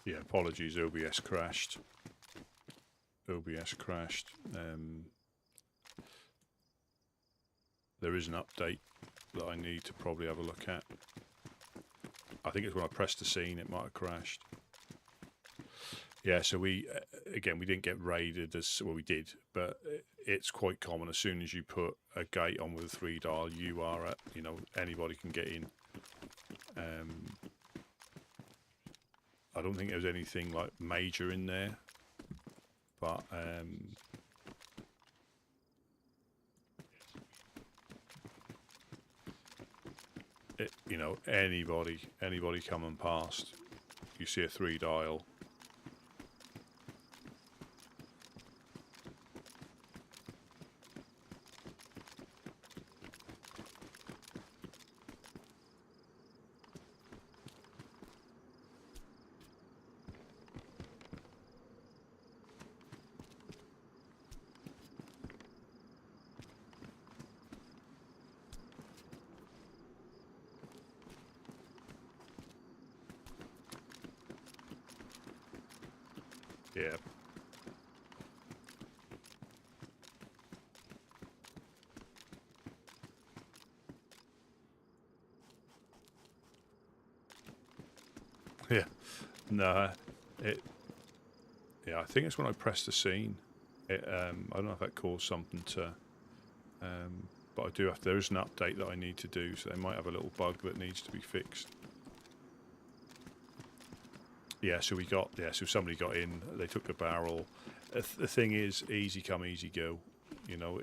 Yeah, apologies, OBS crashed. OBS crashed. There is an update that I need to probably have a look at. I think it's when I pressed the scene, it might have crashed. Yeah, so we, again, we didn't get raided as, well, we did, but it's quite common. As soon as you put a gate on with a 3 dial, you are at, you know, anybody can get in. I don't think there was anything like major in there, but you know, anybody coming past, you see a 3 dial. Yeah. Yeah. No, yeah, I think it's when I pressed the scene. I don't know if that caused something to, but I do have to, there is an update that I need to do, so they might have a little bug that needs to be fixed. Yeah, so so somebody got in, they took the barrel. The thing is, easy come, easy go, you know,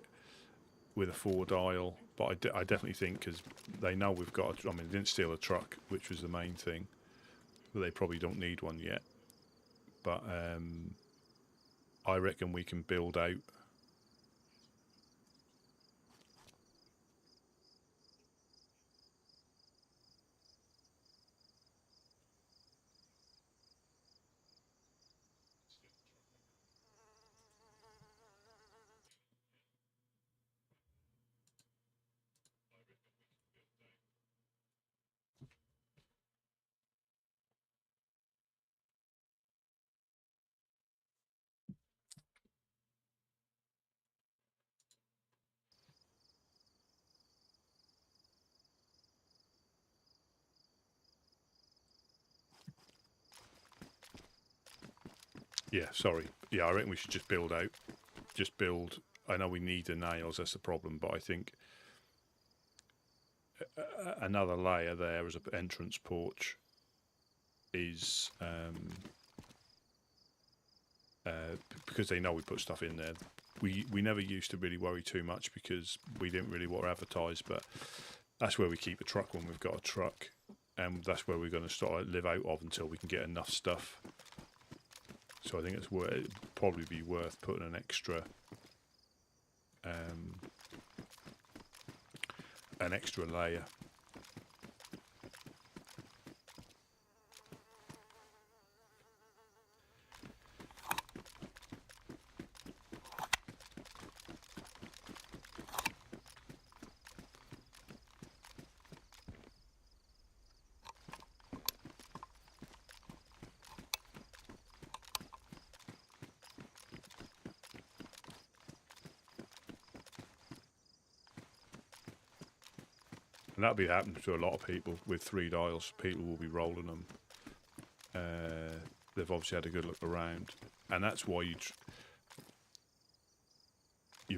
with a 4 dial. But I definitely think, because they know we've got, I mean, they didn't steal a truck, which was the main thing. But they probably don't need one yet. But I reckon we can build out. Yeah, sorry. Yeah, I reckon we should just build out. Just build. I know we need the nails, that's the problem, but I think another layer there as an entrance porch is because they know we put stuff in there. We never used to really worry too much because we didn't really want to advertise, but that's where we keep a truck when we've got a truck, and that's where we're going to start live out of until we can get enough stuff. So I think it'd probably be worth putting an extra layer. And that'll be happening to a lot of people with 3 dials. People will be rolling them. They've obviously had a good look around, and that's why you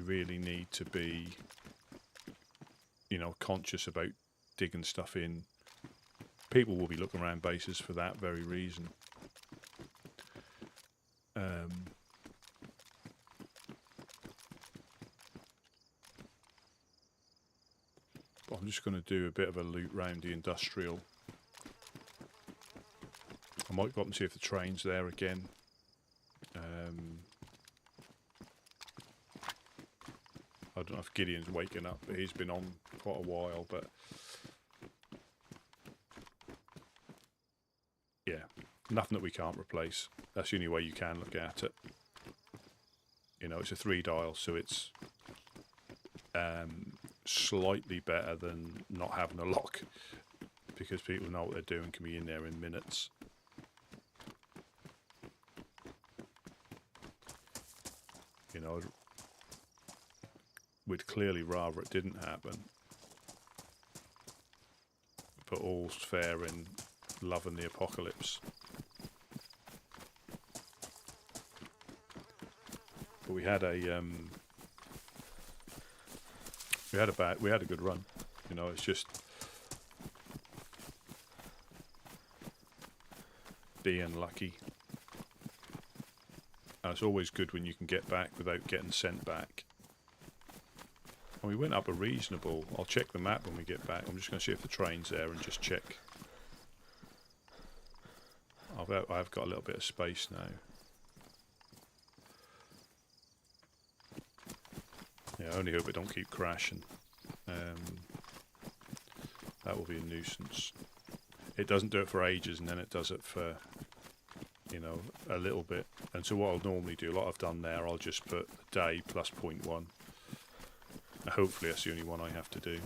really need to be, you know, conscious about digging stuff in. People will be looking around bases for that very reason. But I'm just going to do a bit of a loop round the industrial. I might go up and see if the train's there again. I don't know if Gideon's waking up, but he's been on quite a while, but yeah, nothing that we can't replace. That's the only way you can look at it. You know, it's a 3-dial, so it's slightly better than not having a lock, because people know what they're doing, can be in there in minutes. You know, we'd clearly rather it didn't happen, but all's fair in love and the apocalypse. But we had a good run. You know, it's just being lucky. And it's always good when you can get back without getting sent back. And we went up a reasonable. I'll check the map when we get back. I'm just going to see if the train's there and just check. I've got a little bit of space now. Yeah, I only hope it don't keep crashing. That will be a nuisance. It doesn't do it for ages, and then it does it for, you know, a little bit. And so what I'll normally do, like I've done there, I'll just put a day plus 0.1. Hopefully that's the only one I have to do.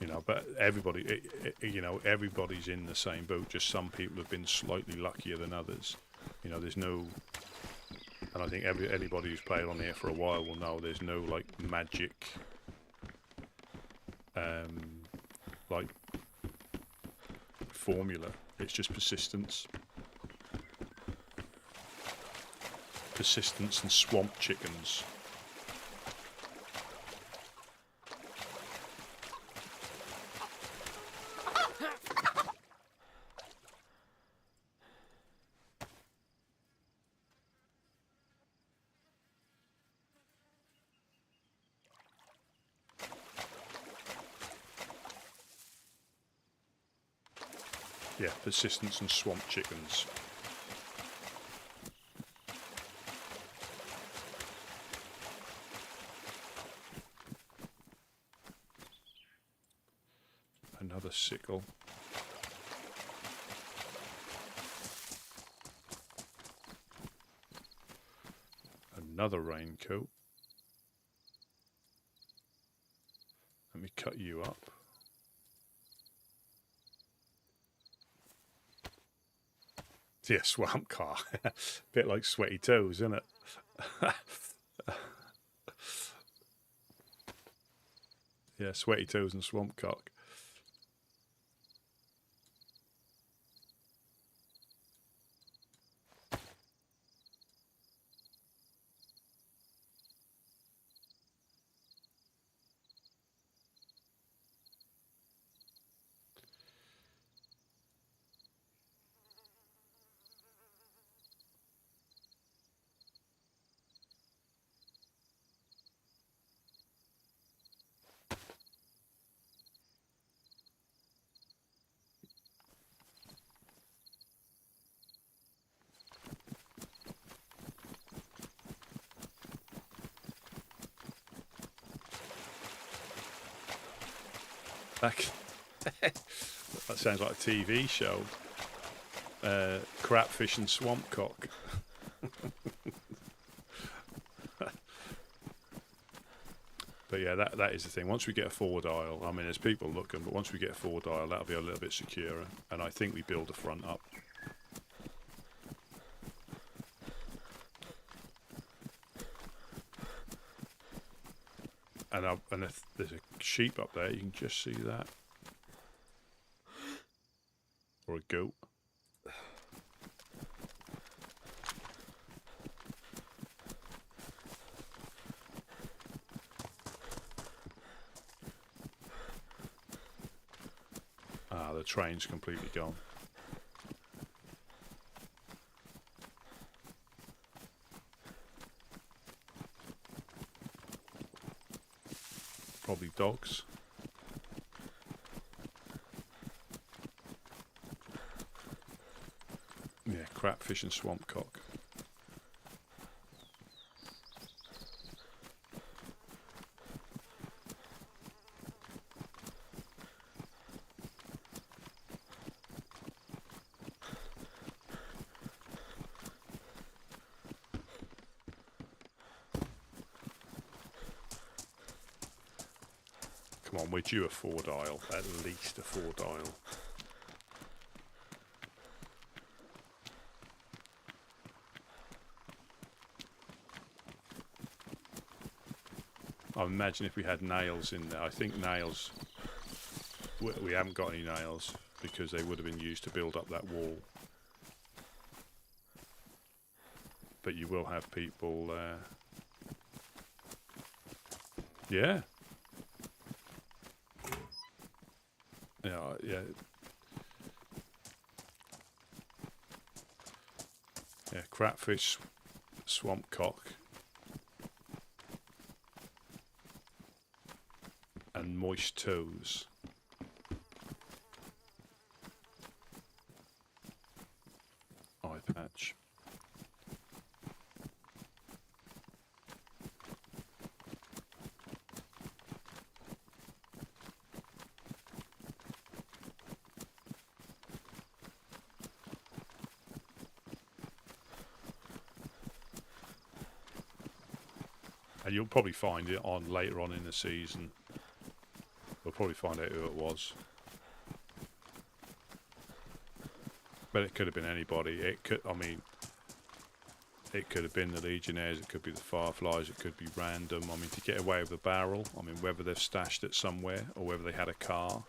You know, but everybody, you know, everybody's in the same boat. Just some people have been slightly luckier than others. You know, there's no, and I think anybody who's played on here for a while will know there's no like magic, like formula. It's just persistence and swamp chickens. Yeah, persistence and swamp chickens. Another sickle. Another raincoat. Let me cut you up. Yeah, swamp car. Bit like Sweaty Toes, isn't it? Yeah, Sweaty Toes and Swamp Cock. That sounds like a TV show. Crapfish and swamp cock. But yeah, that is the thing. Once we get a 4-dial, I mean, there's people looking, but once we get a 4-dial, that'll be a little bit securer. And I think we build the front up. And if there's a sheep up there, you can just see that. Or a goat. train's completely gone. Probably dogs. Yeah, crapfish and swamp cock. Come on, we're due a 4-dial, at least a 4-dial. I imagine if we had nails in there, I think nails, we haven't got any nails because they would have been used to build up that wall. But you will have people, yeah. Yeah. Yeah, crapfish, swamp cock, and moist toes. Eye patch. And you'll probably find it on later on in the season. We'll probably find out who it was. But it could have been anybody. It could, I mean, it could have been the Legionnaires, it could be the Fireflies, it could be random. I mean, to get away with the barrel, I mean, whether they've stashed it somewhere or whether they had a car.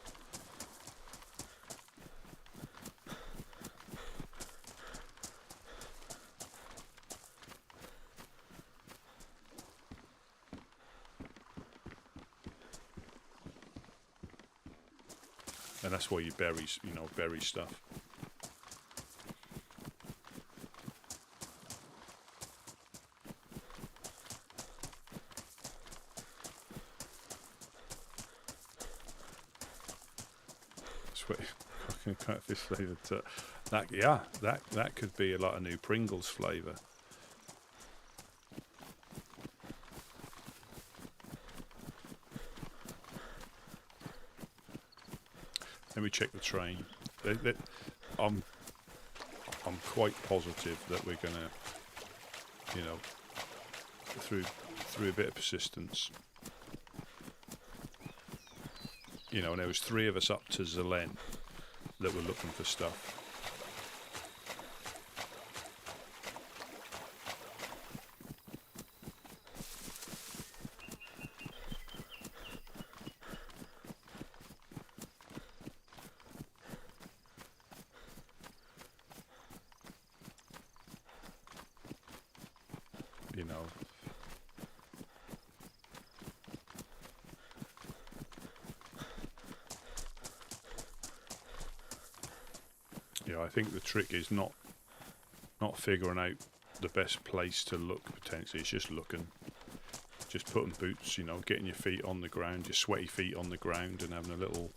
And that's why you bury, you know, bury stuff. Sweet, fucking catfish flavoured. That, yeah, that could be like a new Pringles flavour. Let me check the train. I'm quite positive that we're gonna, you know, through a bit of persistence, you know, and there was 3 of us up to Zelen that were looking for stuff. You know, yeah, I think the trick is not figuring out the best place to look potentially. It's just looking, just putting boots, you know, getting your feet on the ground, your sweaty feet on the ground, and having a little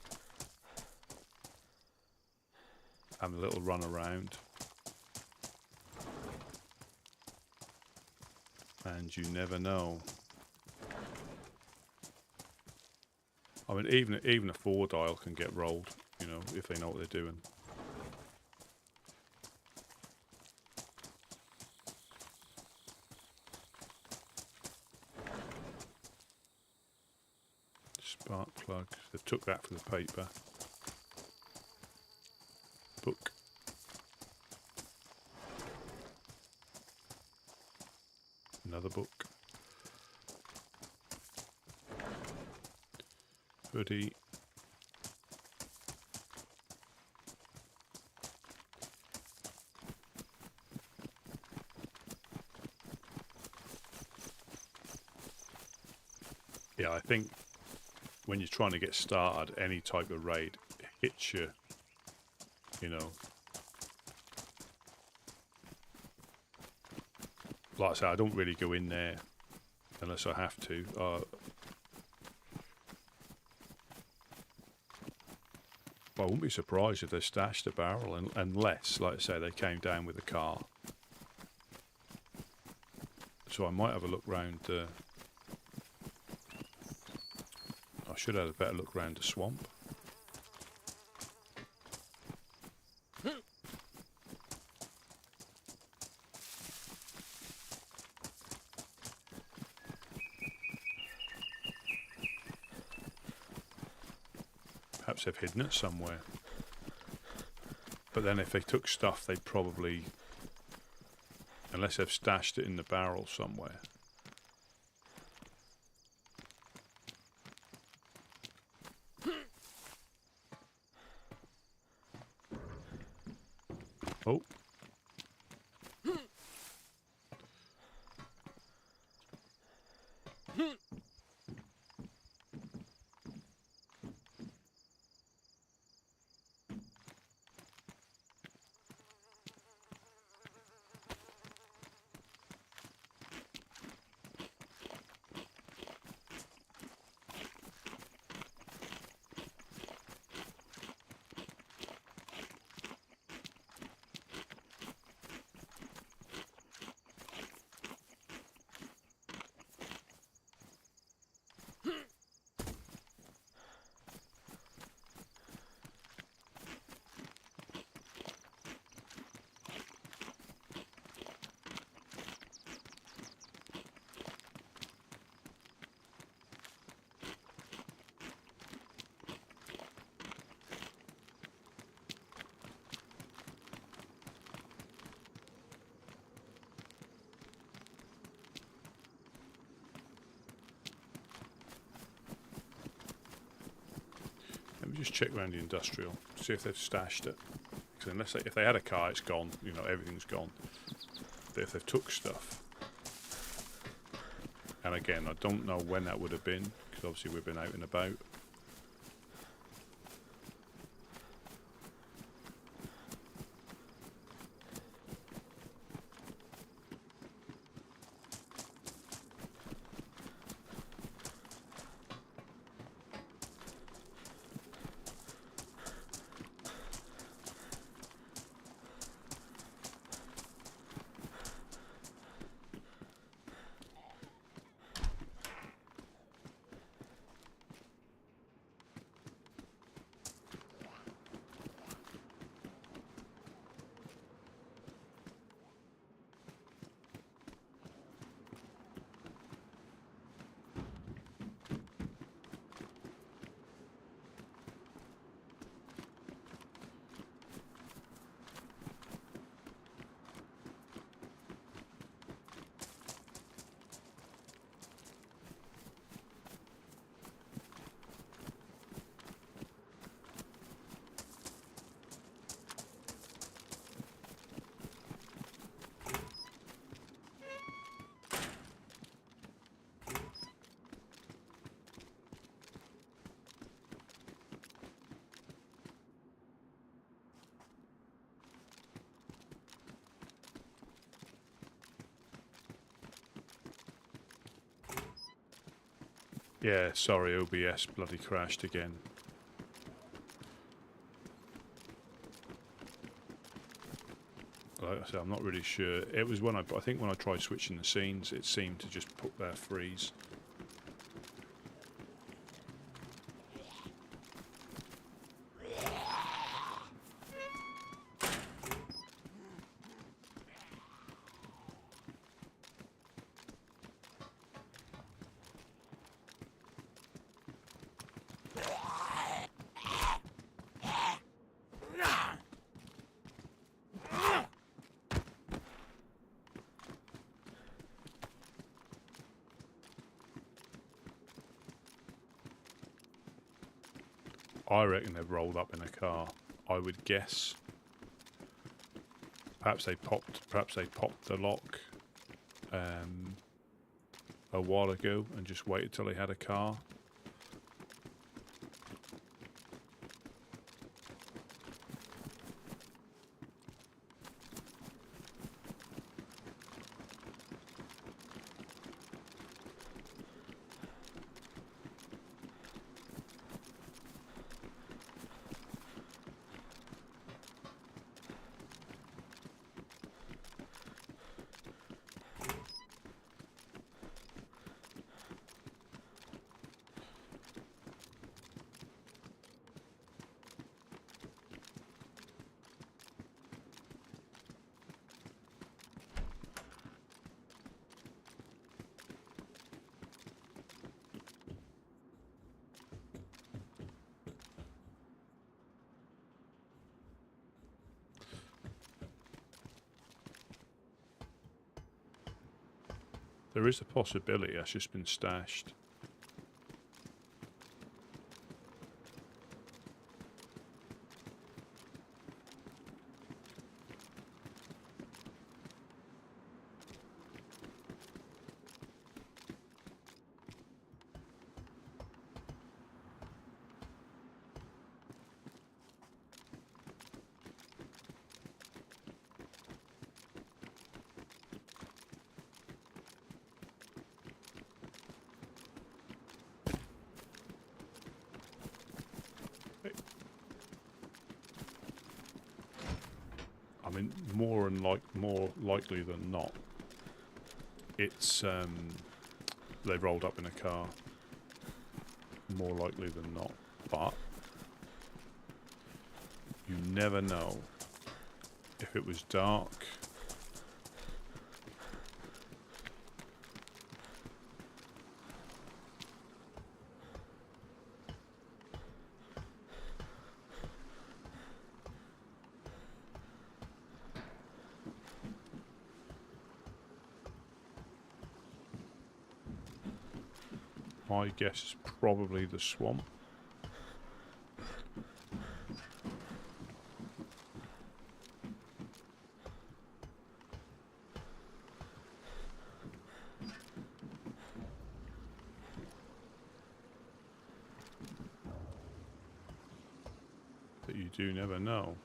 run around. And you never know. I mean, even a 4-dial can get rolled, you know, if they know what they're doing. Spark plug. They took that for the paper. Book. Another book. Hoodie. Yeah, I think when you're trying to get started, any type of raid, hits you you know. Like I say, I don't really go in there unless I have to. I wouldn't be surprised if they stashed a barrel, unless, like I say, they came down with a car. So I might have a look round. I should have a better look round the swamp. Perhaps they've hidden it somewhere. But then if they took stuff, they'd probably, unless they've stashed it in the barrel somewhere. Oh. Let me just check around the industrial, see if they've stashed it. Because unless if they had a car, it's gone. You know, everything's gone. But if they've took stuff, and again, I don't know when that would have been, because obviously we've been out and about. Yeah, sorry, OBS bloody crashed again. Like I said, I'm not really sure. It was when I think when I tried switching the scenes, it seemed to just freeze. I reckon they've rolled up in a car. I would guess. Perhaps they popped the lock a while ago and just waited till they had a car. There is a possibility that's just been stashed. I mean, more likely than not, it's they rolled up in a car. More likely than not, but you never know. If it was dark, my guess is probably the swamp. But you do never know.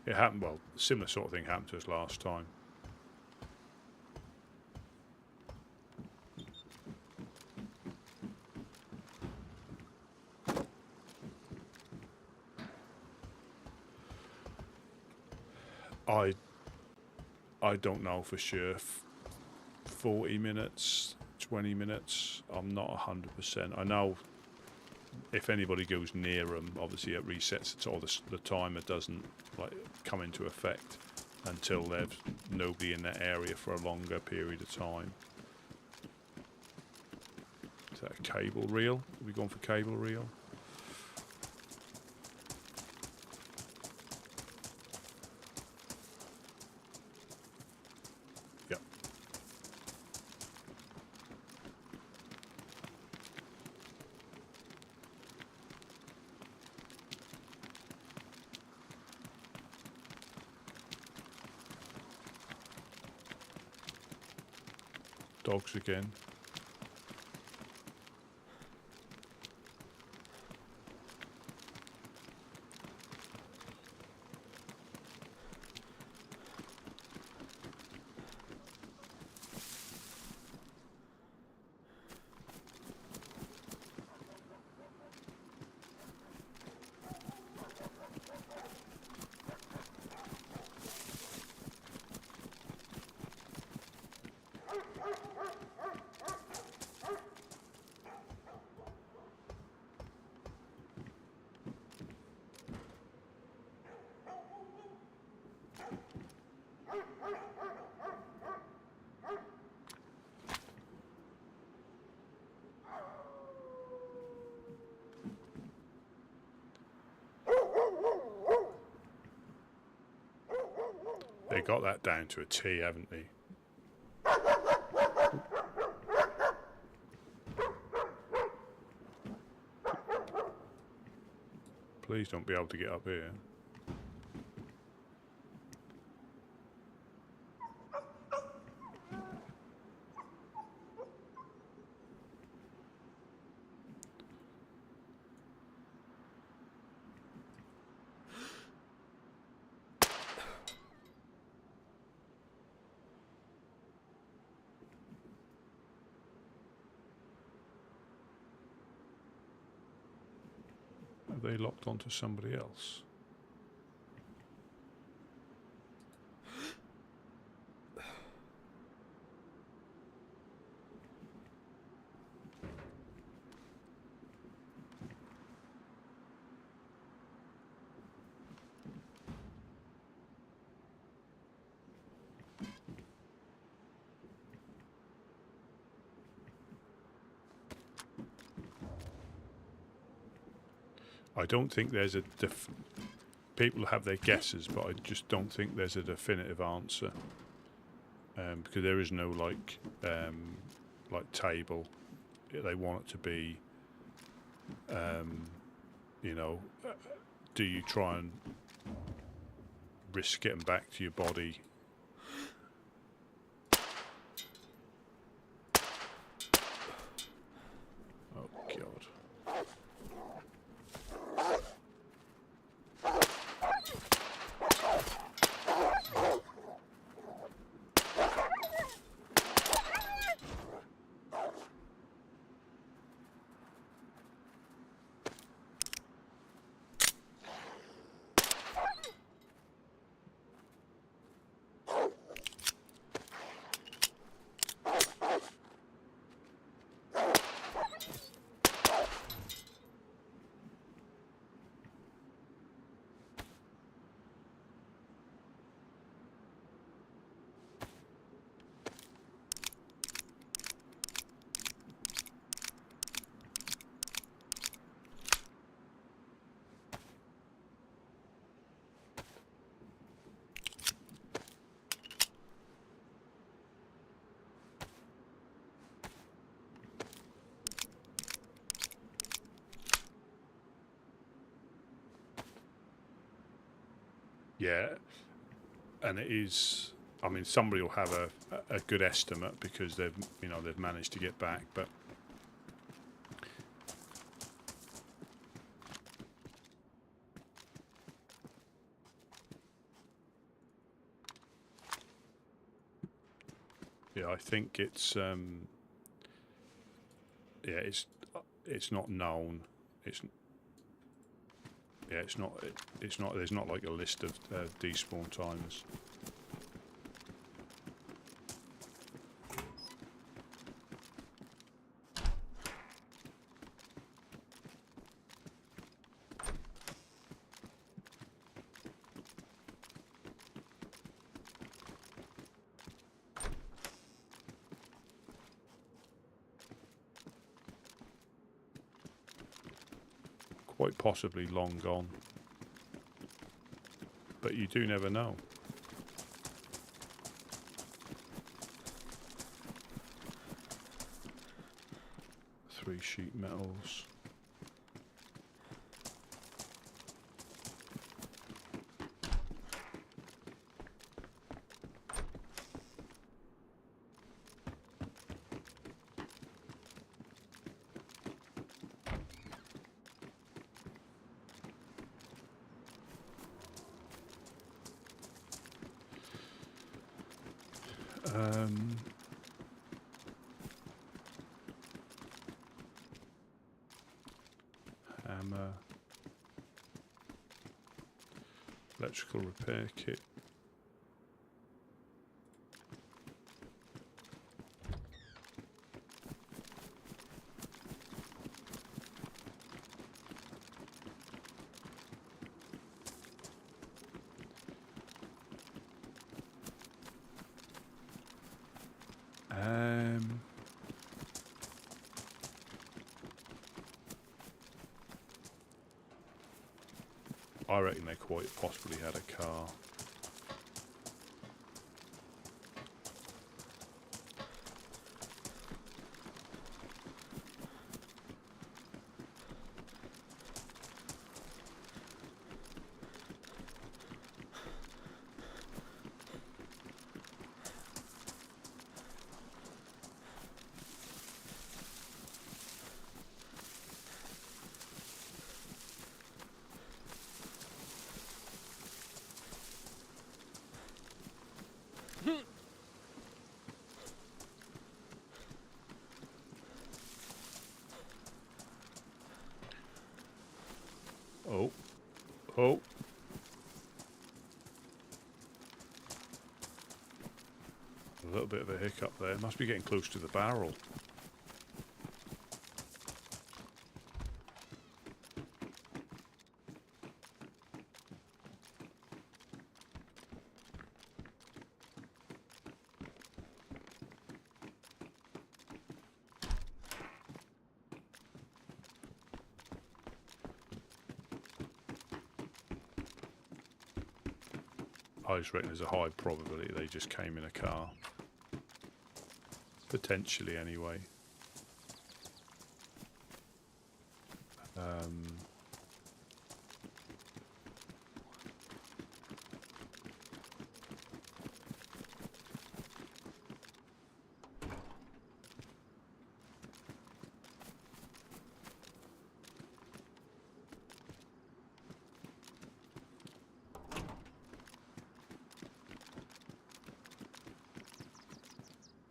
It happened, well, similar sort of thing happened to us last time. I don't know for sure. 40 minutes, 20 minutes, I'm not 100%. I know if anybody goes near them, obviously it resets it, or the timer doesn't like come into effect until there's nobody in that area for a longer period of time. Is that a cable reel? Are we going for cable reel? Yep. Dogs again. They got that down to a T, haven't they? Please don't be able to get up here. Are they locked onto somebody else? I don't think there's a people have their guesses, but I just don't think there's a definitive answer, because there is no like table. They want it to be, you know, do you try and risk getting back to your body? Oh God. Yeah, and it is. I mean, somebody will have a good estimate because they've managed to get back, but yeah, I think it's it's not known. It's not. There's not like a list of despawn timers. Quite possibly long gone, but you do never know. Three sheet metals. Hammer, electrical repair kit. I reckon they quite possibly had a car. Oh. A little bit of a hiccup there. Must be getting close to the barrel. I just reckon there's a high probability they just came in a car. Potentially, anyway.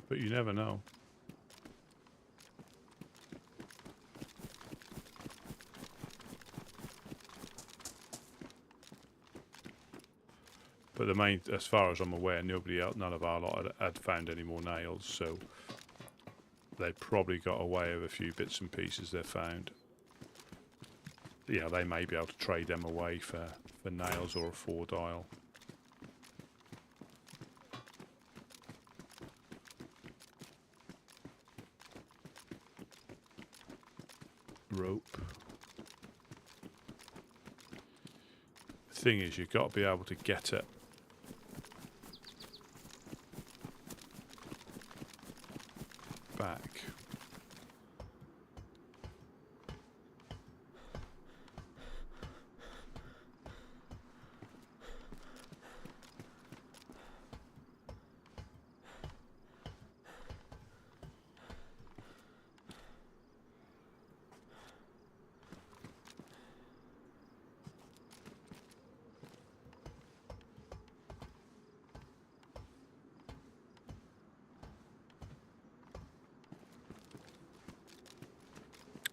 But you never know. But the main, as far as I'm aware, nobody else, none of our lot had found any more nails, so they probably got away with a few bits and pieces they found. Yeah, they may be able to trade them away for nails or a 4-dial. Rope. The thing is, you've got to be able to get it back.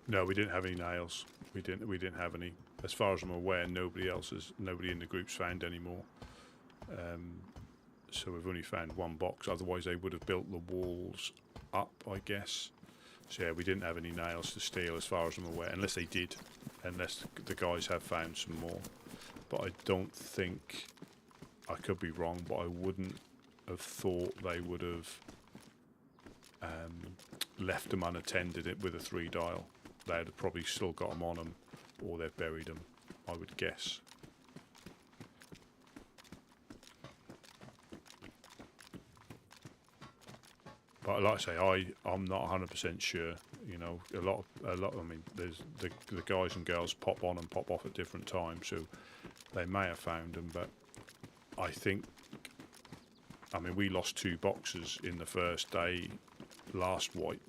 No, we didn't have any nails. We didn't have any. As far as I'm aware, nobody in the group's found any more. So we've only found one box. Otherwise, they would have built the walls up, I guess. So yeah, we didn't have any nails to steal, as far as I'm aware, unless they did. Unless the guys have found some more. But I don't think. I could be wrong, but I wouldn't have thought they would have left them unattended with a 3-dial. They'd have probably still got them on them, or they've buried them, I would guess. But like I say, I'm not 100% sure. You know, a lot. I mean, there's the guys and girls pop on and pop off at different times, so they may have found them. But I think, I mean, we lost 2 boxes in the first day, last wipe.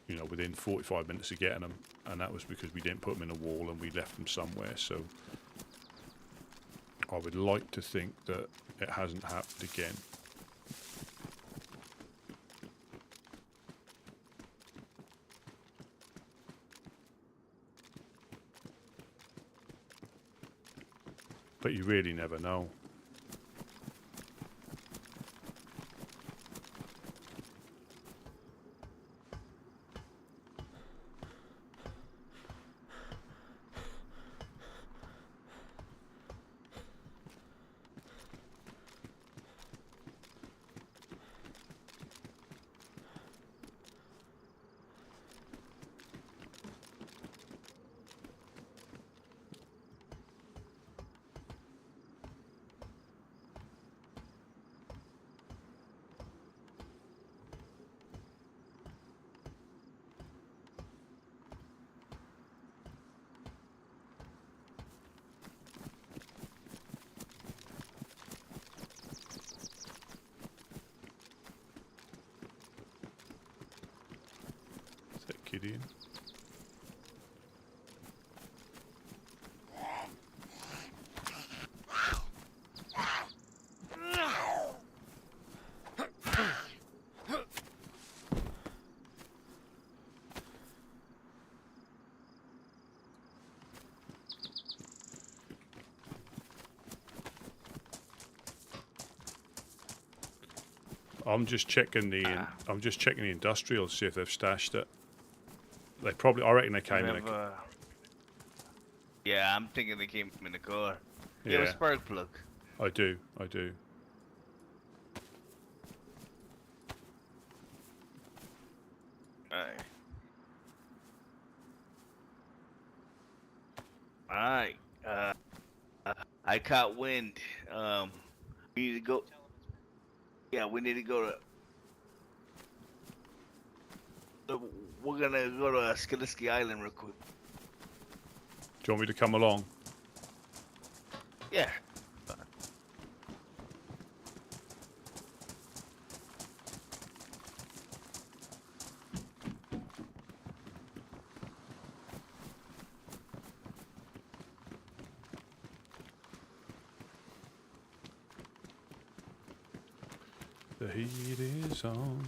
You know, within 45 minutes of getting them, and that was because we didn't put them in a wall and we left them somewhere. So I would like to think that it hasn't happened again. But you really never know. Gideon. I'm just checking the industrial to see if they've stashed it. They probably, I reckon they came in a... Yeah, I'm thinking they came in the car. Yeah. You have a spark plug? I do. Alright. I caught wind. We need to go. Yeah, we need to go to. We're gonna go to Skaliski Island real quick. Do you want me to come along? Yeah. The heat is on.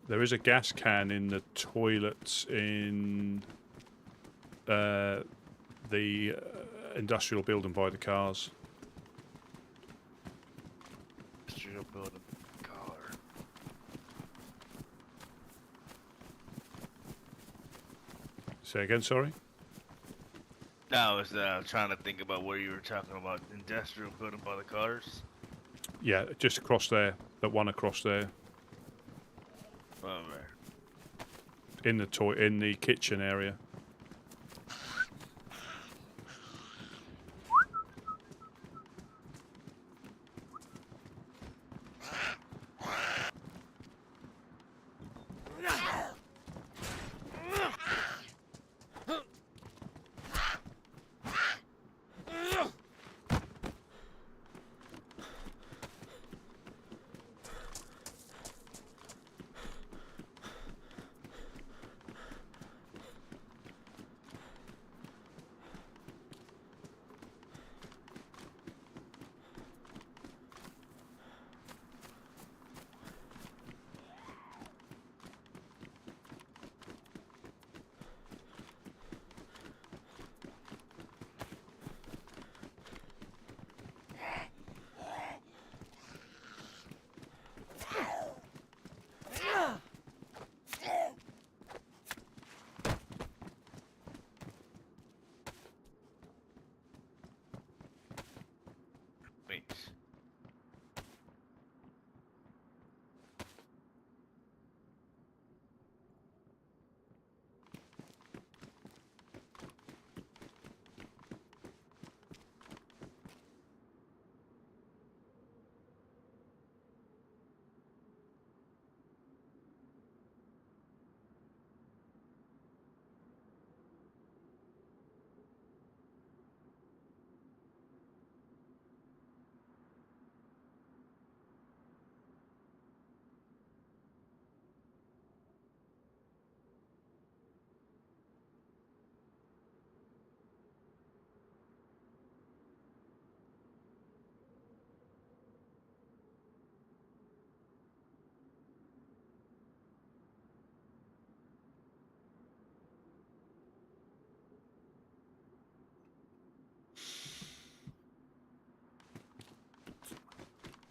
There is a gas can in the toilets in the industrial building by the cars. Industrial building car. Say again, sorry? No, I was trying to think about where you were talking about industrial building by the cars. Yeah, just across there. That one across there. Oh, man. In the kitchen area. Wait.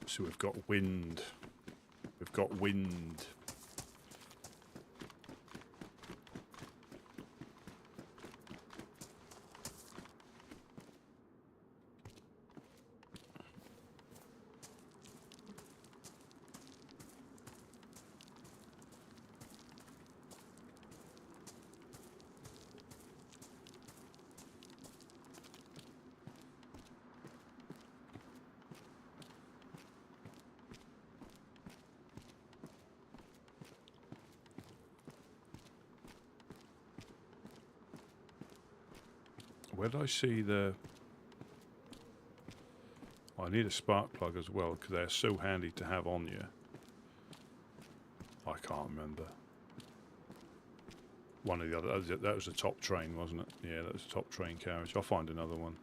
So we've got wind. We've got wind. Where did I see the... Oh, I need a spark plug as well, because they're so handy to have on you. I can't remember. One of the other... That was the top train, wasn't it? Yeah, that was the top train carriage. I'll find another one.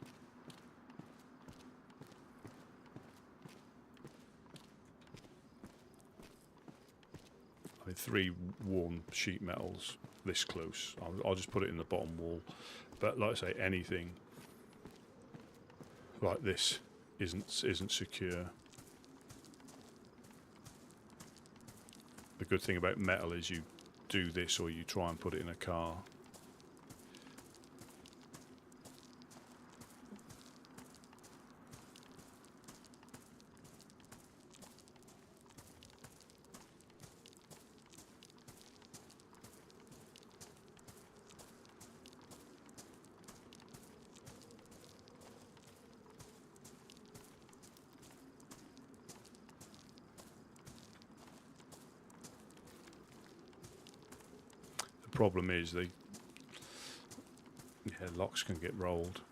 I mean, 3 worn sheet metals this close. I'll just put it in the bottom wall. But like I say, anything like this isn't secure. The good thing about metal is you do this or you try and put it in a car. The problem is locks can get rolled.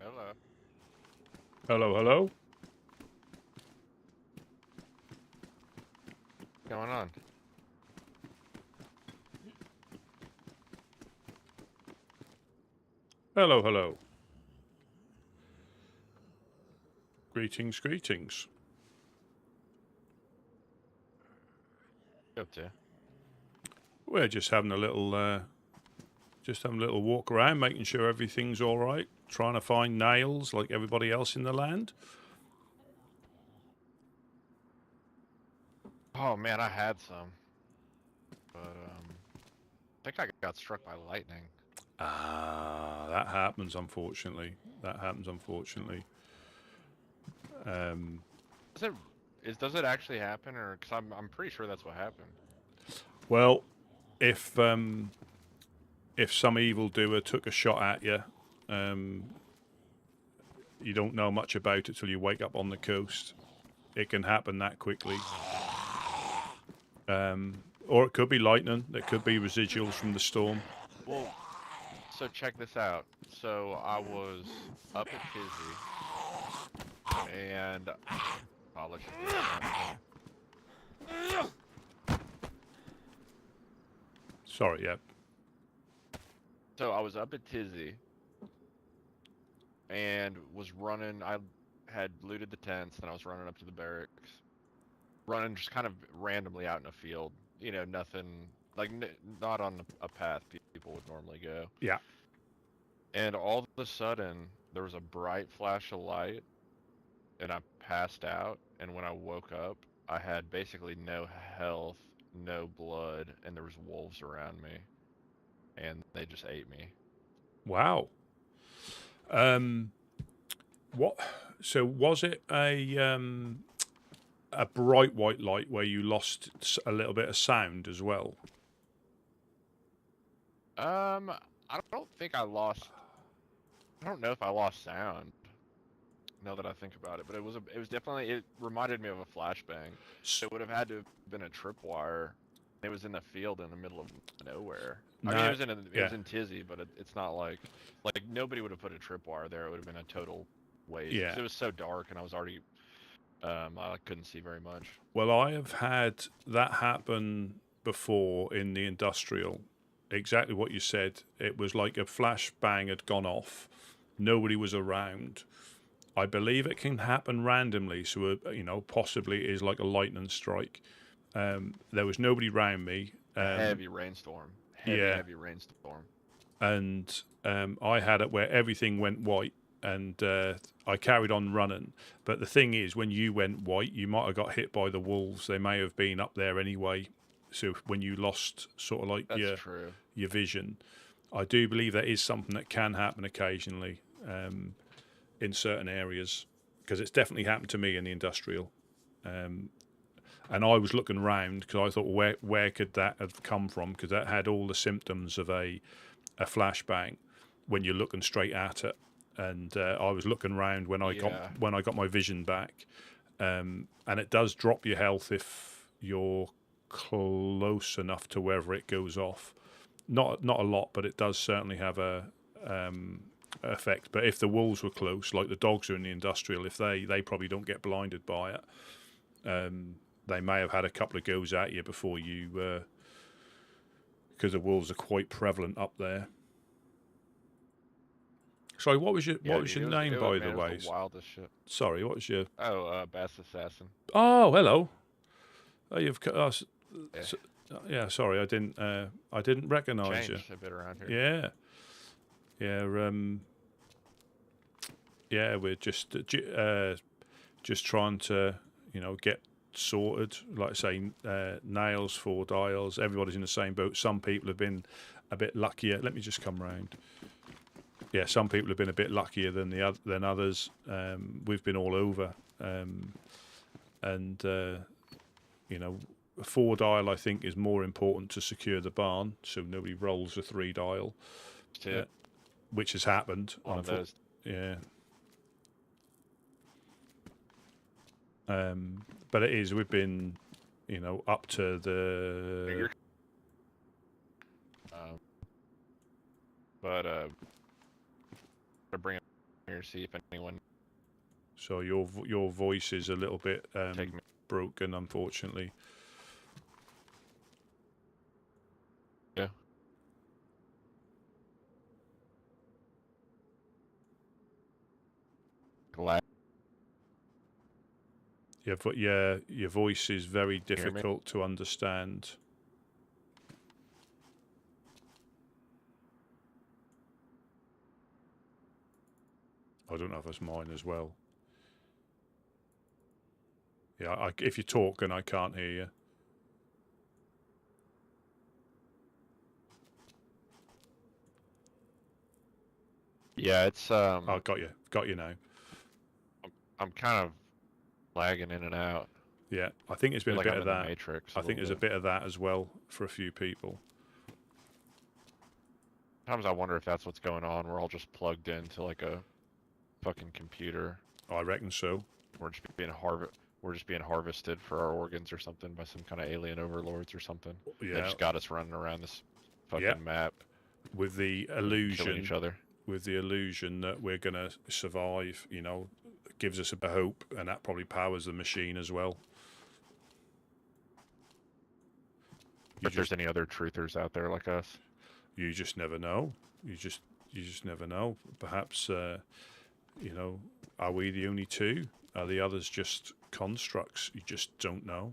Hello. Hello, hello. What's going on? Hello, hello. Greetings, greetings. What you up to? We're just having a little walk around, making sure everything's all right. Trying to find nails like everybody else in the land. Oh man, I had some, but I think I got struck by lightning. Ah, that happens, unfortunately. Does it actually happen, or because I'm pretty sure that's what happened. Well, if some evildoer took a shot at you, you don't know much about it till you wake up on the coast. It can happen that quickly. Or it could be lightning. It could be residuals from the storm. Well, so check this out. So I was up at Tizzy, and I'll let you. Sorry, yeah. So I was up at Tizzy and was running. I had looted the tents, and I was running up to the barracks. Running just kind of randomly out in a field. You know, nothing, like, not on a path people would normally go. Yeah. And all of a sudden, there was a bright flash of light, and I passed out. And when I woke up, I had basically no health, no blood, and there was wolves around me. And they just ate me. Wow. What? So was it a bright white light where you lost a little bit of sound as well? I don't think I lost. I don't know if I lost sound. Now that I think about it, but it was definitely, it reminded me of a flashbang. It would have had to have been a tripwire It was in the field in the middle of nowhere. I Nah, mean, it yeah. was in Tizzy, but it's not like nobody would have put a tripwire there. It would have been a total waste. Yeah. 'Cause it was so dark, and I was already I couldn't see very much. Well, I have had that happen before in the industrial. Exactly what you said. It was like a flash bang had gone off. Nobody was around. I believe it can happen randomly, so possibly it is like a lightning strike. There was nobody around me. A heavy rainstorm. Heavy rainstorm. And I had it where everything went white, and I carried on running. But the thing is, when you went white, you might have got hit by the wolves. They may have been up there anyway. So when you lost sort of like That's true. your vision, I do believe that is something that can happen occasionally in certain areas, because it's definitely happened to me in the industrial. And I was looking around because I thought, where could that have come from? Because that had all the symptoms of a flashbang when you're looking straight at it. And I was looking around when I got my vision back, and it does drop your health if you're close enough to wherever it goes off. Not a lot, but it does certainly have a effect. But if the wolves were close, like the dogs are in the industrial, if they probably don't get blinded by it. They may have had a couple of goes at you before you, because the wolves are quite prevalent up there. Sorry, what was your name, by the way? The wildest shit. Sorry, what was your? Oh, Bass Assassin. Oh, hello. Oh, you've Yeah. Sorry, I didn't recognise you. Changed a bit around here. Yeah. We're just trying to get sorted. Like I say, nails, 4 dials. Everybody's in the same boat. Some people have been a bit luckier. Let me just come round. Yeah, some people have been a bit luckier than others. We've been all over, and a 4 dial I think is more important to secure the barn, so nobody rolls a 3 dial, which has happened. One of those. Yeah. But it is. We've been, up to the. To bring it here, see if anyone. So your voice is a little bit broken, unfortunately. Yeah. Glad. Yeah, but your voice is very difficult to understand. I don't know if it's mine as well. Yeah, if you talk and I can't hear you. Yeah, it's Oh, got you now. I'm kind of lagging in and out. Yeah, I think it's been a bit of that. Matrix I think there's a bit of that as well for a few people. Sometimes I wonder if that's what's going on. We're all just plugged into like a fucking computer. I reckon so. We're just being harvested for our organs or something by some kind of alien overlords or something. Yeah. They just got us running around this fucking map with the illusion, killing each other. With the illusion that we're gonna survive. It gives us a bit of hope, and that probably powers the machine as well. If there's any other truthers out there like us, you just never know. You just never know. Perhaps are we the only two? Are the others just constructs? You just don't know.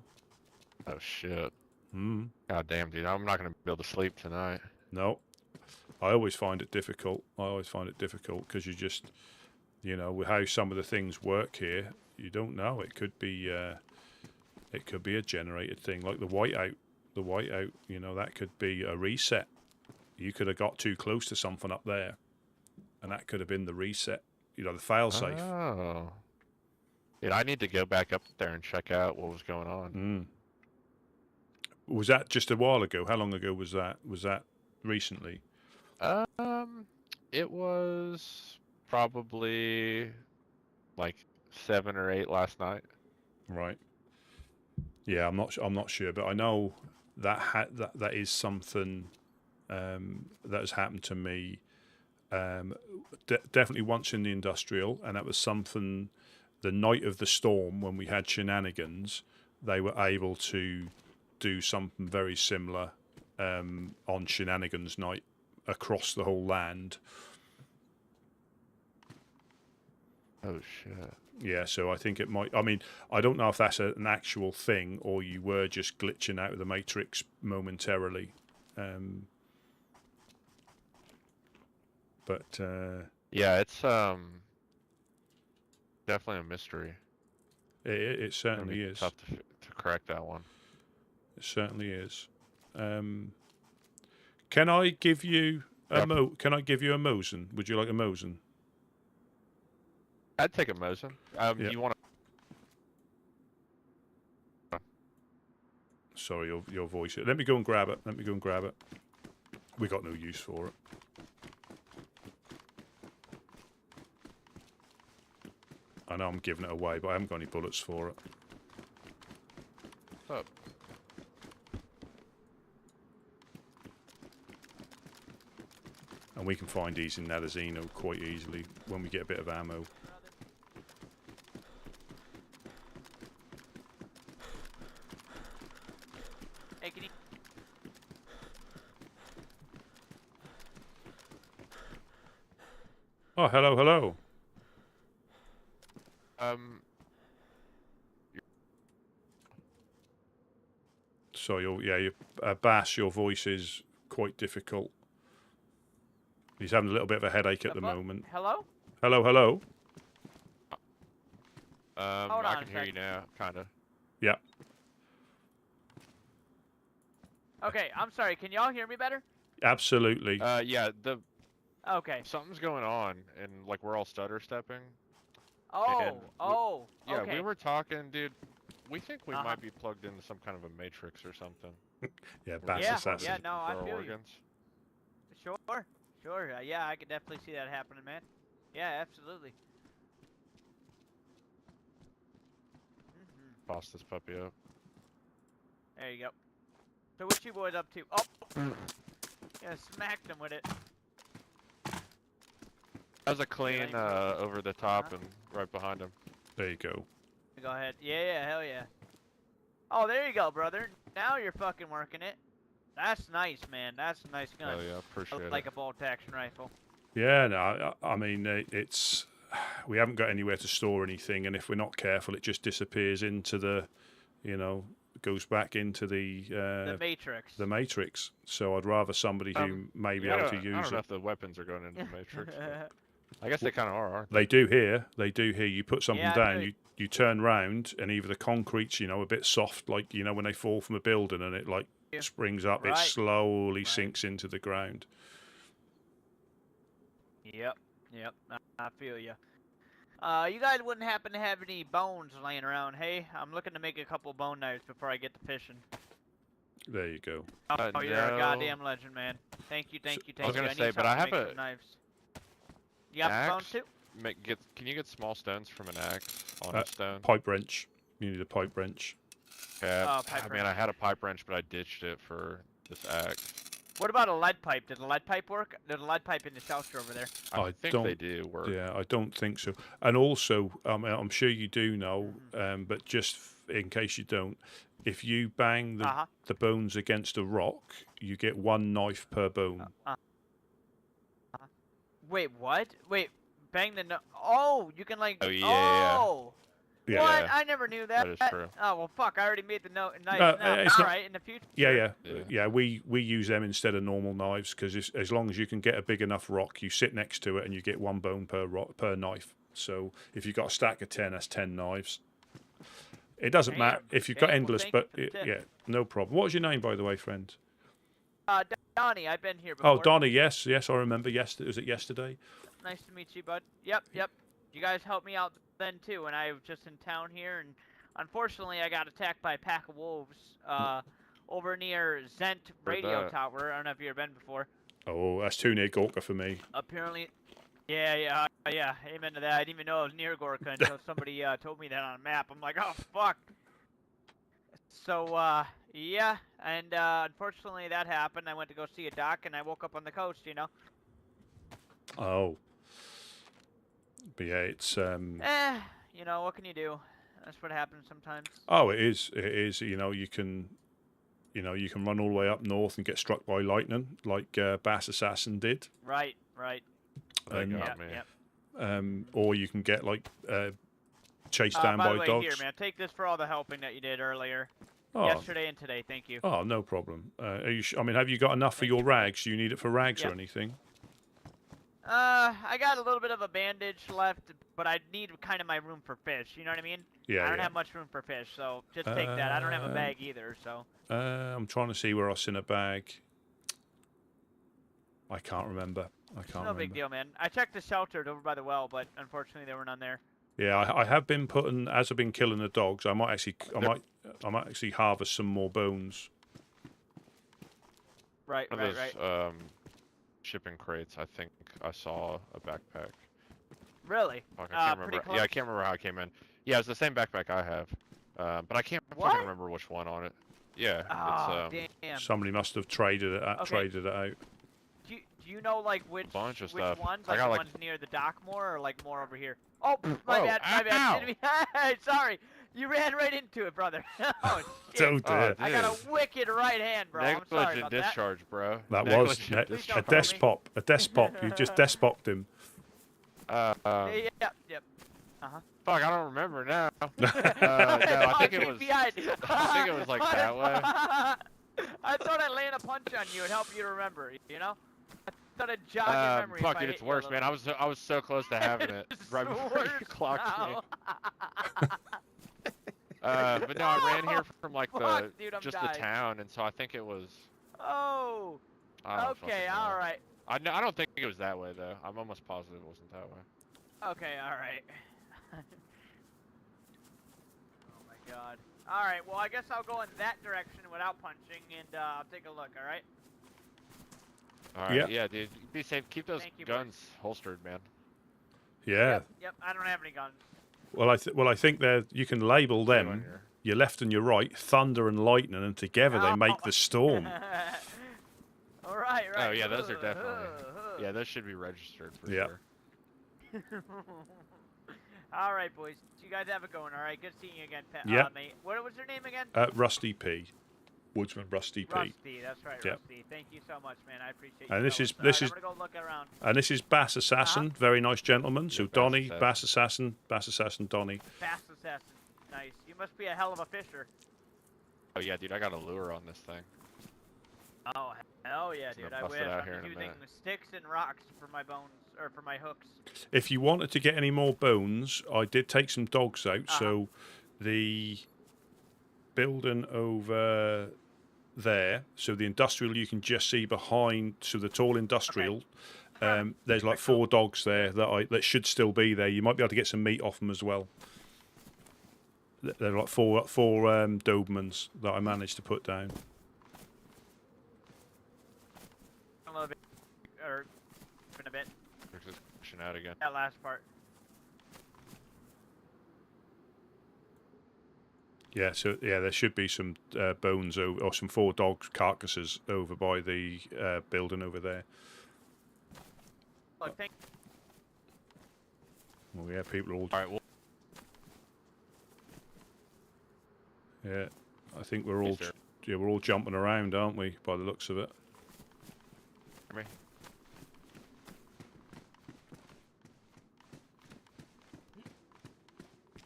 Oh shit. God damn, dude, I'm not gonna be able to sleep tonight. No, I always find it difficult. Because you just, with how some of the things work here, you don't know. It could be a generated thing, like the whiteout. The whiteout, that could be a reset. You could have got too close to something up there, and that could have been the reset. The failsafe. Oh. Dude, I need to go back up there and check out what was going on. Was that just a while ago? How long ago was that? Was that recently? It was probably like 7 or 8 last night. Right. Yeah, I'm not sure, but I know that is something that has happened to me. Definitely once in the industrial, and that was something. The night of the storm, when we had shenanigans, they were able to do something very similar on shenanigans night across the whole land. Oh shit. Yeah, so I think it might. I mean, I don't know if that's an actual thing or you were just glitching out of the matrix momentarily. But Yeah, it's definitely a mystery. it certainly is. Tough to correct that one. It certainly is. Can I give you a Can I give you a Mosin? Would you like a Mosin? I'd take a Mosin. Yeah. You want to? Sorry, your voice. Let me go and grab it. We got no use for it. I know I'm giving it away, but I haven't got any bullets for it. What's up? And we can find these in Nadazino quite easily when we get a bit of ammo. Hey, can you... Oh, hello. Sorry, Bass, your voice is quite difficult. He's having a little bit of a headache at the moment. Hello? Hello. Hold I on can a hear you second. now, kind of. Yeah, Okay, I'm sorry. Can y'all hear me better? absolutely. Yeah, Okay. something's going on, and like we're all stutter stepping. Oh, Yeah, okay. we were talking, dude. We think we Uh-huh. might be plugged into some kind of a matrix or something. Yeah, Bass Yeah, Assassin. yeah, no, I for our feel you. organs. Sure. Yeah, I could definitely see that happening, man. Yeah, absolutely. Toss this puppy up. There you go. So what you boys up to? Oh! Yeah, smacked him with it. That was a clean any over the top Uh-huh. and right behind him. There you go. Go ahead. Yeah, hell yeah. Oh, there you go, brother. Now you're fucking working it. That's nice, man. That's a nice gun. Oh yeah, appreciate Like it. a bolt action rifle. Yeah, no, I mean, it's... We haven't got anywhere to store anything, and if we're not careful, it just disappears into the, goes back into The Matrix. the Matrix. So I'd rather somebody who may be Yeah, able to I use don't know it. if the weapons are going into the Matrix. But I guess they kind of are, aren't They do here. You put something Yeah, I down, feel you turn round, and either the concrete's, a bit soft, like, when they fall from a building and it, like, Yeah. springs up, it Right. slowly Right. sinks into the ground. Yep. I feel you. You guys wouldn't happen to have any bones laying around, hey? I'm looking to make a couple bone knives before I get to fishing. There you go. Oh, you're a no. goddamn legend, man. Thank you. I was gonna need say, but I something to have make some a knives. You got some bones axe. too? Can you get small stones from an axe on Uh, a stone? Pipe wrench. You need a pipe wrench. Yeah, Oh, pipe I wrench. had a pipe wrench, but I ditched it for this axe. What about a lead pipe? Did a lead pipe work? There's a lead pipe in the shelter over there. I think don't- they do work. Yeah, I don't think so. And also, I'm sure you do know, but just in case you don't, if you bang the bones against a rock, you get one knife per bone. Wait, what? Wait, bang the no- Oh, you can like... Oh, yeah. Oh! Yeah. What? Yeah, I never knew that. that is true. Oh, well, fuck. I already made the knife. No, Now, it's not- alright, in the future. Yeah. We use them instead of normal knives because as long as you can get a big enough rock, you sit next to it and you get one bone per knife. So if you've got a stack of 10, that's 10 knives. It doesn't matter if you've got Well, endless, thank but you for the tip. yeah, no problem. What was your name, by the way, friend? Donnie, I've been here before. Oh, Donnie. Yes, I remember. Yes, was it yesterday? Nice to meet you, bud. Yep. You guys helped me out then too, when I was just in town here, and unfortunately I got attacked by a pack of wolves over near Zent Radio that? Tower. I don't know if you've ever been before. Oh, that's too near Gorka for me. Apparently, yeah. Amen to that. I didn't even know it was near Gorka until somebody told me that on a map. I'm like, oh fuck. So Yeah, and unfortunately that happened. I went to go see a doc, and I woke up on the coast. You know. Oh. But yeah, it's You know, what can you do? That's what happens sometimes. oh, it is. It is. You know, you can run all the way up north and get struck by lightning, like Bass Assassin did. Right, right. They And, got Yep, me. yep. or you can get like chased down By by the way, dogs. here, man, take this for all the helping that you did earlier, Oh, yesterday and today. Thank you. oh, no problem. Are you I mean, have you got enough for Thank your you, brother. rags? Do you need it for rags or Yep. anything? I got a little bit of a bandage left, but I need kind of my room for fish. You know what I mean? Yeah, I don't yeah. have much room for fish, so just take that. I don't have a bag either, so. I'm trying to see where I in a bag. I can't remember. I can't remember. No big deal, man. I checked the shelter over by the well, but unfortunately there were none there. Yeah, I have been putting as I've been killing the dogs. I might actually harvest some more bones. Right, One right, of right. those shipping crates, I think I saw a backpack. Really? Fuck, I can't pretty remember. close. Yeah, I can't remember how I came in. Yeah, it's the same backpack I have, but I can't What? fucking remember which one on it. Yeah, Oh, it's damn. Somebody must have traded it Okay. traded it out. Do you know like which bunch of which stuff. ones? I Like got, the like- ones near the dock more, or like more over here? Oh, my Whoa, bad, my bad. ow! Didn't mean- Sorry, you ran right into it, brother. Oh shit. Oh dear. I got a wicked right hand, bro. I'm sorry Negligent about discharge, bro. That was Negligent Please a don't discharge. tell me. despot. A despot. You just despoted him. that. Yep. Uh-huh. Fuck, I don't remember now. no, Oh, I think it keep was. behind. I think it was like that way. I thought I'd land a punch on you and help you to remember, you know? I thought I'd jog your memory. Fuck, if dude, I it's hit you a worse, man. little. I was so close to having it It's right before you worse clocked me. now. But no, I ran here from like Fuck, dude, I'm just dying. the town, and so I think it was. Oh, I don't okay, fucking know. all right. I don't think it was that way though. I'm almost positive it wasn't that way. Okay, all right. Oh my god. All right, well, I guess I'll go in that direction without punching, and I'll take a look. All right. All right, Yep. yeah, dude. Be safe. Keep those Thank you, boys. guns holstered, man. Yeah. Yep. I don't have any guns. Well, I think you can label Stay on them your- your left and your right, thunder and lightning, and together they make the storm. All right, right. Oh yeah, those are definitely. Yeah, those should be registered for Yep. sure. All right, boys. You guys have it going. All right. Good seeing you again, Yep. mate. What was your name again? Rusty P. Woodsman Rusty P. Rusty. That's right, Yep. Rusty. Thank you so much, man. I appreciate you. And this fellas. is- All this right, is- I'm gonna go look around. And this is Bass Assassin, very nice gentleman. So Yeah, Bass Donnie, Assassin. Bass Assassin, Donnie. Fast assassin. Nice. You must be a hell of a fisher. Oh yeah, dude, I got a lure on this thing. Oh, hell yeah, I'm dude. gonna I bust wish. it out I'm here just in a using minute. sticks and rocks for my bones, or for my hooks. If you wanted to get any more bones, I did take some dogs out. So the building over there, so the industrial you can just see behind, so the tall industrial. There's like 4 dogs there that should still be there. You might be able to get some meat off them as well. They're like four Dobermans that I managed to put down. A little bit, or in a bit. There's this pushing out again. That last part. Yeah, so there should be some bones or some 4 dog carcasses over by the building over there. Look, thank. Oh yeah, people are all. All right, well, Yeah, I think we're all. Yes, sir. Yeah, we're all jumping around, aren't we? By the looks of it. come here.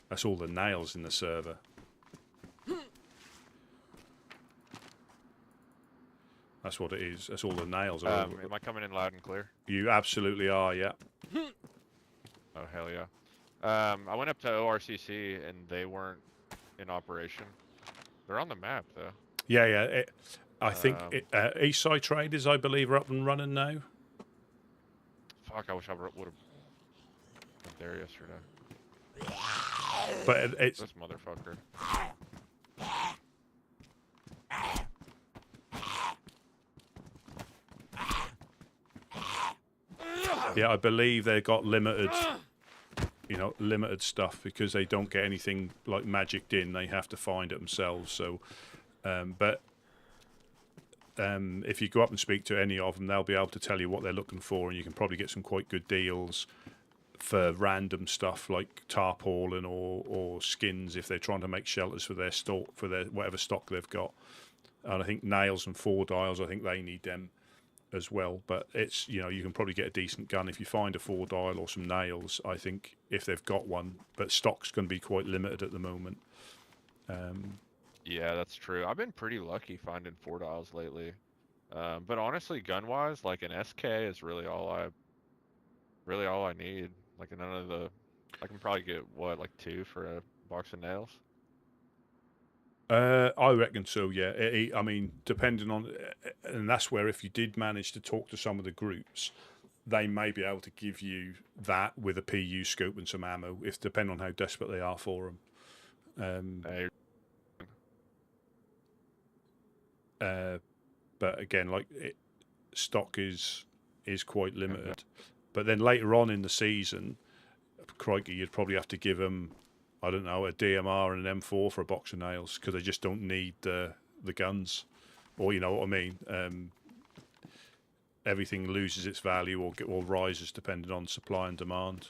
That's all the nails in the server. That's what it is. That's all the nails. Are over. Am I coming in loud and clear? You absolutely are. Yeah. Oh hell yeah. I went up to ORCC and they weren't in operation. They're on the map though. Yeah. I think Um, Eastside Traders, I believe, are up and running now. Fuck, I wish I would have went there yesterday. But it's This motherfucker. yeah, I believe they got limited. Limited stuff because they don't get anything like magicked in. They have to find it themselves. So But if you go up and speak to any of them, they'll be able to tell you what they're looking for, and you can probably get some quite good deals for random stuff like tarpaulin or skins if they're trying to make shelters for their stock, for their whatever stock they've got. And I think nails and 4-dials, I think they need them as well. But it's, you know, you can probably get a decent gun if you find a 4-dial or some nails, I think, if they've got one. But stock's going to be quite limited at the moment. Yeah, that's true. I've been pretty lucky finding 4-dials lately. But honestly, gun-wise, like an SK is really all I need. Like none of the, I can probably get what, like 2 for a box of nails. I reckon so, yeah. I mean, depending on, and that's where if you did manage to talk to some of the groups, they may be able to give you that with a PU scope and some ammo, if depending on how desperate they are for them. But again, like stock is quite limited. But then later on in the season, crikey, you'd probably have to give them, I don't know, a DMR and an M4 for a box of nails because they just don't need the guns, or you know what I mean. Everything loses its value or rises depending on supply and demand.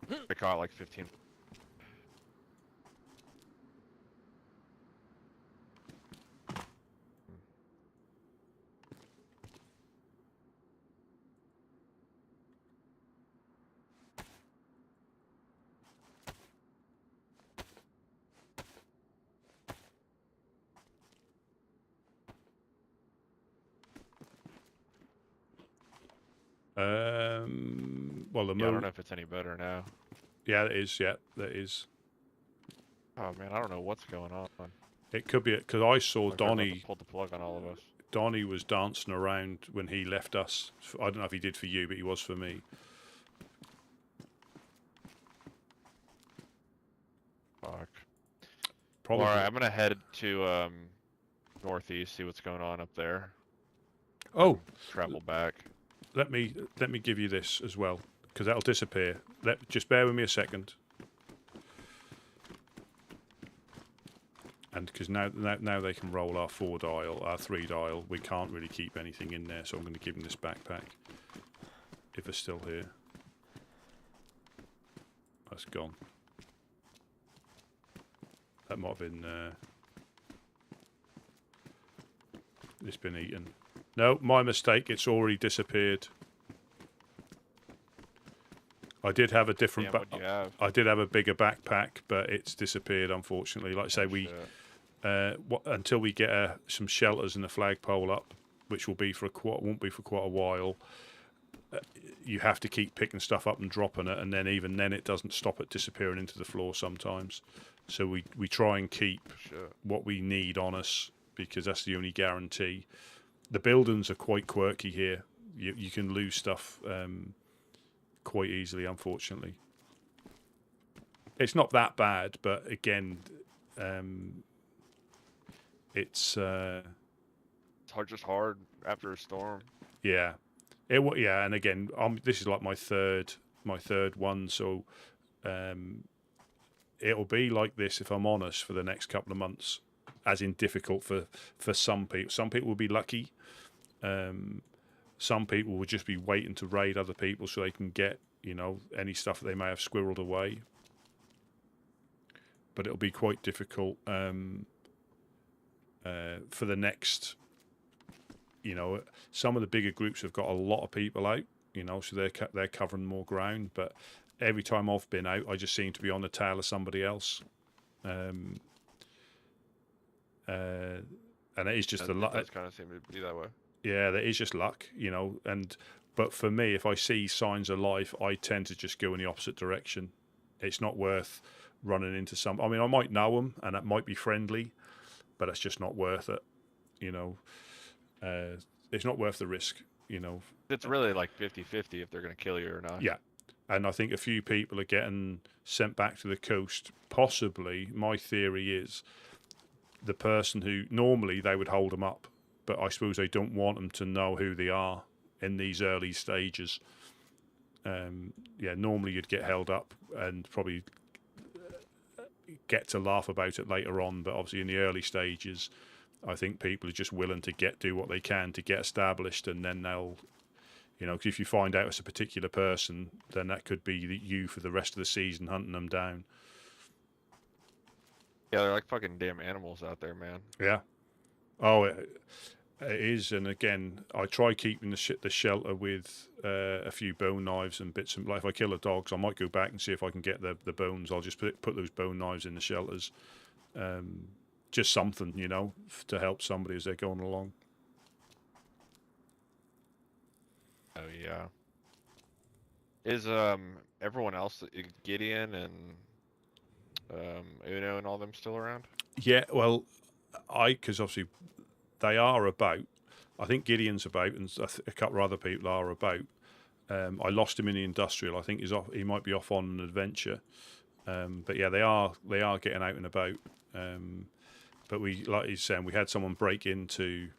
They caught like 15. Well, the Yeah, I don't know if it's any better now. Yeah, it is. Yeah, that is. Oh man, I don't know what's going on. It could be because I saw Like they're about to Donnie. pull the plug on all of us. Donnie was dancing around when he left us. I don't know if he did for you, but he was for me. Fuck. Probably. All right, I'm gonna head to northeast, see what's going on up there. Oh, Travel back. let me give you this as well because that'll disappear. Just bear with me a second. And because now they can roll our 4-dial, our 3-dial. We can't really keep anything in there, so I'm going to give them this backpack. If they're still here. That's gone. That might have been... it's been eaten. No, my mistake. It's already disappeared. I did have a different... Damn, what'd you have? I did have a bigger backpack, but it's disappeared, unfortunately. Like I say, we... Shit. until we get some shelters and a flagpole up, which will be for won't be for quite a while. You have to keep picking stuff up and dropping it, and then even then it doesn't stop it disappearing into the floor sometimes. So we try and keep what we need on us because that's the only guarantee. The buildings are quite quirky here. You can lose stuff quite easily, unfortunately. It's not that bad, but again. It's just hard after a storm. Yeah, yeah, and again, this is like my third one, so it'll be like this if I'm honest for the next couple of months, as in difficult for some people. Some people will be lucky. Some people will just be waiting to raid other people so they can get any stuff that they may have squirreled away. But it'll be quite difficult. For the next, some of the bigger groups have got a lot of people out, so they're covering more ground. But every time I've been out, I just seem to be on the tail of somebody else, and it is just the luck. It does kind of seem to be that way. Yeah, there is just luck, but for me, if I see signs of life, I tend to just go in the opposite direction. It's not worth running into some. I mean, I might know them, and it might be friendly. But it's just not worth it, it's not worth the risk, It's really like 50-50 if they're going to kill you or not. Yeah, and I think a few people are getting sent back to the coast. Possibly, my theory is the person who normally they would hold them up, but I suppose they don't want them to know who they are in these early stages. Normally you'd get held up and probably get to laugh about it later on. But obviously, in the early stages, I think people are just willing to do what they can to get established, and then they'll, because if you find out it's a particular person, then that could be you for the rest of the season hunting them down. Yeah, they're like fucking damn animals out there, man. Yeah. Oh, it is. And again, I try keeping the shelter with a few bone knives and bits. Like if I kill a dog, so I might go back and see if I can get the bones. I'll just put those bone knives in the shelters. Just something, to help somebody as they're going along. Oh yeah. Is everyone else, Gideon and Uno and all them, still around? Yeah, well, because obviously they are about. I think Gideon's about, and a couple of other people are about. I lost him in the industrial. I think he's off. He might be off on an adventure. But yeah, they are getting out and about. But we, like he's saying, we had someone break into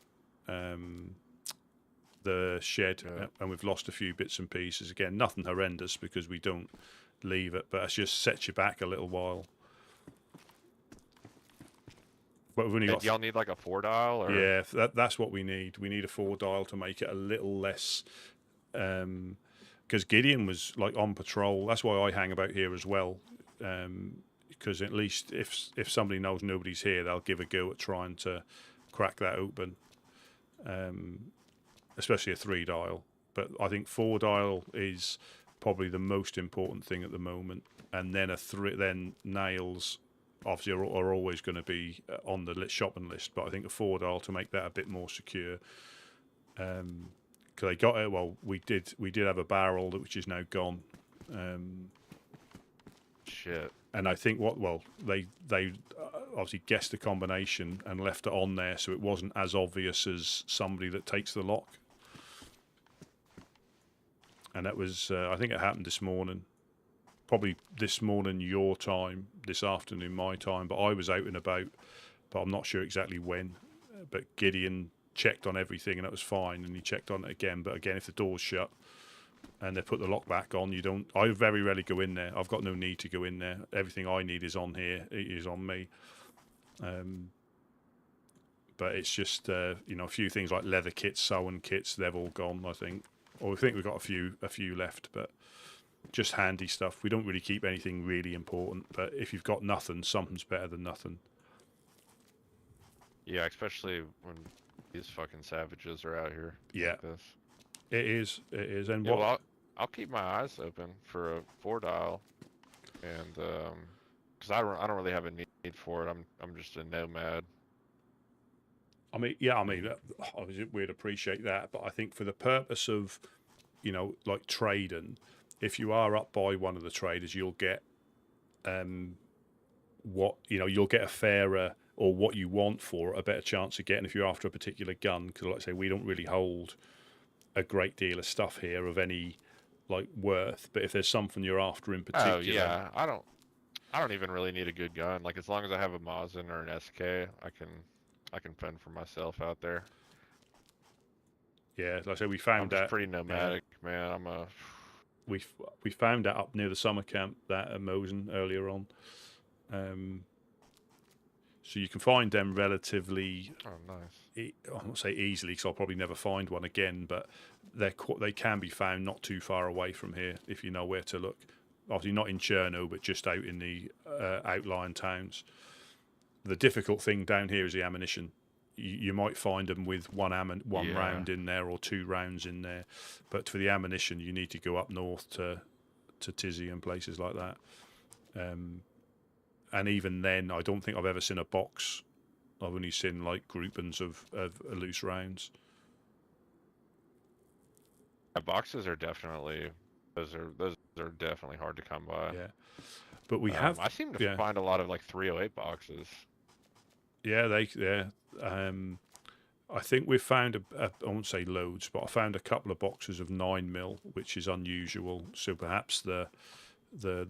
the shed, and we've lost a few bits and pieces. Again, nothing horrendous because we don't leave it, but it just sets you back a little while. But we've only got. Y'all need like a 4-dial, or? Yeah, that's what we need. We need a 4-dial to make it a little less. Because Gideon was like on patrol. That's why I hang about here as well. Because at least if somebody knows nobody's here, they'll give a go at trying to crack that open. Especially a 3-dial. But I think 4-dial is probably the most important thing at the moment. And then then nails obviously are always going to be on the shopping list. But I think a 4-dial to make that a bit more secure. Because they got it. Well, we did have a barrel which is now gone. Shit. And I think they obviously guessed the combination and left it on there, so it wasn't as obvious as somebody that takes the lock. And that was, I think it happened this morning. Probably this morning your time, this afternoon my time, but I was out and about, but I'm not sure exactly when. But Gideon checked on everything and it was fine, and he checked on it again. But again, if the door's shut and they put the lock back on, I very rarely go in there. I've got no need to go in there. Everything I need is on here. It is on me. But it's just, a few things like leather kits, sewing kits, they've all gone, I think. Or I think we've got a few left, but just handy stuff. We don't really keep anything really important, but if you've got nothing, something's better than nothing. Yeah, especially when these fucking savages are out here. Yeah. Like this. It is. And yeah, well, I'll keep my eyes open for a 4-dial, and because I don't really have a need for it. I'm just a nomad. Obviously we'd appreciate that, but I think for the purpose of, like trading, if you are up by one of the traders, you'll get, you'll get a fairer, or what you want for a better chance of getting if you're after a particular gun. Because, like I say, we don't really hold a great deal of stuff here of any worth. But if there's something you're after in particular, oh yeah, I don't even really need a good gun. Like, as long as I have a Mosin or an SK, I can fend for myself out there. Yeah, like I say, we found I'm that pretty nomadic, man. We found that up near the summer camp, that at Mosin earlier on. So you can find them relatively. Oh, nice. I won't say easily, because I'll probably never find one again. But they can be found not too far away from here if you know where to look. Obviously not in Chernarus, but just out in the outlying towns. The difficult thing down here is the ammunition. You might find them with one round in there or 2 rounds in there, but for the ammunition, you need to go up north to Tizzy and places like that. And even then, I don't think I've ever seen a box. I've only seen groupings of loose rounds. Boxes are definitely those are definitely hard to come by. Yeah, but we have. I seem to find a lot of 308 boxes. Yeah, I think we've found I won't say loads, but I found a couple of boxes of 9mm, which is unusual. So perhaps the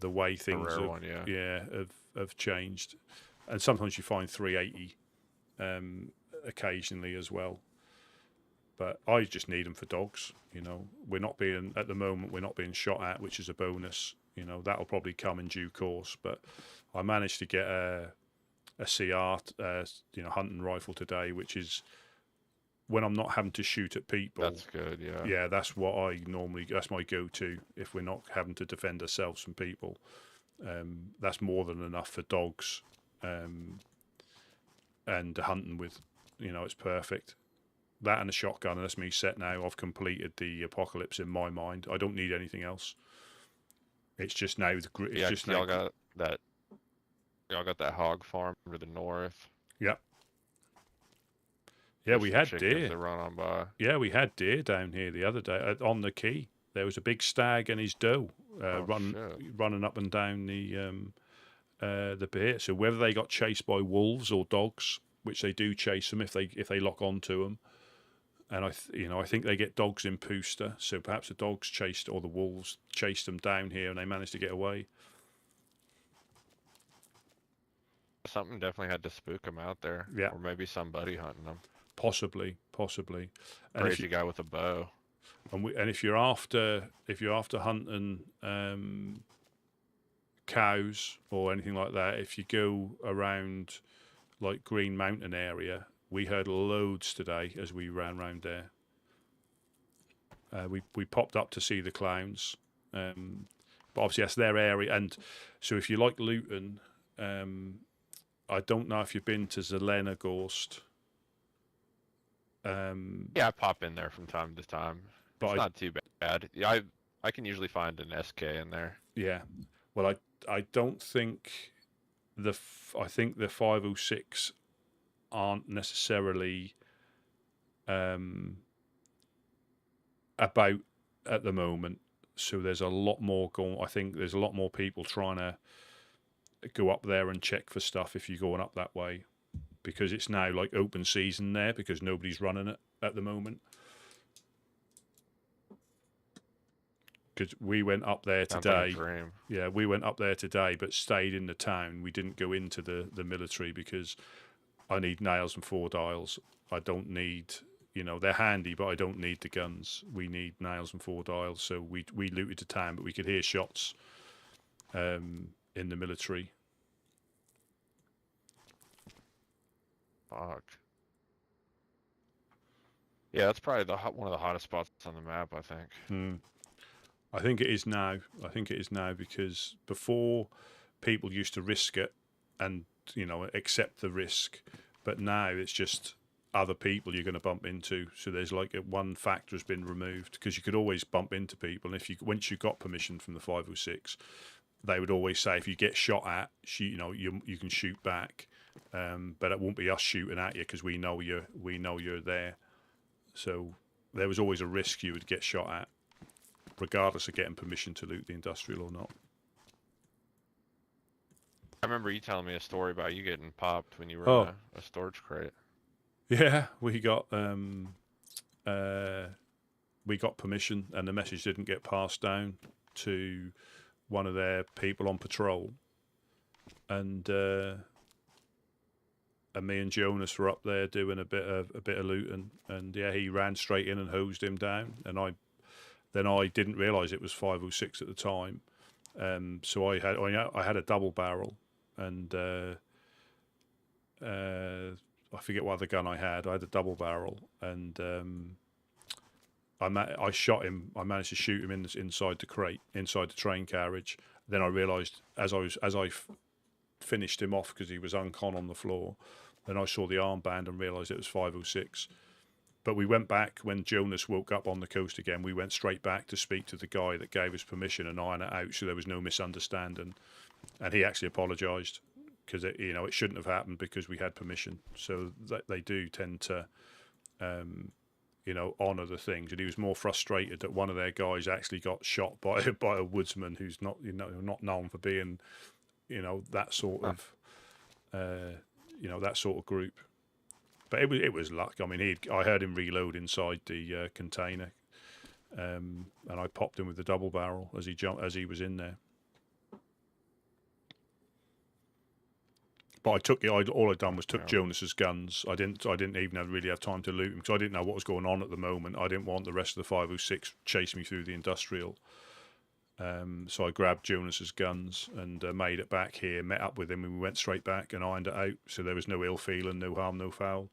way things have changed, and sometimes you find 380 occasionally as well. But I just need them for dogs. We're not being shot at, which is a bonus. You know, that'll probably come in due course. But I managed to get a CR, hunting rifle today, which is when I'm not having to shoot at people. That's good, yeah. Yeah, that's what that's my go-to if we're not having to defend ourselves from people. That's more than enough for dogs, and hunting with, it's perfect. That and a shotgun, and that's me set now. I've completed the apocalypse in my mind. I don't need anything else. It's just now Y'all got that. Y'all got that hog farm to the north. Yeah. Yeah, There's we some had chickens deer. that run on by. Yeah, we had deer down here the other day on the quay. There was a big stag and his doe running up and down the pier. So whether they got chased by wolves or dogs, which they do chase them if they lock onto them, and I think they get dogs in Pooster. So perhaps the dogs chased or the wolves chased them down here and they managed to get away. Something definitely had to spook them out there. Yeah. Or maybe somebody hunting them. Possibly. And Crazy guy with a bow. And if you're after hunting cows or anything like that, if you go around like Green Mountain area, we heard loads today as we ran round there. We popped up to see the clowns, but obviously that's their area. And so if you like Luton, I don't know if you've been to Zelenogorsk. Yeah, I pop in there from time to time. But it's not too bad. Yeah, I can usually find an SK in there. Yeah. Well, I don't think I think the 506 aren't necessarily about at the moment. So there's a lot more going. I think there's a lot more people trying to go up there and check for stuff if you're going up that way, because it's now like open season there because nobody's running it at the moment. Because we went up there today. Yeah, we went up there today, but stayed in the town. We didn't go into the military because I need nails and 4 dials. I don't need, they're handy, but I don't need the guns. We need nails and 4 dials. So we looted the town, but we could hear shots in the military. Fuck. Yeah, that's probably one of the hottest spots on the map, I think. I think it is now. Because before people used to risk it and, accept the risk. But now it's just other people you're going to bump into. So there's like one factor has been removed because you could always bump into people. And once you got permission from the 506, they would always say if you get shot at, you can shoot back. But it won't be us shooting at you because we know you're there. So there was always a risk you would get shot at, regardless of getting permission to loot the industrial or not. I remember you telling me a story about you getting popped when you were in a storage crate. Yeah, we got permission, and the message didn't get passed down to one of their people on patrol, and me and Jonas were up there doing a bit of looting, and yeah, he ran straight in and hosed him down, and I didn't realise it was 506 at the time, so I had a double barrel, and I forget what other gun I had. I had a double barrel, and I shot him. I managed to shoot him inside the crate, inside the train carriage. Then I realised as I finished him off because he was uncon on the floor. Then I saw the armband and realised it was 506. But we went back when Jonas woke up on the coast again. We went straight back to speak to the guy that gave us permission and iron it out, so there was no misunderstanding. And he actually apologised because it shouldn't have happened because we had permission. So they do tend to, honour the things. And he was more frustrated that one of their guys actually got shot by a woodsman who's not known for being, that sort of, that sort of group. But it was luck. I mean, I heard him reload inside the container, and I popped him with the double barrel as he was in there. But all I'd done was took Jonas's guns. I didn't even really have time to loot him because I didn't know what was going on at the moment. I didn't want the rest of the 506 chase me through the industrial. So I grabbed Jonas's guns and made it back here, met up with him, and we went straight back and ironed it out. So there was no ill feeling, no harm, no foul.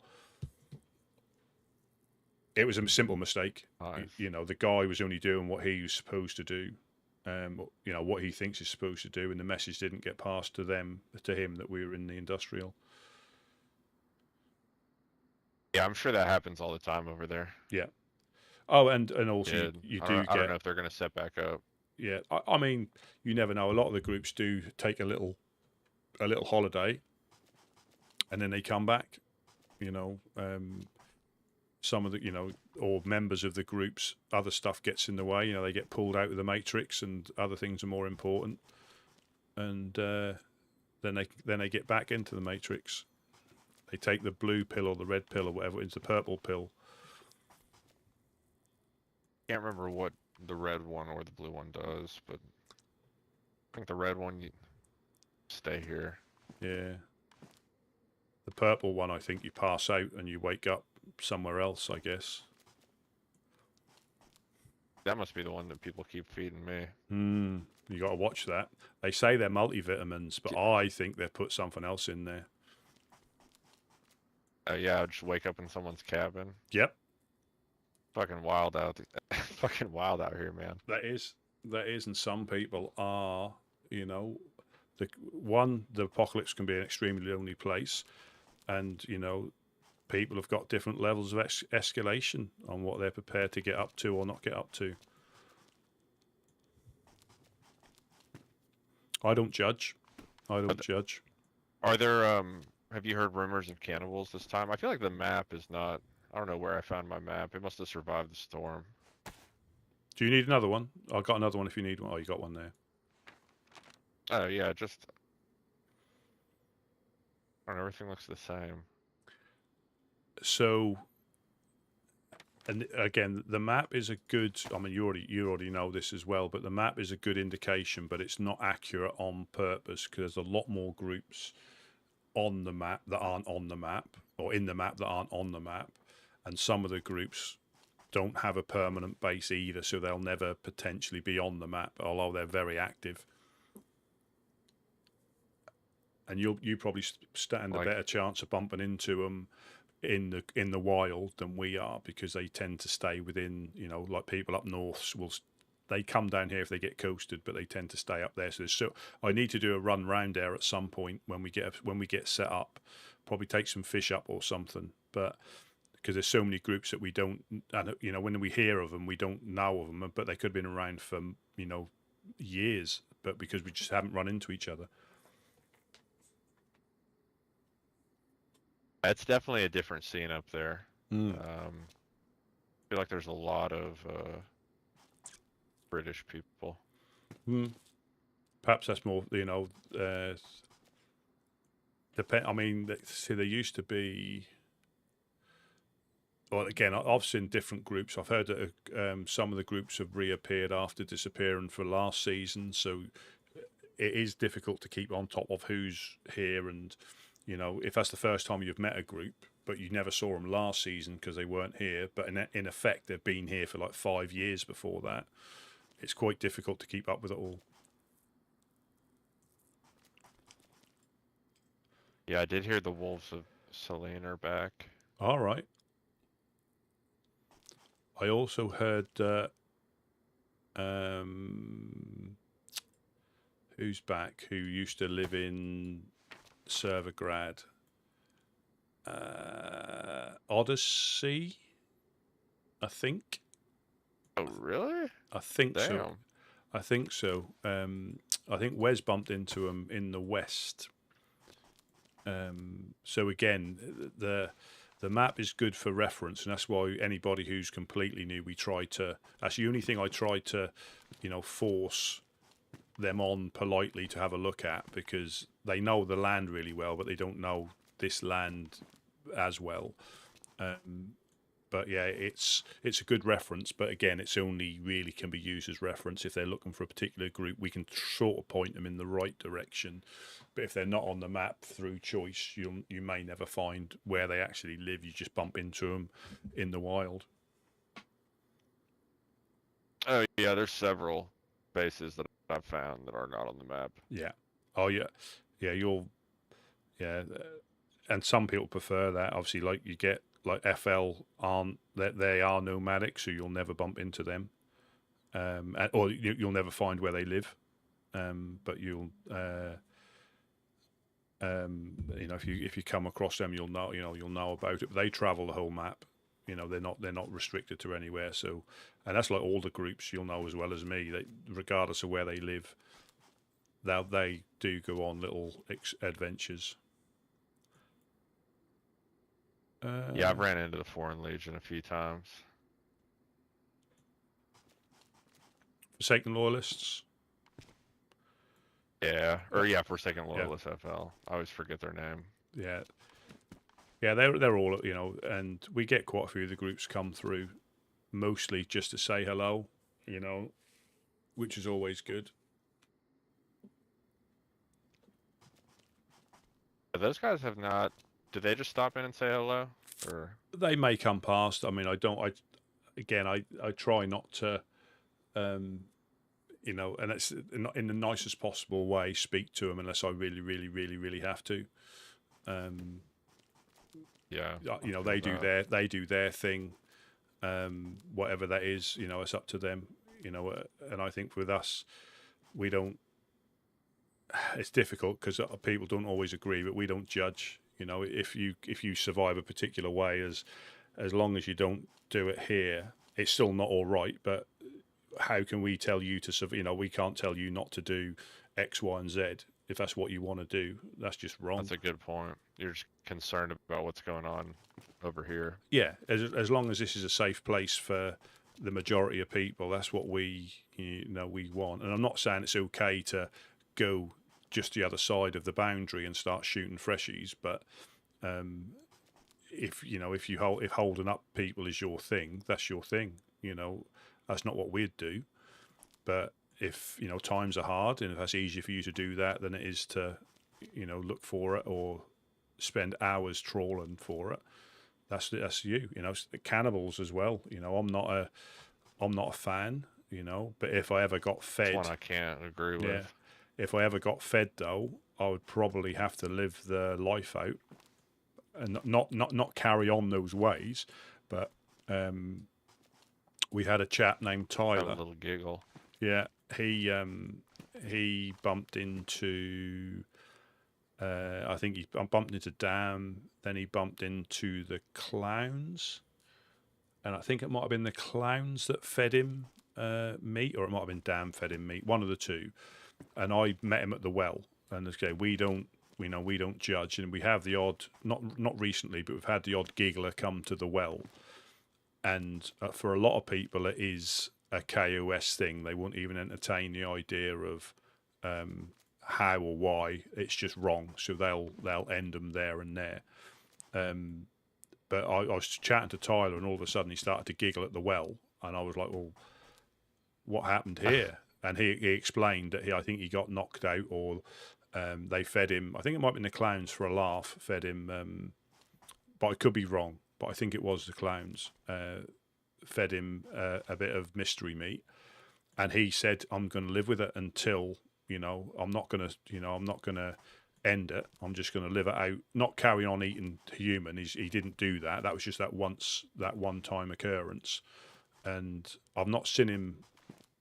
It was a simple mistake. Nice. You know, the guy was only doing what he was supposed to do. You know, what he thinks he's supposed to do, and the message didn't get passed to him that we were in the industrial. Yeah, I'm sure that happens all the time over there. Yeah. Oh, and also Yeah, you I do don't know get. if they're going to set back up. Yeah, I mean, you never know. A lot of the groups do take a little holiday, and then they come back. You know, some of the, you know, or members of the groups, other stuff gets in the way. You know, they get pulled out of the matrix, and other things are more important. And then they get back into the matrix. They take the blue pill or the red pill or whatever. It's the purple pill. Can't remember what the red one or the blue one does, but I think the red one, you stay here. Yeah. The purple one, I think you pass out and you wake up somewhere else, I guess. That must be the one that people keep feeding me. You got to watch that. They say they're multivitamins, but I think they've put something else in there. Yeah, I'd just wake up in someone's cabin. Yep. Fucking wild out. Fucking wild out here, man. That is, and some people are, you know, the apocalypse can be an extremely lonely place, and you know, people have got different levels of escalation on what they're prepared to get up to or not get up to. I don't judge. Judge. Are there have you heard rumors of cannibals this time? I feel like the map is not. I don't know where I found my map. It must have survived the storm. Do you need another one? I've got another one if you need one. Oh, you got one there. Oh yeah, just. I don't know, everything looks the same. So, and again, the map is a good. I mean, you already know this as well, but the map is a good indication, but it's not accurate on purpose because there's a lot more groups on the map that aren't on the map, or in the map that aren't on the map, and some of the groups don't have a permanent base either, so they'll never potentially be on the map, although they're very active. And you probably stand a better chance of bumping into them in the wild than we are, because they tend to stay within, you know, like people up north they come down here if they get coasted, but they tend to stay up there. So I need to do a run round there at some point when we get set up. Probably take some fish up or something, but because there's so many groups that we don't, and you know, when we hear of them, we don't know of them, but they could have been around for, you know, years, but because we just haven't run into each other. It's definitely a different scene up there. Mm. I feel like there's a lot of British people. Perhaps that's more, you know, I mean, see, there used to be. Well, again, I've seen different groups. I've heard that some of the groups have reappeared after disappearing for last season, so it is difficult to keep on top of who's here. And you know, if that's the first time you've met a group, but you never saw them last season because they weren't here, but in effect they've been here for like 5 years before that, it's quite difficult to keep up with it all. Yeah, I did hear the Wolves of Selene are back. All right. I also heard who's back, who used to live in Servergrad. Odyssey, I think. Oh, really? I think Damn. so. I think so. I think Wes bumped into him in the west. So again, the map is good for reference, and that's why anybody who's completely new, we try to. That's the only thing I try to, you know, force them on politely to have a look at, because they know the land really well, but they don't know this land as well. But yeah, it's a good reference, but again, it's only really can be used as reference if they're looking for a particular group. We can sort of point them in the right direction, but if they're not on the map through choice, you may never find where they actually live. You just bump into them in the wild. Oh yeah, there's several. bases that I've found that are not on the map. Yeah. Oh yeah. Yeah. And some people prefer that. Obviously, like you get like FL aren't that they are nomadic, so you'll never bump into them, or you'll never find where they live. But you'll if you come across them, you'll know about it. But they travel the whole map. They're not restricted to anywhere. So, and that's like all the groups you'll know as well as me. That regardless of where they live, they do go on little adventures. Yeah, I've ran into the Foreign Legion a few times. Forsaken Loyalists. Yeah, Forsaken Loyalists FL. I always forget their name. Yeah. Yeah, they're all, and we get quite a few of the groups come through, mostly just to say hello, which is always good. Those guys have not. Did they just stop in and say hello, or they may come past? I mean, I try not to, and it's not in the nicest possible way speak to them unless I really, really, really, really have to. Yeah, they do their thing, whatever that is. It's up to them. And I think with us, we don't. It's difficult because people don't always agree, but we don't judge. If you survive a particular way, as long as you don't do it here, it's still not all right. But how can we tell you to survive? We can't tell you not to do X, Y, and Z. If that's what you want to do, that's just wrong. That's a good point. You're just concerned about what's going on over here. Yeah, as long as this is a safe place for the majority of people, that's what we want. And I'm not saying it's okay to go just the other side of the boundary and start shooting freshies, but if holding up people is your thing, that's your thing. That's not what we'd do. But if times are hard and if that's easier for you to do that than it is to look for it or spend hours trawling for it, that's you. Cannibals as well. I'm not a fan. But if I ever got fed, that's one I can't agree with. Yeah, if I ever got fed though, I would probably have to live the life out and not carry on those ways. But we had a chap named Tyler. Have a little giggle. Yeah, he bumped into. I think he bumped into Dam. Then he bumped into the clowns, and I think it might have been the clowns that fed him meat, or it might have been Dam fed him meat. One of the two. And I met him at the well. And okay, we don't judge, and we have the odd, not recently, but we've had the odd giggler come to the well. And for a lot of people, it is a KOS thing. They won't even entertain the idea of how or why. It's just wrong, so they'll end them there and there. But I was chatting to Tyler, and all of a sudden he started to giggle at the well, and I was like, "Well, what happened here?" And he explained that I think he got knocked out, or they fed him. I think it might have been the clowns for a laugh fed him, but I could be wrong. But I think it was the clowns fed him a bit of mystery meat, and he said, "I'm going to live with it until I'm not going to end it. I'm just going to live it out, not carry on eating human." He didn't do that. That was just that one time occurrence, and I've not seen him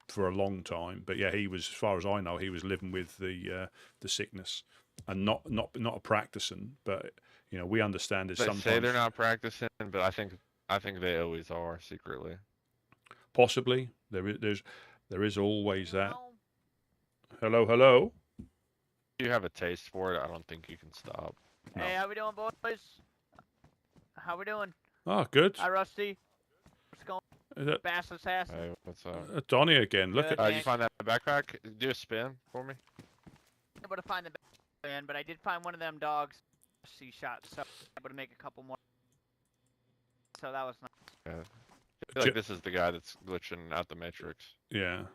for a long time. But yeah, he was, as far as I know, he was living with the sickness and not a practicing, but. We understand it. Sometimes They say they're not practicing, but I think they always are secretly. Possibly there is always that. Hello. If you have a taste for it, I don't think you can stop. No. Hey, how we doing, boys? How we doing? Oh, good. Hi, Rusty. What's going on? Bass Assassin. Hey, what's up? Donnie again. Look Good, at. You find that backpack? Do a spin for me. I'm able to find the backpack, but I did find one of them dogs. C shots, so I'm able to make a couple more. So that was nice. Yeah. I feel like this is the guy that's glitching out the Matrix. Yeah.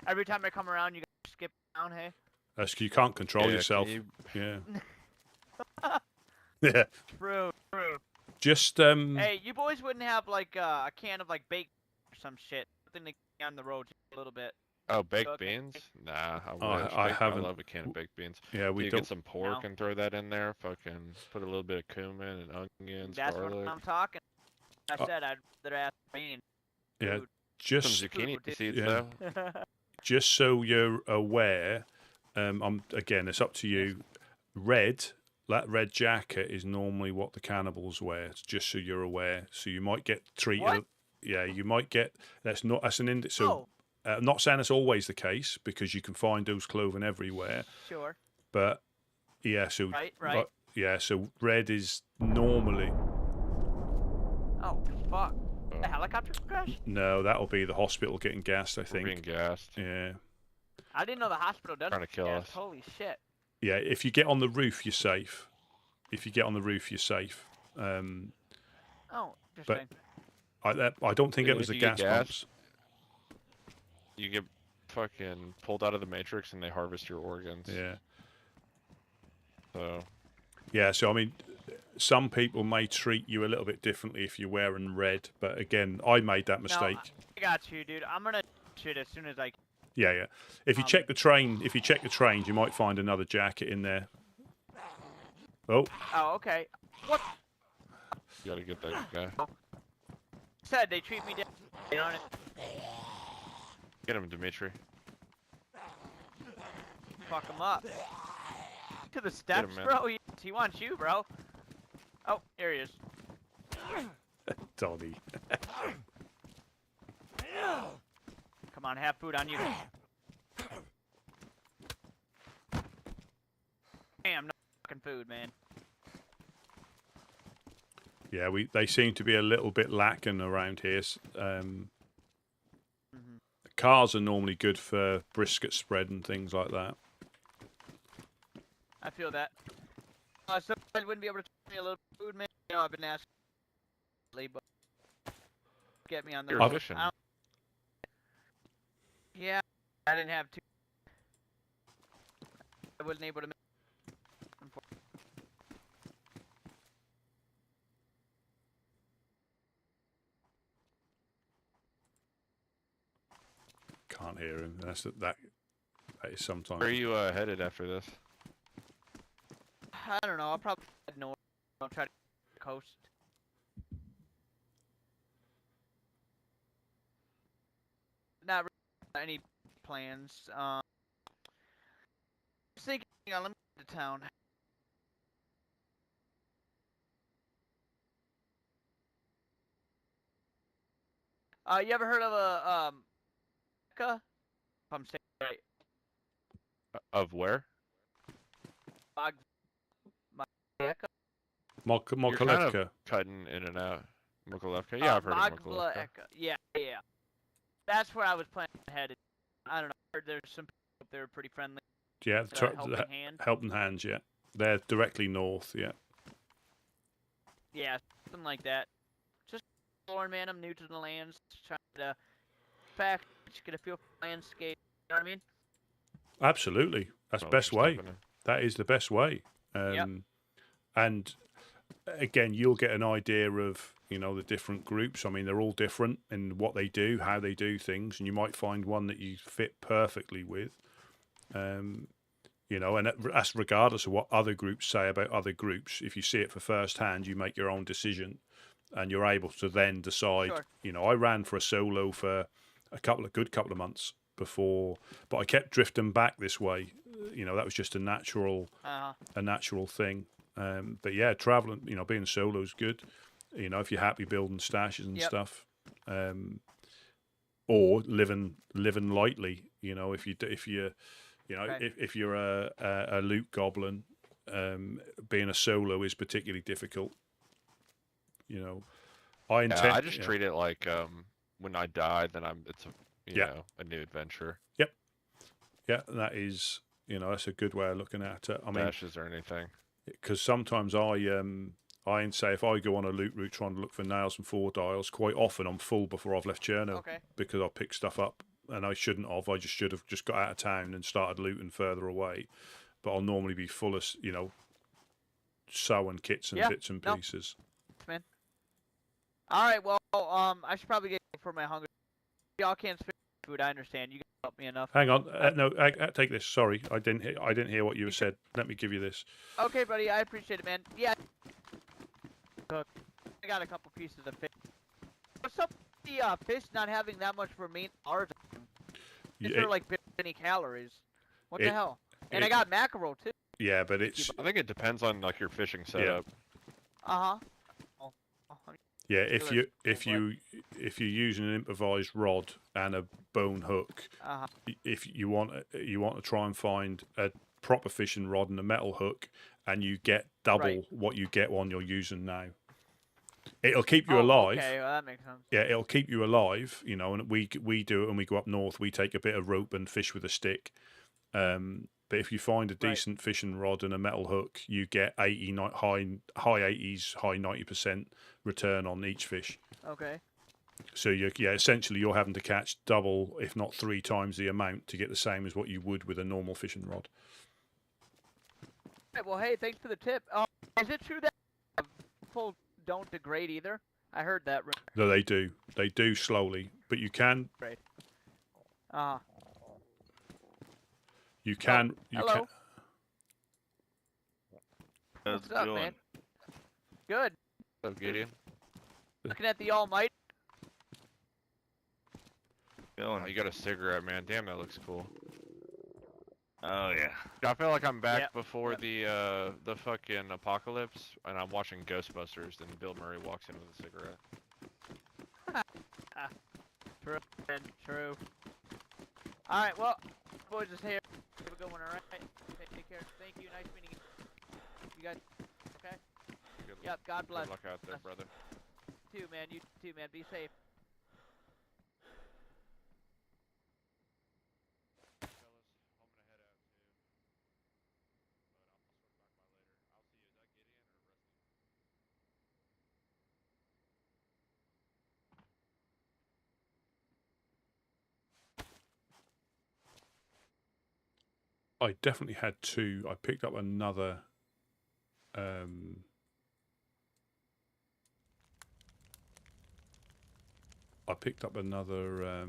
Every time I come around, you guys skip down, hey? That's you can't control yourself. Yeah. Yeah. True. Just Hey, you boys wouldn't have like a can of like bacon or some shit, something to get on the road just a little bit. Oh, baked Okay. beans? Nah, I I- wish. I I haven't- love a can of baked beans. Yeah, we You don't. get some pork No. and throw that in there. Fucking put a little bit of cumin and onions, That's what garlic. I'm talking. I Uh, said I'd rather ask bean. Yeah, Food. Some just zucchini Food. seeds yeah. though. just so you're aware, again, it's up to you. Red, that red jacket is normally what the cannibals wear. Just so you're aware. So you might get treated. What? Yeah, you might get. That's not. That's an ind. So, Oh, I'm not saying it's always the case because you can find those clothing everywhere. sure. But yeah, so Right. but, yeah, so red is normally Oh, fuck. Oh, The helicopter crash? no. That'll be the hospital getting gassed. I we're being think. gassed. Yeah. I didn't know the hospital does Trying to kill gas. us. Holy shit. Yeah, if you get on the roof, you're safe. If you get on the roof, you're safe. Oh, interesting. I don't think Dude, it was if the you get gas gas- pumps. You get fucking pulled out of the matrix and they harvest your organs. Yeah, So yeah. So I mean, some people may treat you a little bit differently if you're wearing red. But again, I made that mistake. No, I got you, dude. I'm gonna shoot as soon as I can. Yeah, yeah. If you check the train, if you check the trains, you might find another jacket in there. Oh, Oh, okay. What you gotta get that guy. said they treat me down. You know, Get him, Dimitri. fuck him up. To the steps, man. bro. He wants you, bro. Oh, here he is. Donny. Come on, have food on you. Damn, no fucking food, man. Yeah, they seem to be a little bit lacking around here. Cars are normally good for brisket spread and things like that. I feel that. So I wouldn't be able to tell me a little food, man. You know, I've been asking lately, but get me on the You're road. fishing. Yeah, I didn't have to. I wasn't able to. Can't hear him. That is sometimes. Where are you headed after this? I don't know. I'll probably head north. I'll try to the coast. Not really any plans. Just thinking. Let me get to town. You ever heard of a Mecca? If I'm saying it right. Of where? Mecca? You're kind Mokolevka. of cutting in and out. Mokolevka? Yeah, I've heard of Mokolevka. Yeah, yeah. That's where I was planning on headed. I don't know. I heard there's some people up there pretty friendly. Yeah, Helping Hand. Helping Hands. Yeah, they're directly north. Yeah. Yeah, something like that. Just exploring, man. I'm new to the lands. Just trying to get a feel for the landscape. You know what I mean? Absolutely, that's Oh, best just way. stepping in. That is the best way. And again, you'll get an idea of the different groups. I mean, they're all different in what they do, how they do things, and you might find one that you fit perfectly with. And that's regardless of what other groups say about other groups. If you see it for first hand, you make your own decision, and you're able to then decide. Sure. I ran for a solo for a couple of months before, but I kept drifting back this way. That was just a natural thing. But yeah, traveling, being solo is good. If you're happy building stashes and stuff, or living lightly. If you're a loot goblin, being a solo is particularly difficult. I just treat it like when I die, then it's a new adventure. Yep. Yeah, that is that's a good way of looking at it. I mean, Dashes or anything. because sometimes I say if I go on a loot route trying to look for nails and 4 dials, quite often I'm full before I've left Cherno because I pick stuff up and I shouldn't have. I should have just got out of town and started looting further away. But I'll normally be full of sewing kits and bits and pieces. Man. All right, well, I should probably get for my hunger. Y'all can't spare food. I understand. You can help me enough. Hang on. No, take this. Sorry, I didn't hear what you said. Let me give you this. Okay, buddy, I appreciate it, man. Yeah. Cook. I got a couple pieces of fish. What's up with the fish not having that much remaining ours? Is there like any calories? What the hell? And I got mackerel too. Yeah, but it's. I think it depends on like your fishing setup. Uh huh. Yeah, if you're using an improvised rod and a bone hook, if you want to try and find a proper fishing rod and a metal hook, and you get double what you get one you're using now. It'll keep you alive. Okay, well, that makes sense. Yeah, it'll keep you alive, you know. And we do it when we go up north. We take a bit of rope and fish with a stick. But if you find a decent fishing rod and a metal hook, you get high 80s, high 90% return on each fish. Okay. So essentially you're having to catch double, if not 3 times the amount to get the same as what you would with a normal fishing rod. Right, well, hey, thanks for the tip. Is it true that people don't degrade either? I heard that. No, they do. They do slowly, but you can. Right. You can. Hello. What's up, man? Good. What's up, Gideon? Looking at the Almighty. Oh, you got a cigarette, man. Damn, that looks cool. Oh yeah. I feel like I'm back before the fucking apocalypse, and I'm watching Ghostbusters, and Bill Murray walks in with a cigarette. True, man. True. All right, well, boys is here. Have a good one, all right? Take care. Thank you. Nice meeting you. You guys, okay? Yep. God bless. Good luck out there, brother. You too, man. You too, man. Be safe. I definitely had 2. I picked up another. I picked up another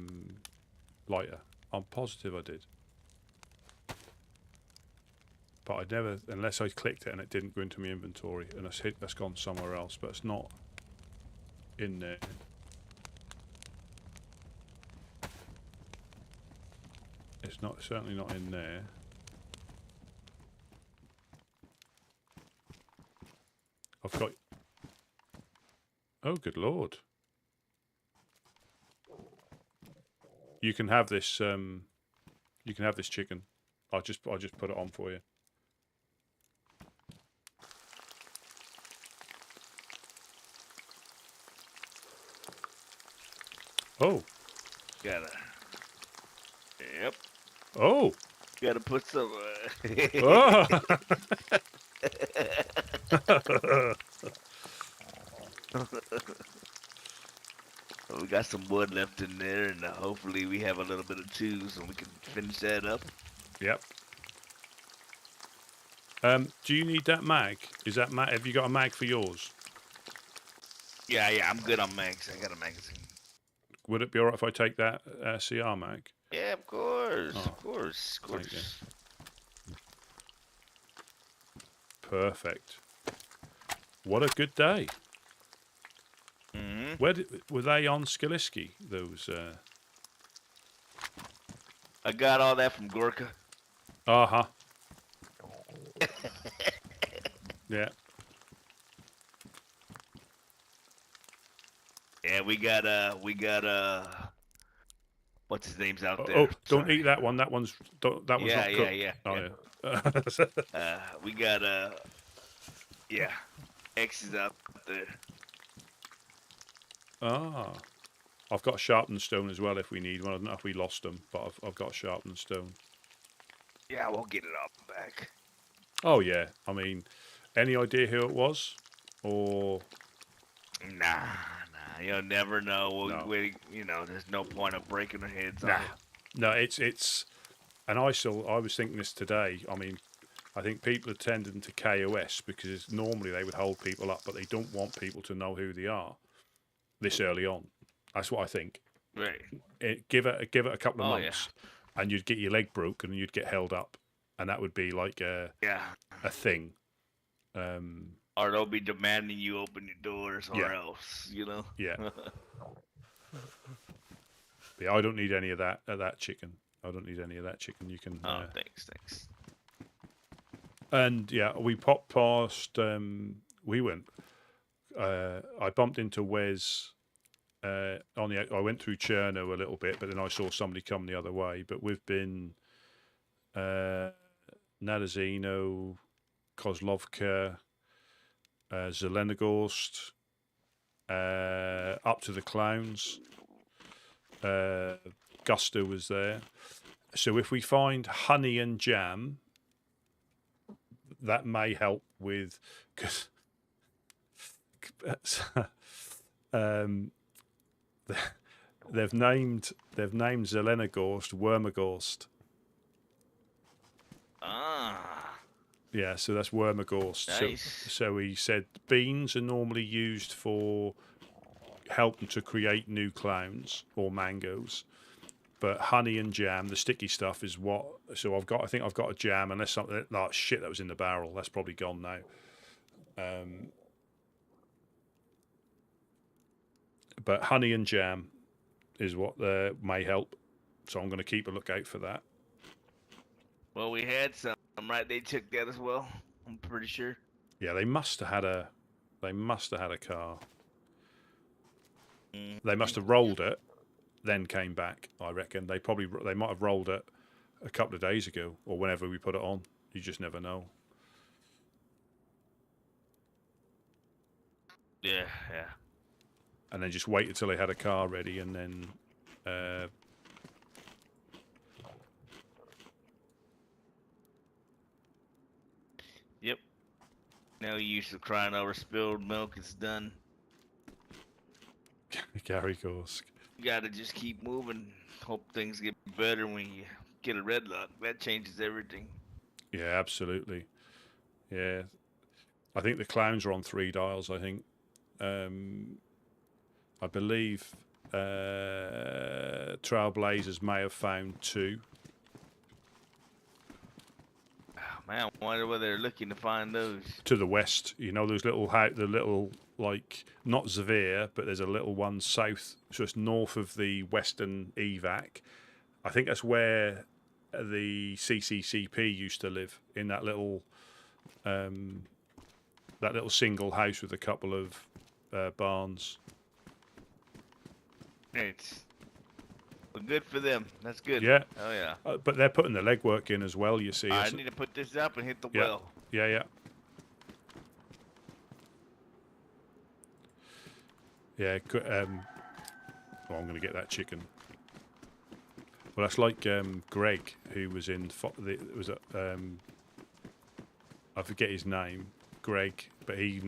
lighter. I'm positive I did. But I never, unless I clicked it and it didn't go into my inventory, and that's gone somewhere else, but it's not in there. It's not, certainly not in there. I've got. Oh, good lord! You can have this. You can have this chicken. I'll just put it on for you. Oh. Gotta. Yep. Oh. Gotta put some. Oh. We got some wood left in there, and hopefully we have a little bit of 2, so we can finish that up. Yep. Do you need that mag? Is that mag? Have you got a mag for yours? Yeah, I'm good on mags. I got a magazine. Would it be alright if I take that CR mag? Yeah, of course, Oh, of course, of thank course. Perfect. What a good day. Mm-hmm. Were they on Skaliski? Those. I got all that from Gorka. Uh-huh. Yeah. Yeah, we got what's his name's out there? Oh, don't Sorry. eat that one. That one's not cooked. Yeah. Oh, yeah. We got X's out there. Ah. I've got a sharpened stone as well if we need one. I don't know if we lost them, but I've got a sharpened stone. Yeah, we'll get it all back. Oh, yeah. I mean, any idea who it was? Or... Nah. You'll never know. No. There's no point of breaking our heads on it. No, it's... And I was thinking this today. I mean, I think people are tending to KOS because normally they would hold people up, but they don't want people to know who they are this early on. That's what I think. Right. Give it a couple of months. and you'd get your leg broken and you'd get held up, and that would be like a thing. Or they'll be demanding you open your doors, or else, you know. Yeah. Yeah, I don't need any of that chicken. I don't need any of that chicken. You can. Oh, thanks. And yeah, we popped past. We went. I bumped into Wes. I went through Cherno a little bit, but then I saw somebody come the other way. But we've been Nadazino, Kozlovka, Zelenogorsk, up to the Clowns. Gusto was there. So if we find honey and jam, that may help with, because they've named Zelenogorsk Wormagorst. Yeah, so that's Wormagorst. Nice. So he said beans are normally used for helping to create new clowns or mangoes, but honey and jam, the sticky stuff, is what. So I think I've got a jam, unless something like shit that was in the barrel, that's probably gone now. But honey and jam is what may help, so I'm going to keep a lookout for that. Well, we had some, right? They took that as well, I'm pretty sure. Yeah, they must have had a car. They must have rolled it, then came back. I reckon they might have rolled it a couple of days ago or whenever we put it on. You just never know. Yeah. And then just wait until they had a car ready, and then Yep. No use of crying over spilled milk. It's done. Gary Gorsk. You gotta just keep moving. Hope things get better when you get a red lock. That changes everything. Yeah, absolutely. Yeah, I think the Clowns are on 3 dials. I think, I believe, Trailblazers may have found 2. Oh, man, I wonder where they're looking to find those. To the west, you know, those the little, like, not Zavir, but there's a little one south, just north of the western evac. I think that's where the CCCP used to live, in that little single house with a couple of barns. It's well, good for them. That's good. Yeah. Oh yeah. But they're putting the legwork in as well. You see. I need to put this up and hit the well. Yeah. Yeah. Well, I'm going to get that chicken. Well, that's like Greg, who was in. I forget his name, Greg, but he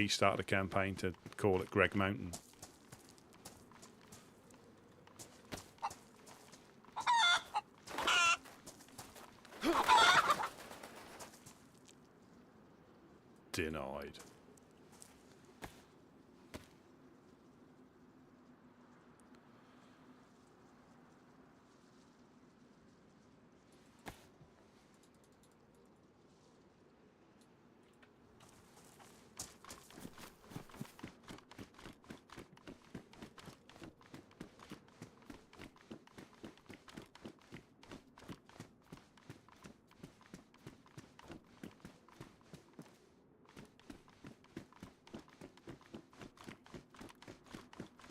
started a campaign to call it Greg Mountain. Denied.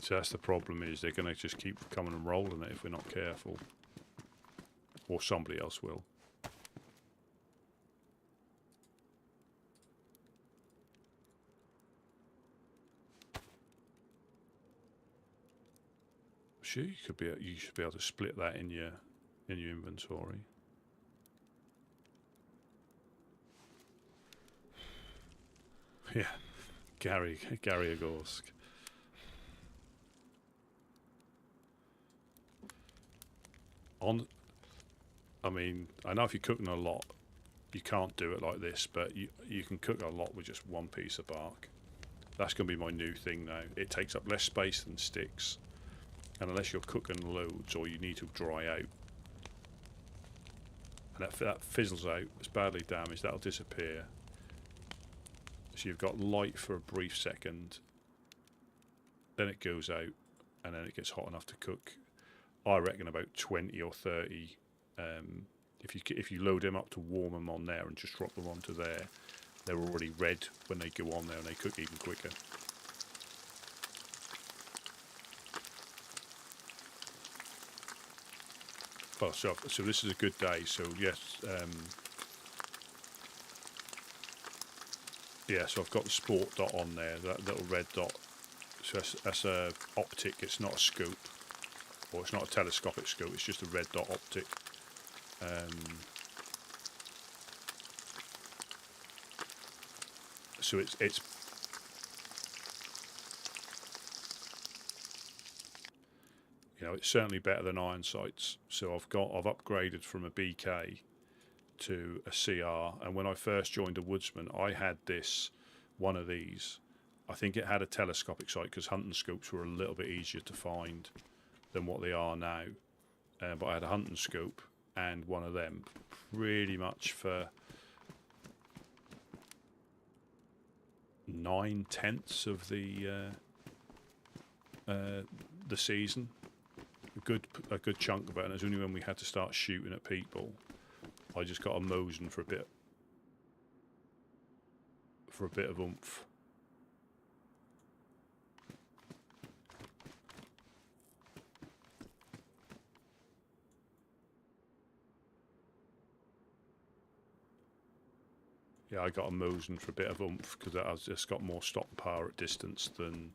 So that's the problem, is they're going to just keep coming and rolling it if we're not careful. Or somebody else will. Sure, you should be able to split that in your inventory. Yeah, Gary Agorsk. I mean, I know if you're cooking a lot, you can't do it like this, but you can cook a lot with just one piece of bark. That's going to be my new thing now. It takes up less space than sticks, and unless you're cooking loads or you need to dry out, and that fizzles out. It's badly damaged. That'll disappear. So you've got light for a brief second. Then it goes out, and then it gets hot enough to cook. I reckon about 20 or 30. If you load them up to warm them on there and just drop them onto there, they're already red when they go on there, and they cook even quicker. Well, so this is a good day. So yes, yeah. So I've got the sport dot on there, that little red dot. So that's a optic. It's not a scope, or it's not a telescopic scope. It's just a red dot optic. So it's you know, it's certainly better than iron sights. So I've upgraded from a BK to a CR, and when I first joined the Woodsman, I had one of these. I think it had a telescopic sight because hunting scopes were a little bit easier to find than what they are now. But I had a hunting scope and one of them, pretty much for 9/10 of the season. A good chunk of it, and it's only when we had to start shooting at people, I just got a Mosin for a bit of oomph. Yeah, I got a Mosin for a bit of oomph because I've just got more stop power at distance than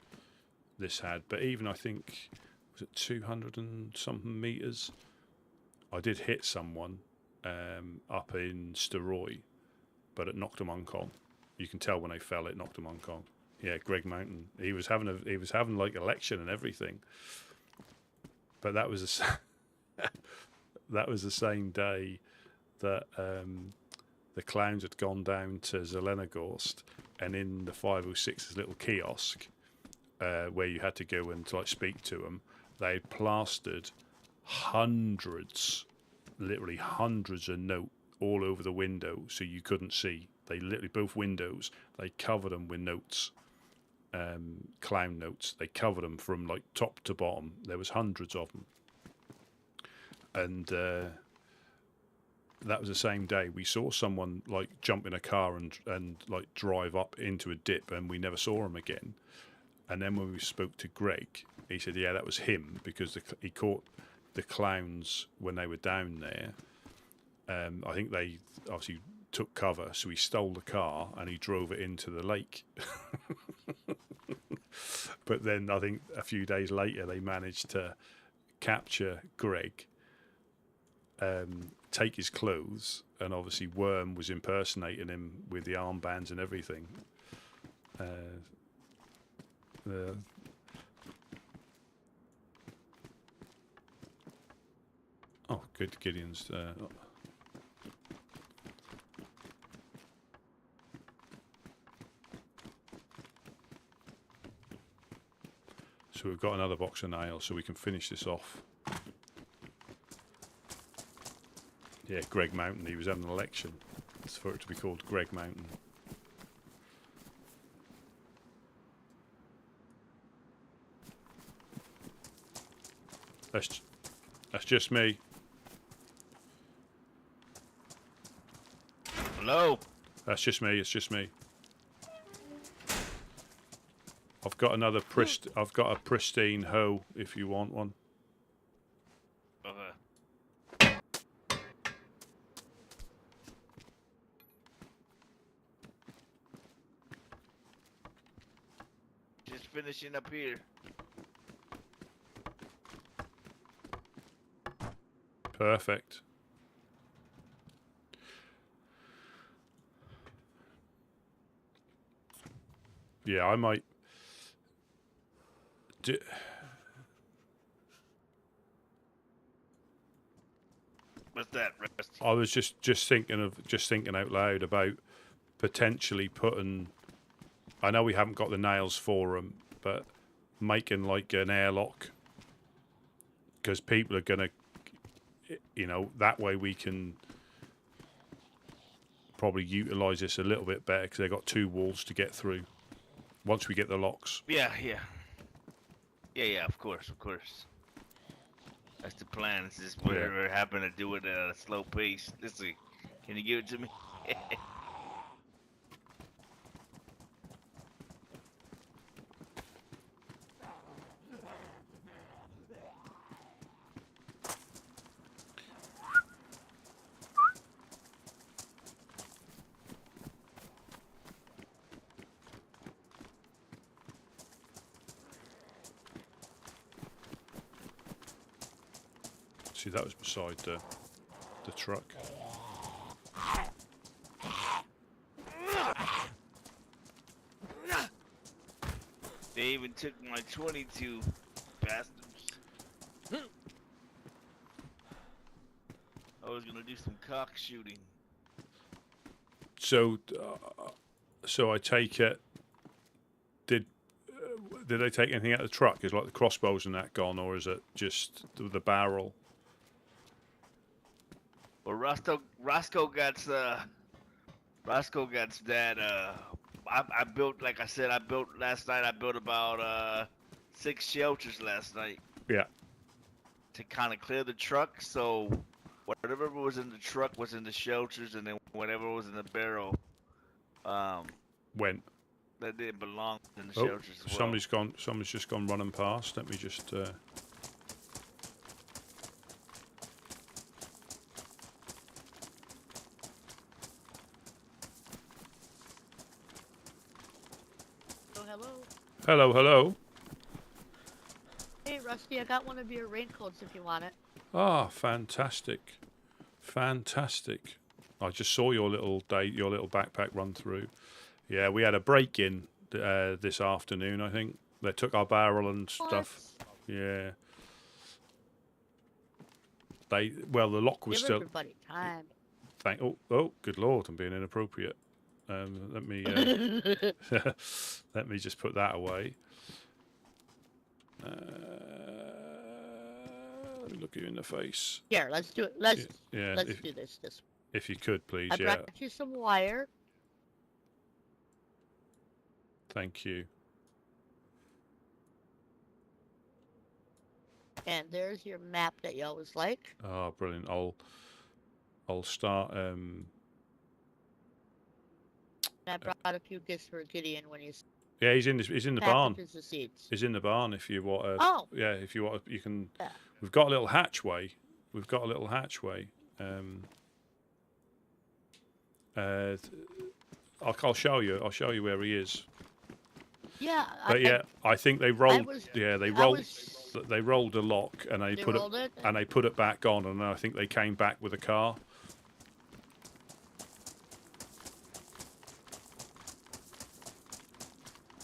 this had. But even I think, was it 200 and something meters? I did hit someone up in Steroy, but it knocked them uncon. You can tell when they fell, it knocked them uncon. Yeah, Greg Mountain. He was having like election and everything. But that was that was the same day that the clowns had gone down to Zelenogorsk, and in the 506's little kiosk where you had to go and like speak to them, they had plastered literally hundreds of note all over the window so you couldn't see. They literally, both windows, they covered them with notes, clown notes. They covered them from like top to bottom. There was hundreds of them. And that was the same day we saw someone like jump in a car and like drive up into a dip, and we never saw him again. And then when we spoke to Greg, he said, yeah, that was him, because he caught the clowns when they were down there. I think they obviously took cover, so he stole the car and he drove it into the lake. But then I think a few days later they managed to capture Greg, take his clothes, and obviously Worm was impersonating him with the armbands and everything. Oh, good, Gideon's. So we've got another box of nails, so we can finish this off. Yeah, Greg Mountain. He was having an election. It's for it to be called Greg Mountain. That's just me. Hello. That's just me. It's just me. I've got another I've got a pristine hoe if you want one. Okay. Just finishing up here. Perfect. Yeah, I might do. What's that, Rusty? I was just thinking out loud about potentially putting. I know we haven't got the nails for them, but making like an airlock, because people are gonna, you know, that way we can probably utilise this a little bit better because they've got 2 walls to get through. Once we get the locks. Yeah. Of course. That's the plan. It's just we're having to do it at a slow pace. Let's see. Can you give it to me? See, that was beside the truck. They even took my 22 bastards. I was gonna do some cock shooting. So I take it. Did they take anything out of the truck? Is like the crossbows and that gone, or is it just the barrel? Well, Roscoe got that. I built, like I said, last night. I built about 6 shelters last night. Yeah. To kind of clear the truck, so whatever was in the truck was in the shelters, and then whatever was in the barrel, Went. that didn't belong in the shelters as well. Somebody's just gone running past. Let me just. Hello. Hey, Rusty, I got one of your raincoats if you want it. Ah, fantastic. I just saw your little backpack run through. Yeah, we had a break-in this afternoon, I think. They took our barrel and stuff. What? Yeah. The lock was Give still. everybody time. Oh, good lord! I'm being inappropriate. Let me let me just put that away. Let me look you in the face. Here, let's do it. Let's do this. If you could, please. I brought you some wire. Thank you. And there's your map that you always like. Oh, brilliant! I'll start. I brought a few gifts for Gideon when he's. Yeah, he's in the barn. Of seeds. He's in the barn. If you want. Oh. Yeah, if you want, you can. Yeah. We've got a little hatchway. I'll show you. I'll show you where he is. Yeah. But I think they rolled. They rolled a lock and they put it. And they put it back on, and I think they came back with a car.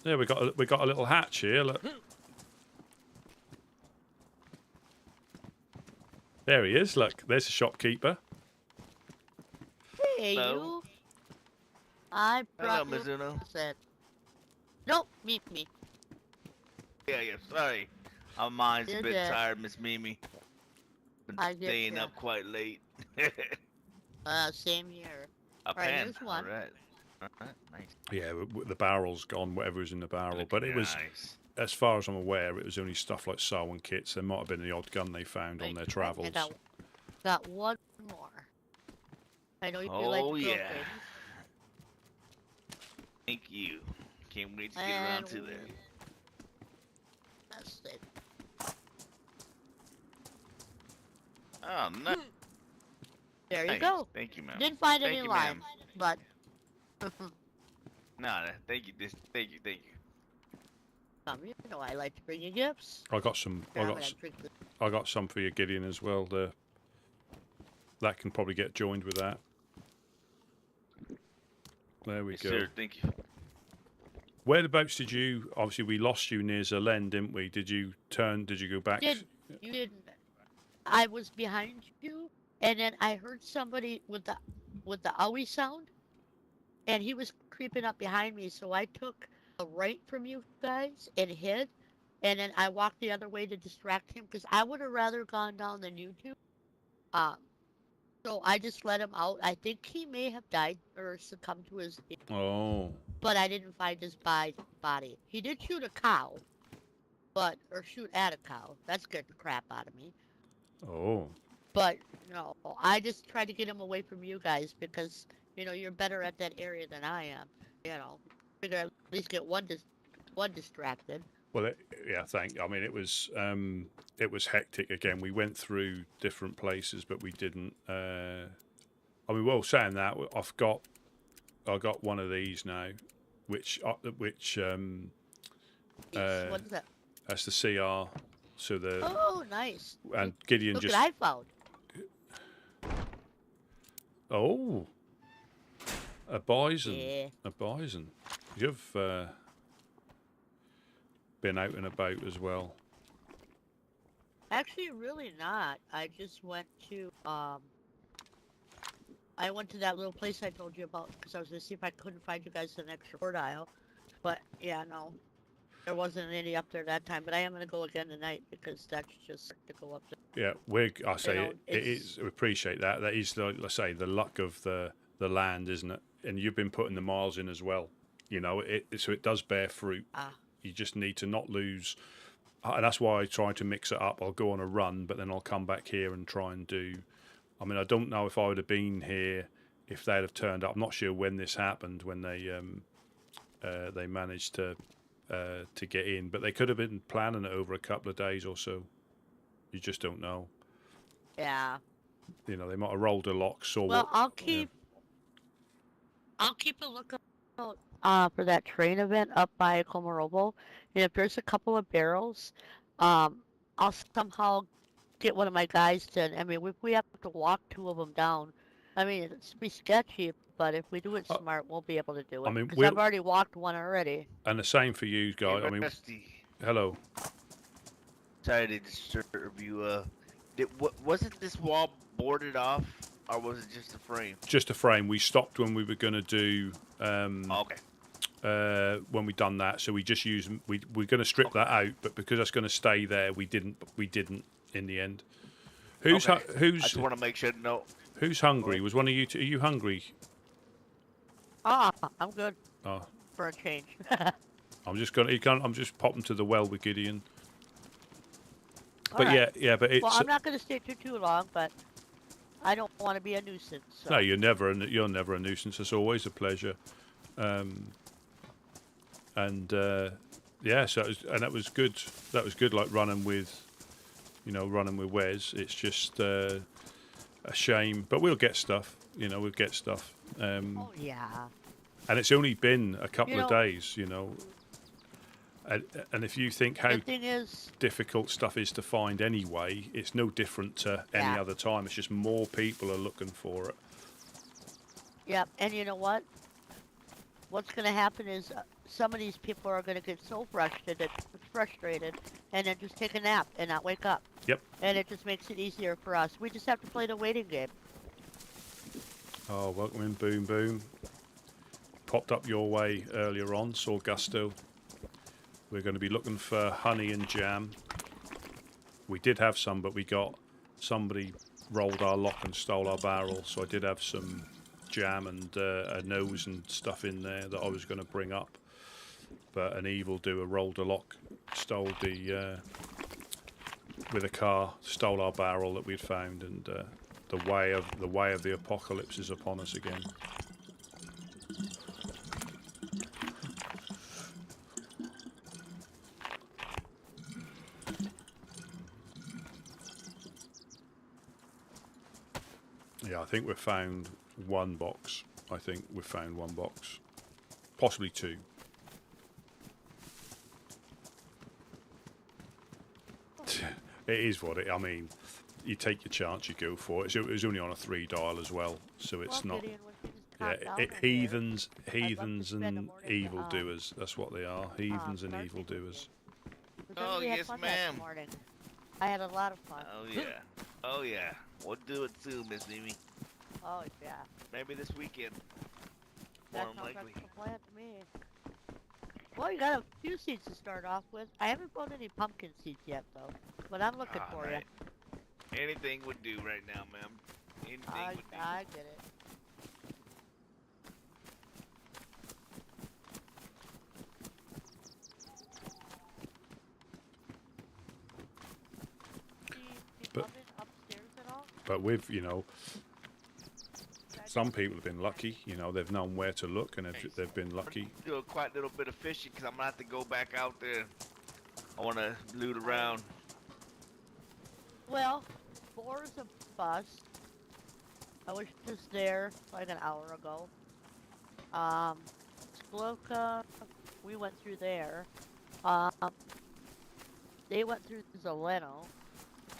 Yeah, we got a little hatch here. Look. There he is. Look, there's the shopkeeper. Hey, Hello. you. I brought Hello, you. Mizuno. Nope, meet me. Yeah, sorry. My mind's You're a bit dead. tired, Miss Mimi. Been I get staying ya. up quite late. Same here. A Alright, pen. here's one. Alright, nice. Yeah, the barrel's gone, whatever was in the barrel. But it was, nice. as far as I'm aware, it was only stuff like Sarwan kits. There might have been the odd gun they found on their travels. I got one more. I know you like Oh to yeah. things. Thank you. Can't wait to get around to that. That's it. Oh, no. There you Thanks. go. Thank you, ma'am. Didn't find Thank any you, lime, ma'am. but No, thank you. Thank you. you know I like to bring you gifts. I got some. I got some for you, Gideon, as well. That can probably get joined with that. There we Yes, go. sir. Thank you. Whereabouts did you? Obviously, we lost you near Zelen, didn't we? Did you turn? Did you go back? You didn't. I was behind you, and then I heard somebody with the owie sound, and he was creeping up behind me. So I took a right from you guys and hid, and then I walked the other way to distract him because I would have rather gone down than you two. So I just let him out. I think he may have died or succumbed to his, Oh. but I didn't find his body. He did shoot a cow, or shoot at a cow. That scared the crap out of me. Oh. But no, I just tried to get him away from you guys because you're better at that area than I am. Figure at least get one distracted. Well, I mean, it was hectic again. We went through different places, but we didn't. I mean, well, saying that, I got one of these now, which What is that? that's the CR. So Oh, nice. and Gideon Look just. what I found. Oh, a bison. Yeah. A bison. You've been out and about as well. Actually, really not. I just went to I went to that little place I told you about because I was gonna see if I couldn't find you guys an extra port aisle. But yeah, no, there wasn't any up there that time. But I am gonna go again tonight because that's just to go up there. Yeah, I say it it's- is. We appreciate that. That is, let's say, the luck of the land, isn't it? And you've been putting the miles in as well. So it does bear fruit. You just need to not lose. And that's why I try to mix it up. I'll go on a run, but then I'll come back here and try and do. I mean, I don't know if I would have been here if they'd have turned up. I'm not sure when this happened, when they managed to get in, but they could have been planning it over a couple of days or so. You just don't know. Yeah. They might have rolled a lock, saw. Well, I'll keep a lookout for that train event up by Komarovo. And if there's a couple of barrels, I'll somehow get one of my guys to. I mean, if we have to walk two of them down, I mean, it's be sketchy, but if we do it smart, we'll be able to do it. I mean, because I've already walked one already. And the same for you guys. Hey, I mean, Rusty, hello. sorry to disturb you. Wasn't this wall boarded off, or was it just a frame? Just a frame. We stopped when we were going to do. Okay. When we done that, so we just used. We're going to strip that out, but because that's going to stay there, we didn't in the end. Who's Okay. I who's just want to make sure to know. who's hungry? Was one of you? Are you hungry? I'm good Oh, for a change. I'm just going. I'm just popping to the well with Gideon. All But right. yeah, but it's. Well, I'm not going to stay too long, but I don't want to be a nuisance. So. No, you're never a nuisance. It's always a pleasure. Yeah, so that was good. That was good. Like running with Wes. It's just a shame, but we'll get stuff. We'll get stuff. Oh yeah. And it's only been a couple You of know- days. And if you think how The thing is, difficult stuff is to find anyway, it's no different to any Yeah. other time. It's just more people are looking for it. yep. And you know what? What's going to happen is some of these people are going to get so frustrated, and then just take a nap and not wake up. Yep. And it just makes it easier for us. We just have to play the waiting game. Oh, welcome in, Boom Boom. Popped up your way earlier on, saw Gusto. We're going to be looking for honey and jam. We did have some, but somebody rolled our lock and stole our barrel, so I did have some jam and a nose and stuff in there that I was going to bring up. But an evildoer rolled a lock, stole with a car, stole our barrel that we'd found, and the way of the apocalypse is upon us again. Yeah, I think we've found one box. Possibly two. It is what it. I mean, you take your chance, you go for it. It was only on a 3 dial as well, so it's Well, not. Gideon, when things Yeah, calm down over there, heathens spend the and morning, evildoers. That's what they are. Heathens and gardening with evildoers. But Oh, we had yes, fun ma'am. That morning. I had a lot of fun. Oh yeah. Oh yeah. We'll do it soon, Miss Mimi. Oh yeah. Maybe this weekend. That More than sounds likely. like a plan to me. Well, you got a few seeds to start off with. I haven't bought any pumpkin seeds yet, though. But I'm looking for Alright. Anything would do right now, ma'am. anything I with these. get it. The But- oven upstairs at all? But with, you know, some people have been lucky. You know, they've known where to look, and they've been lucky. Do a quite little bit of fishing because I'm gonna have to go back out there. I want to loot around. Well, Boar's a bust. I was just there like an hour ago. Skloka, we went through there. They went through Zeleno.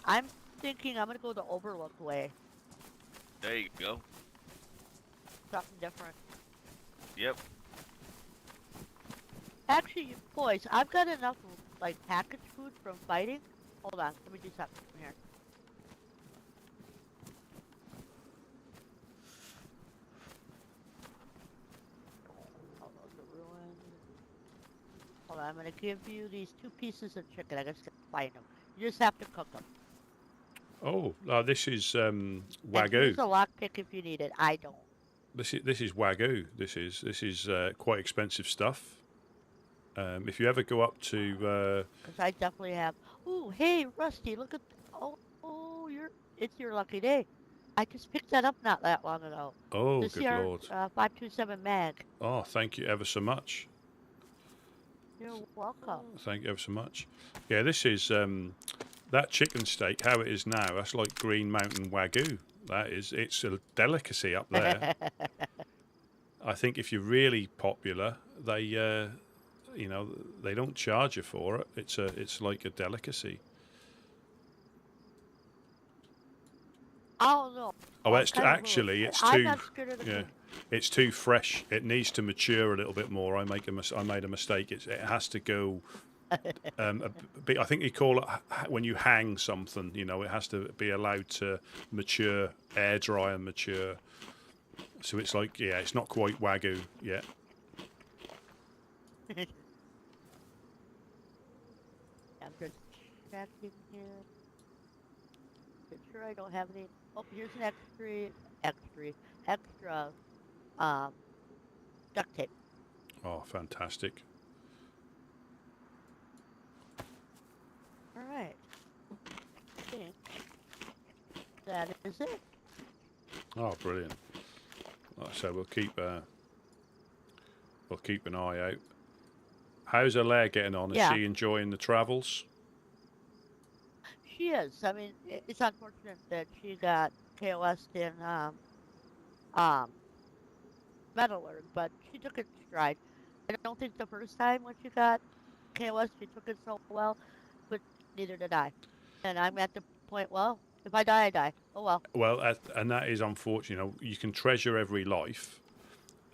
I'm thinking I'm gonna go the Overlook way. There you go. Something different. Yep. Actually, you boys, I've got enough like packaged food from fighting. Hold on, let me do something from here. Oh, those are ruined. Hold on, I'm gonna give you these 2 pieces of chicken. I just gotta find them. You just have to cook them. Oh, this is And Wagyu. here's a lockpick if you need it. I don't. This is Wagyu. This is quite expensive stuff. If you ever go up to Because I definitely have. Ooh, hey, Rusty, look at. Oh, it's your lucky day. I just picked that up not that long ago. oh, The good CR lord! 527 mag. Oh, thank you ever so much. You're welcome. Thank you ever so much. Yeah, this is that chicken steak. How it is now. That's like Green Mountain Wagyu. That is. It's a delicacy up there. I think if you're really popular, they you know, they don't charge you for it. It's like a delicacy. Oh no. Oh, I'm it's kind of actually little- it's I'm too not scared of the yeah, food. it's too fresh. It needs to mature a little bit more. I made a mistake. It has to go. A bit, I think you call it when you hang something. You know, it has to be allowed to mature, air dry and mature. So it's like, yeah, it's not quite Wagyu yet. I'm just checking here. Make sure I don't have any. Oh, here's an extra duct tape. Oh, fantastic! All right. I think that is it. Oh, brilliant! So we'll keep an eye out. How's Alaire getting on? Is Yeah. she enjoying the travels? She is. I mean, it's unfortunate that she got KOS'd in Metalurg, but she took it in stride. I don't think the first time when she got KOS she took it so well, but neither did I. And I'm at the point, well, if I die, I die. Oh well. Well, and that is unfortunate. You know, you can treasure every life,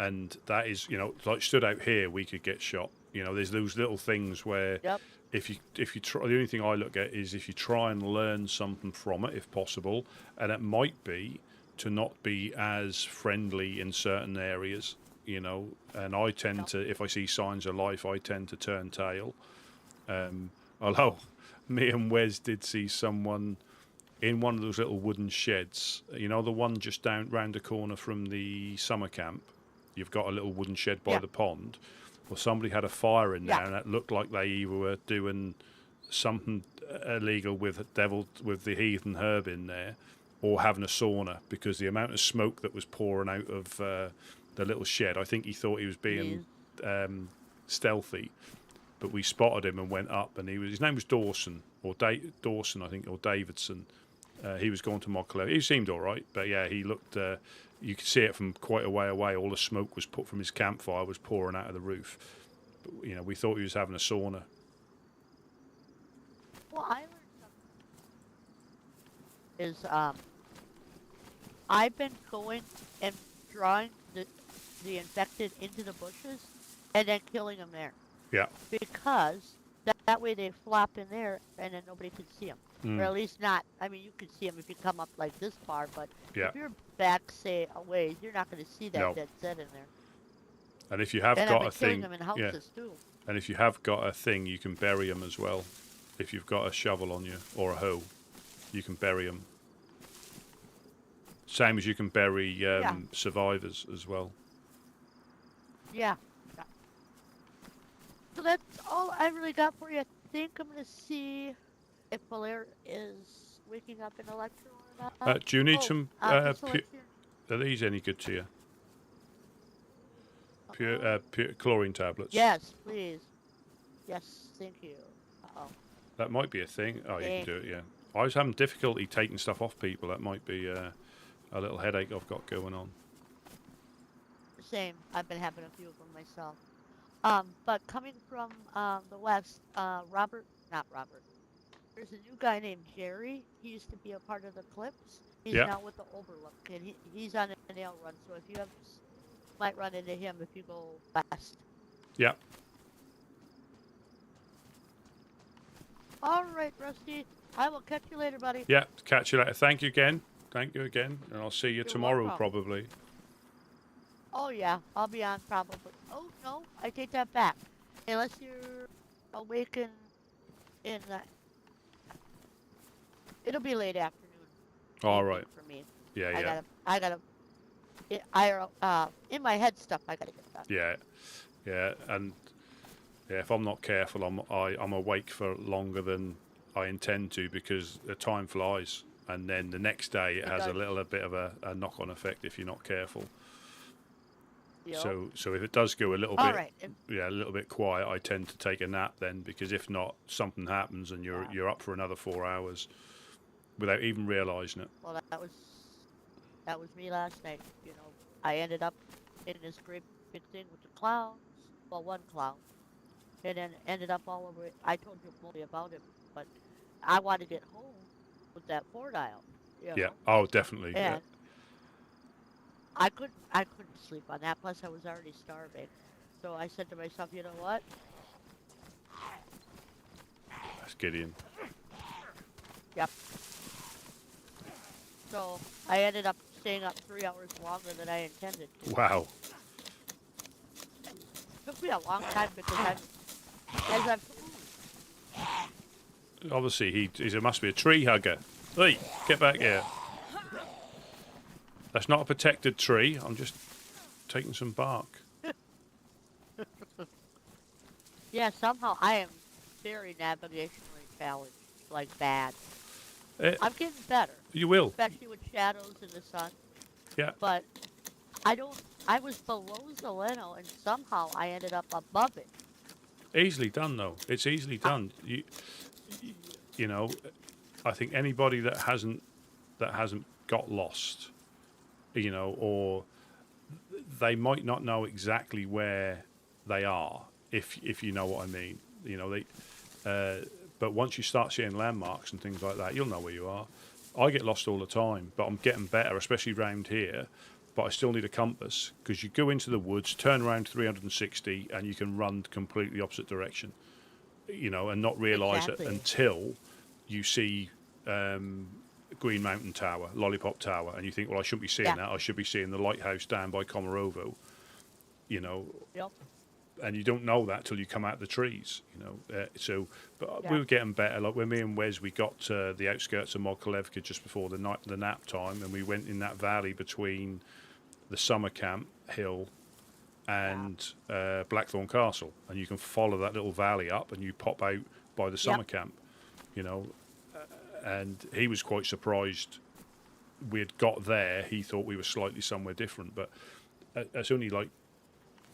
and that is, you know, like stood out here, we could get shot. You know, there's those little things where Yep. if you try, the only thing I look at is if you try and learn something from it, if possible, and it might be to not be as friendly in certain areas. You know, and I tend to, if I see signs of life, I tend to turn tail. Although me and Wes did see someone in one of those little wooden sheds. You know, the one just down round the corner from the summer camp. You've got a little wooden shed by Yeah. the pond. Well, somebody had a fire in there, Yeah. and it looked like they either were doing something illegal with the heathen herb in there, or having a sauna, because the amount of smoke that was pouring out of the little shed. I think he thought he was being stealthy, but we spotted him and went up, and his name was Dawson, or Dawson, I think, or Davidson. He was going to Mockler. He seemed all right, but yeah, he looked. You could see it from quite a way away. All the smoke was put from his campfire was pouring out of the roof. But, you know, we thought he was having a sauna. Well, I learned something. Is I've been going and drawing the infected into the bushes and then killing them there. Yeah. Because that way they flop in there and then nobody can see them. Or at least not. I mean, you can see them if you come up like this far, but Yeah. if you're back, say, away, you're not going to see that No. dead set in there. And if you have And I've got been a killing thing, them in yeah. houses too. And if you have got a thing, you can bury them as well. If you've got a shovel on you or a hoe, you can bury them. Same as you can bury Yeah. survivors as well. Yeah. So that's all I really got for you. I think I'm gonna see if Valer is waking up in Electro or not. Do you need Oh, some? just Electro. Are these any good to you? Pure, Uh-oh. pure chlorine tablets. Yes, please. Yes, thank you. Uh-oh. That might be a thing. Oh, you can Thank do it. Yeah. I was having difficulty taking stuff off people. That might be a little headache I've got going on. Same. I've been having a few of them myself. But coming from the west, not Robert. There's a new guy named Jerry. He used to be a part of the Clips. He's Yeah. now with the Overlook, and he's on a nail run. So if you might run into him if you go west. Yeah. All right, Rusty. I will catch you later, buddy. Yeah. Catch you later. Thank you again. Thank you again, and I'll see you You're tomorrow welcome. probably. Oh yeah, I'll be on probably. Oh no, I take that back. Unless you're awakened in the. It'll be late afternoon. All evening right. For me. Yeah. In my head stuff I gotta get done. Yeah, and yeah, if I'm not careful, I'm awake for longer than I intend to because the time flies, and then the next day it has does. a bit of a knock-on effect if you're not careful. Yep. So if it does go a little All bit, right. a little bit quiet, I tend to take a nap then because if not, something happens and you're up for another 4 hours without even realising it. Well, that was me last night. You know, I ended up in this great big thing with the clowns. Well, one clown, and then ended up all over it. I told you mostly about it, but I wanted to get home with that 4-dial. You Yeah. know? Oh, definitely. Yeah. And I couldn't sleep on that. Plus, I was already starving. So I said to myself, you know what? That's Gideon. Yep. So I ended up staying up 3 hours longer than I intended to. Wow. Took me a long time because Obviously, he must be a tree hugger. Hey, get back here. That's not a protected tree. I'm just taking some bark. Yeah, somehow I am very navigationally challenged, like bad. I'm getting better, You will. especially with shadows in the sun. Yeah. But I was below Zeleno and somehow I ended up above it. Easily done, though. It's easily done. You know, I think anybody that hasn't got lost, you know, or they might not know exactly where they are, if you know what I mean. You know, but once you start seeing landmarks and things like that, you'll know where you are. I get lost all the time, but I'm getting better, especially round here. But I still need a compass because you go into the woods, turn around 360, and you can run completely opposite direction. You know, and not realise Exactly. it until you see Green Mountain Tower, Lollipop Tower, and you think, well, I shouldn't be seeing that. I should be seeing the lighthouse down by Komarovo. You know. Yep. And you don't know that till you come out of the trees, you know. But Yeah. we were getting better. Like when me and Wes, we got to the outskirts of Mokolevka just before the nap time, and we went in that valley between the summer camp hill and Blackthorn Castle, and you can follow that little valley up, and you pop out by the summer camp, you know. And he was quite surprised we had got there. He thought we were slightly somewhere different, but it's only like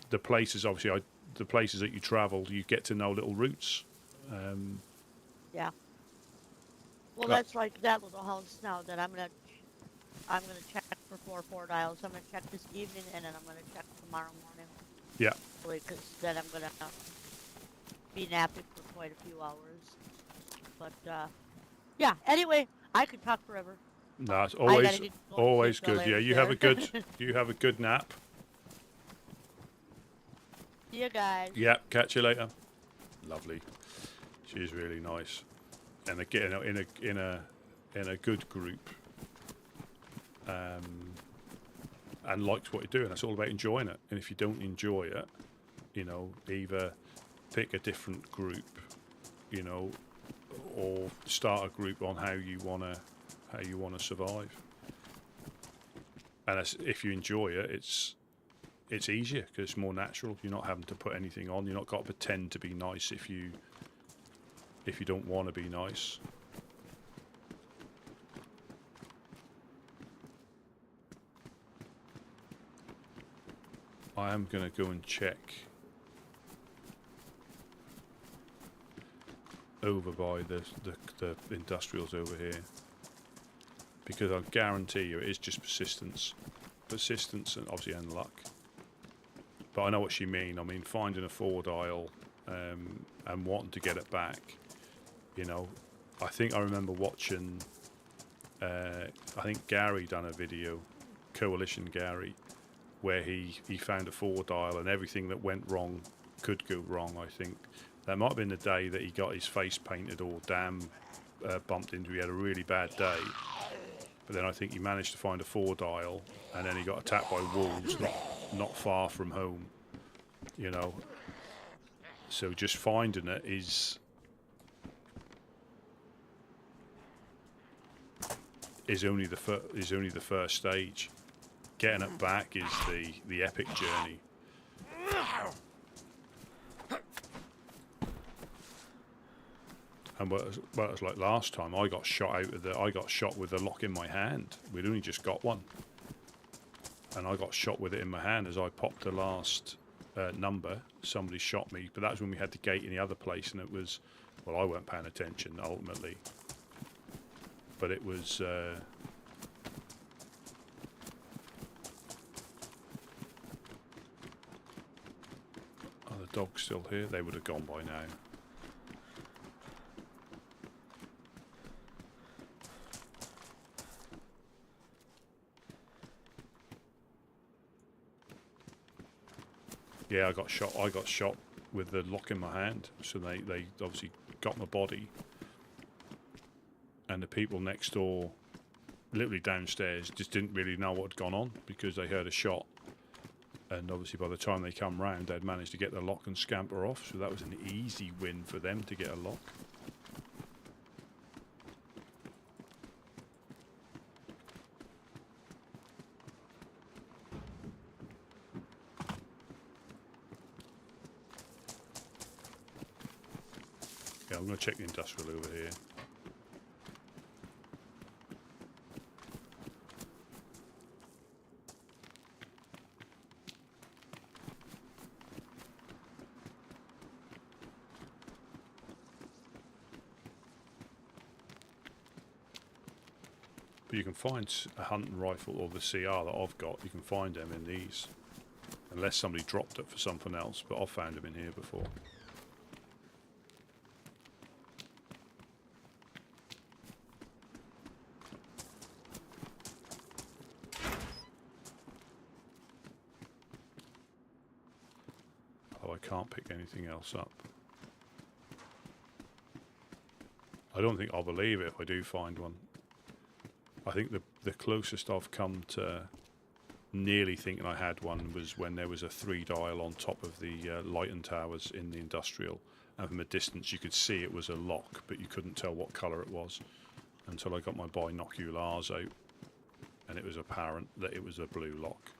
the places. Obviously, the places that you travel, you get to know little routes. Yeah. Well, that's like that little house now that I'm gonna check for 4-dials. I'm gonna check this evening, and then I'm gonna check tomorrow morning. Yeah. Because then I'm gonna be napping for quite a few hours. But yeah. Anyway, I could talk forever. No, it's I gotta always get going always to good. sleep Yeah, you have a later. good you have a good nap. See you guys. Yeah, catch you later. Lovely. She's really nice, and again in a good group, and likes what you're doing. That's all about enjoying it. And if you don't enjoy it, you know, either pick a different group, you know, or start a group on how you wanna survive. And if you enjoy it, it's easier because it's more natural. You're not having to put anything on. You're not got to pretend to be nice if you don't want to be nice. I am going to go and check over by the industrials over here, because I guarantee you it is just persistence and obviously and luck. But I know what she mean. I mean, finding a 4-dial and wanting to get it back. You know, I think I remember watching. I think Gary done a video, Coalition Gary, where he found a 4-dial and everything that went wrong could go wrong. I think that might have been the day that he got his face painted or bumped into. He had a really bad day. But then I think he managed to find a 4-dial, and then he got attacked by wolves not far from home. You know, so just finding it is only the first stage. Getting it back is the epic journey. And what it was like last time, I got shot with the lock in my hand. We'd only just got one, and I got shot with it in my hand as I popped the last number. Somebody shot me, but that was when we had the gate in the other place, and it was, well, I weren't paying attention ultimately, but it was. Oh, the dog's still here. They would have gone by now. Yeah, I got shot with the lock in my hand. So they obviously got my body. And the people next door, literally downstairs, just didn't really know what had gone on because they heard a shot. And obviously by the time they come round, they'd managed to get the lock and scamper off. So that was an easy win for them to get a lock. Yeah, I'm going to check the industrial over here. But you can find a hunting rifle or the CR that I've got. You can find them in these, unless somebody dropped it for something else. But I've found them in here before. Oh, I can't pick anything else up. I don't think I'll believe it if I do find one. I think the closest I've come to nearly thinking I had one was when there was a 3-dial on top of the lighting towers in the industrial, and from a distance you could see it was a lock, but you couldn't tell what colour it was until I got my binoculars out, and it was apparent that it was a blue lock.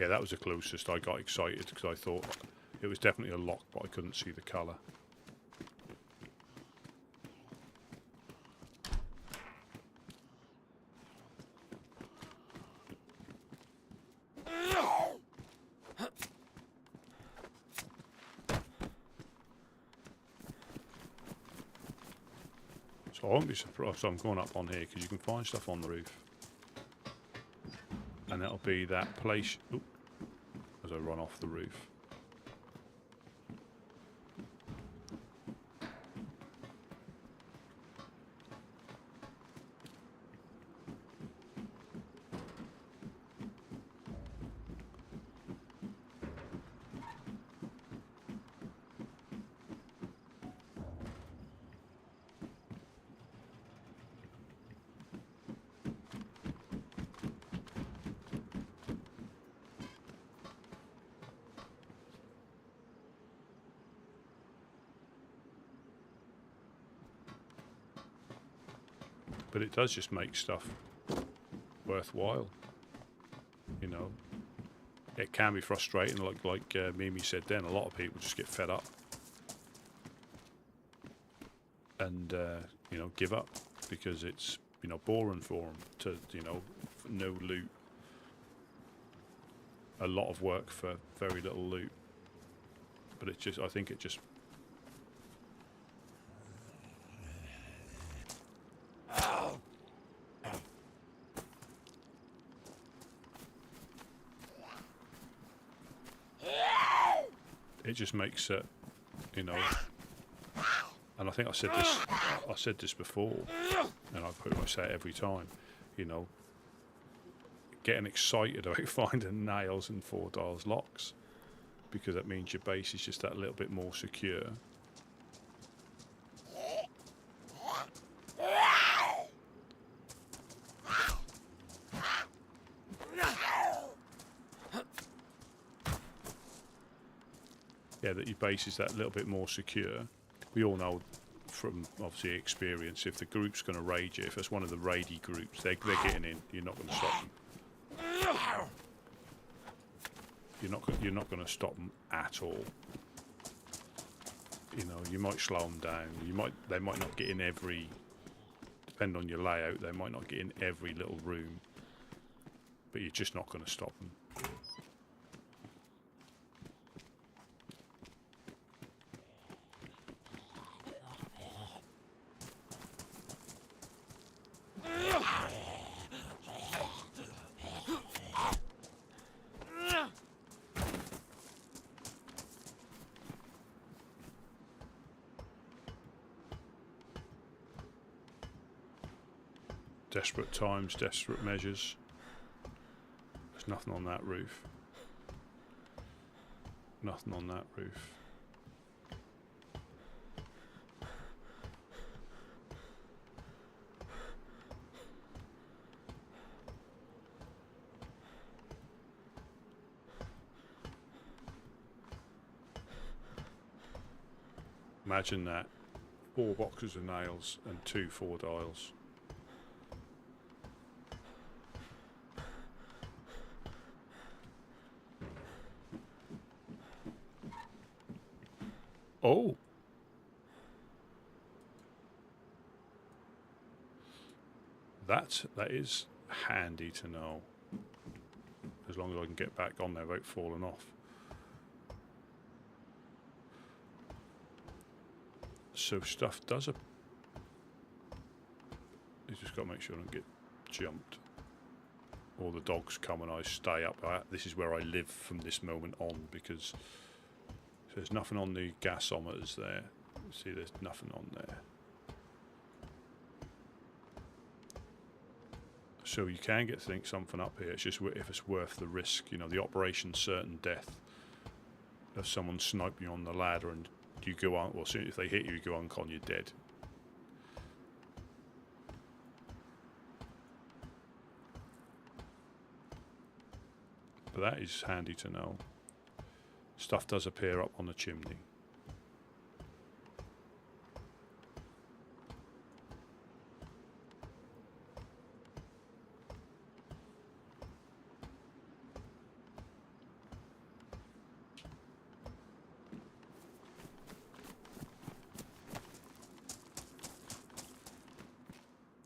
Yeah, that was the closest. I got excited because I thought it was definitely a lock, but I couldn't see the colour. So I won't be surprised. So I'm going up on here because you can find stuff on the roof. And that'll be that place. Oop, as I run off the roof. But it does just make stuff worthwhile. You know, it can be frustrating, like Mimi said then, a lot of people just get fed up and, you know, give up because it's, you know, boring for them to, you know, no loot. A lot of work for very little loot. But it just, I think it just... It just makes it, you know, and I think I said this before, and I pretty much say it every time, you know, getting excited about finding nails and 4 dials locks, because that means your base is just that little bit more secure. Yeah, that your base is that little bit more secure. We all know from obviously experience, if the group's going to raid you, if it's one of the raidy groups, they're getting in. You're not going to stop them. You're not going to stop them at all. You know, you might slow them down. They might not get in every. Depending on your layout, they might not get in every little room. But you're just not going to stop them. Desperate times, desperate measures. There's nothing on that roof. Nothing on that roof. Imagine that. 4 boxes of nails and 2 4 dials. Oh. That is handy to know. As long as I can get back on there without falling off. So stuff does a... You just got to make sure I don't get jumped. Or the dogs come and I stay up. This is where I live from this moment on, because there's nothing on the gasometers there. See, there's nothing on there. So you can think something up here. It's just if it's worth the risk. You know, the operation certain death of someone sniping you on the ladder and you go on. Well, soon if they hit you, you go uncon, you're dead. But that is handy to know. Stuff does appear up on the chimney.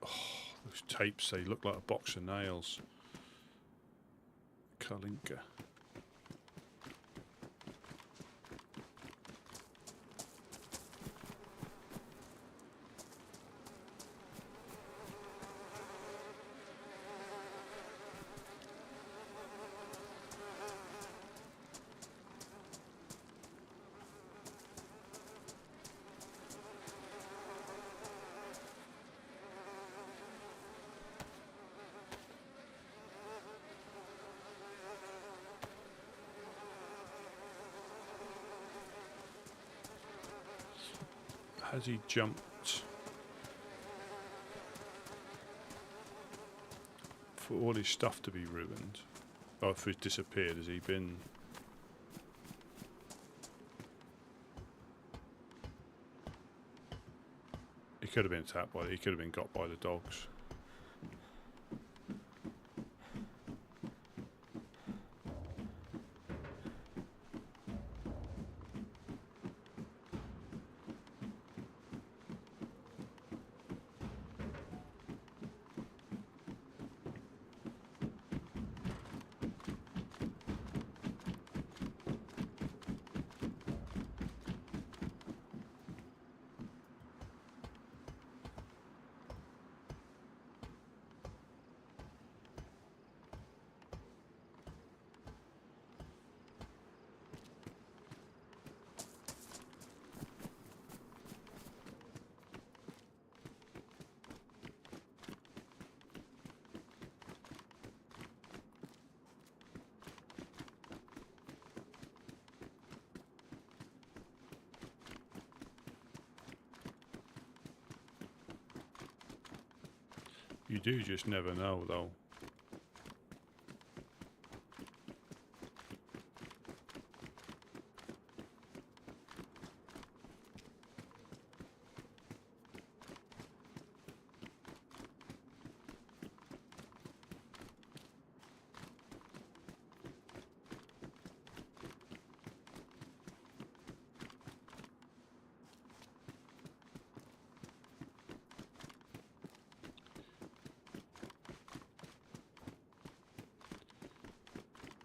Oh, those tapes, they look like a box of nails. Kalinka. Has he jumped for all his stuff to be ruined? Or if he's disappeared, has he been... He could have been attacked by... He could have been got by the dogs. You do just never know, though.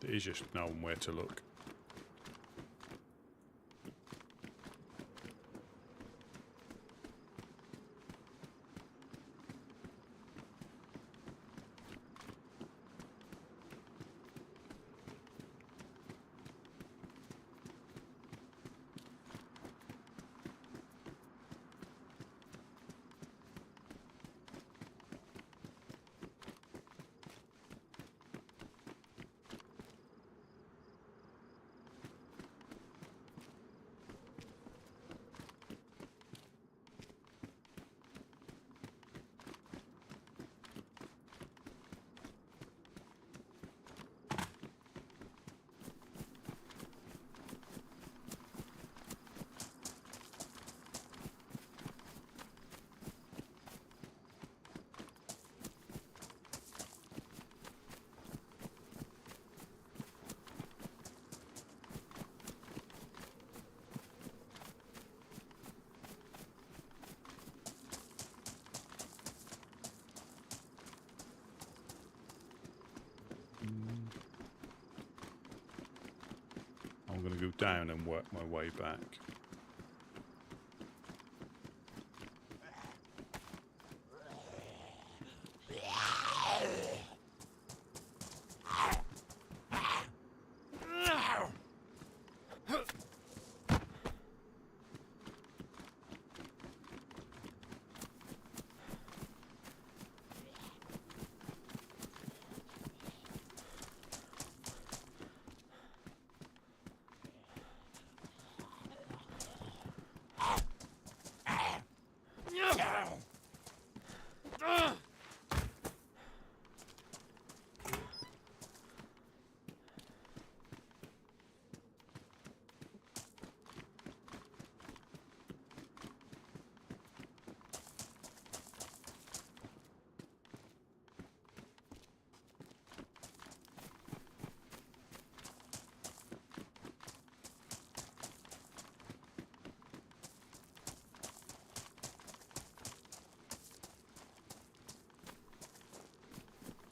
There is just knowing where to look. I'm going to go down and work my way back.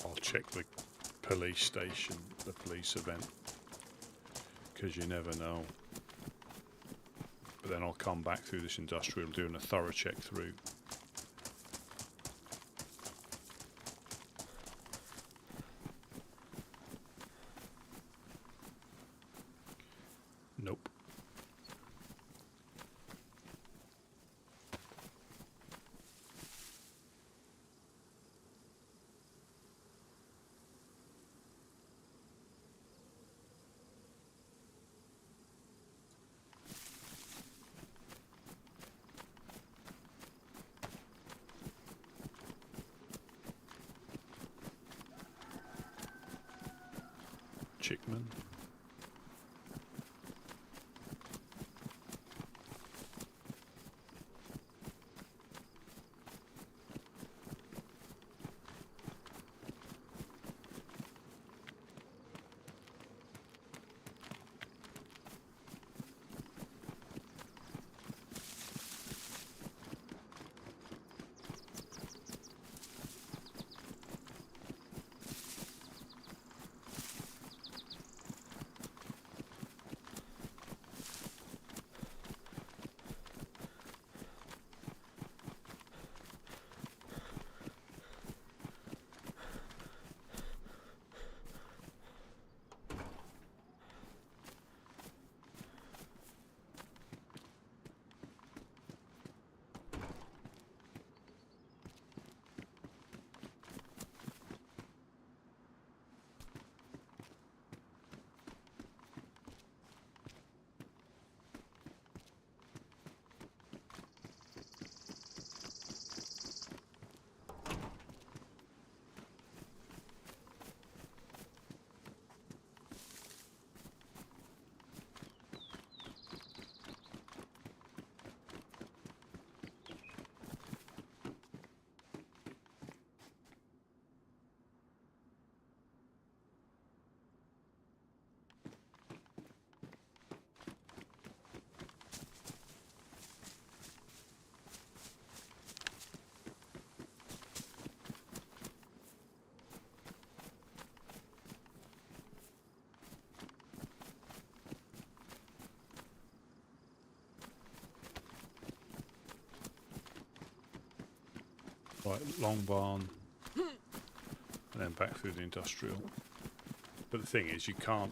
I'll check the police station, the police event, because you never know. But then I'll come back through this industrial doing a thorough check through. Nope. Chickman. Right, long barn, and then back through the industrial. But the thing is, you can't.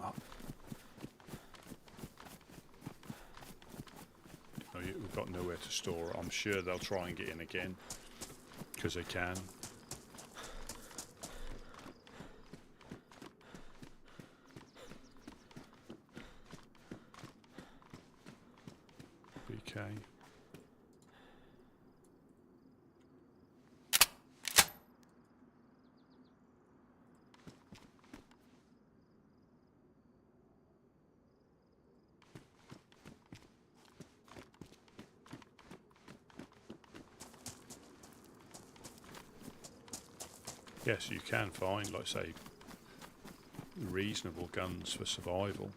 We've got nowhere to store it. I'm sure they'll try and get in again because they can. BK. Yes, you can find, like say, reasonable guns for survival.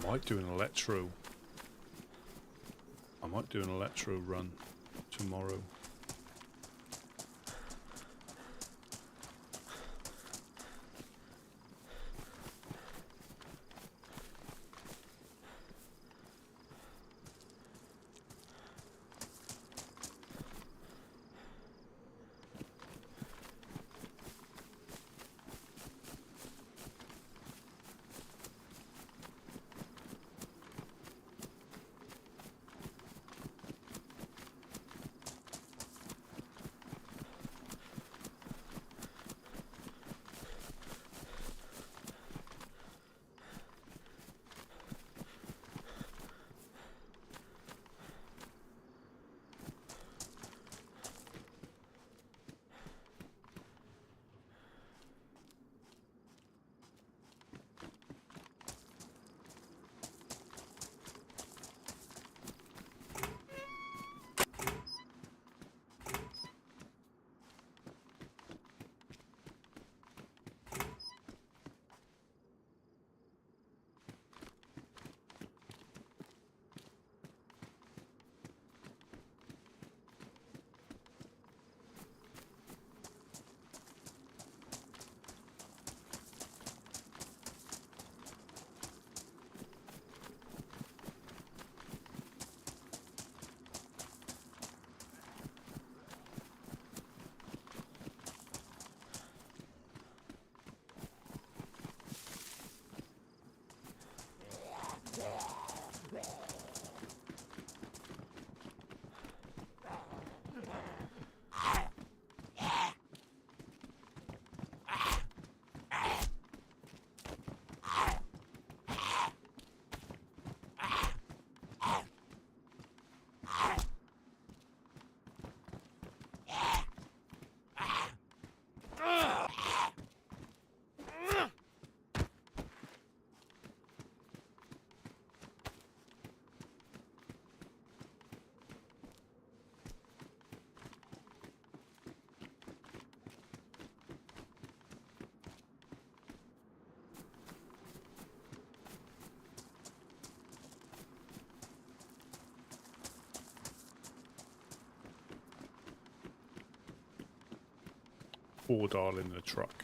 I might do an electro run tomorrow. Or dial in the truck.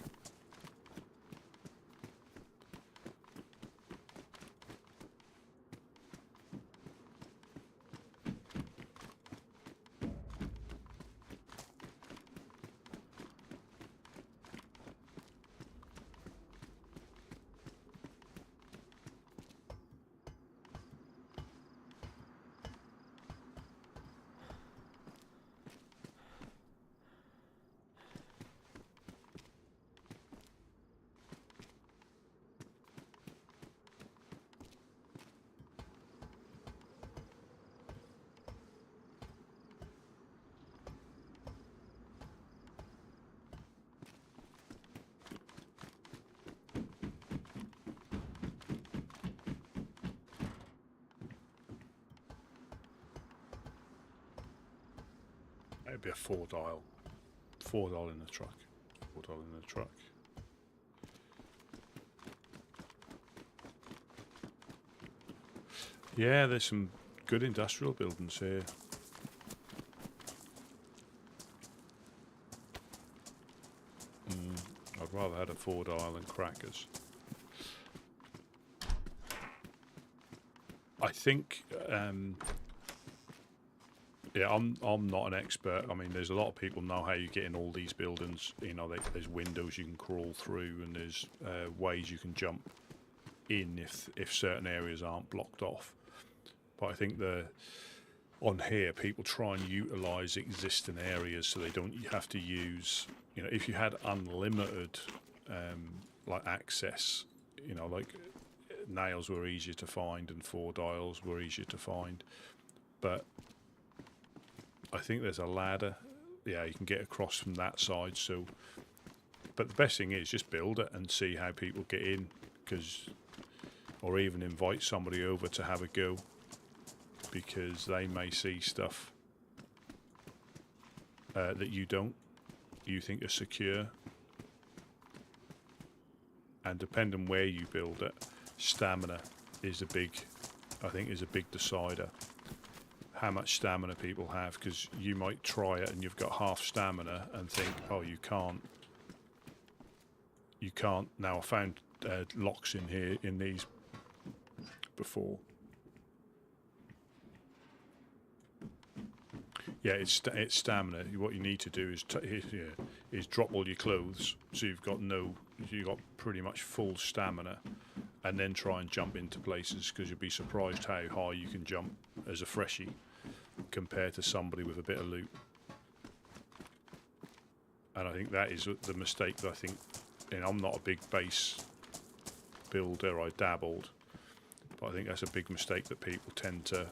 It'd be a four $4 in the truck. $4 in the truck. Yeah, there's some good industrial buildings here. I'd rather have a $4 than crackers. I think, yeah, I'm not an expert. I mean, there's a lot of people know how you get in all these buildings. You know, there's windows you can crawl through, and there's ways you can jump in if certain areas aren't blocked off. But I think on here, people try and utilise existing areas so they don't have to use. You know, if you had unlimited like access, you know, like nails were easier to find and $4 were easier to find, but I think there's a ladder. Yeah, you can get across from that side. So, but the best thing is just build it and see how people get in, or even invite somebody over to have a go, because they may see stuff that you think are secure. And depending on where you build it, stamina is a big decider. How much stamina people have, because you might try it and you've got half stamina and think, oh, you can't. Now I found locks in here in these before. Yeah, it's stamina. What you need to do is drop all your clothes, so you've got pretty much full stamina, and then try and jump into places, because you'll be surprised how high you can jump as a freshie compared to somebody with a bit of loot. And I think that is the mistake that I think. You know, I'm not a big base builder. I dabbled, but I think that's a big mistake that people tend to.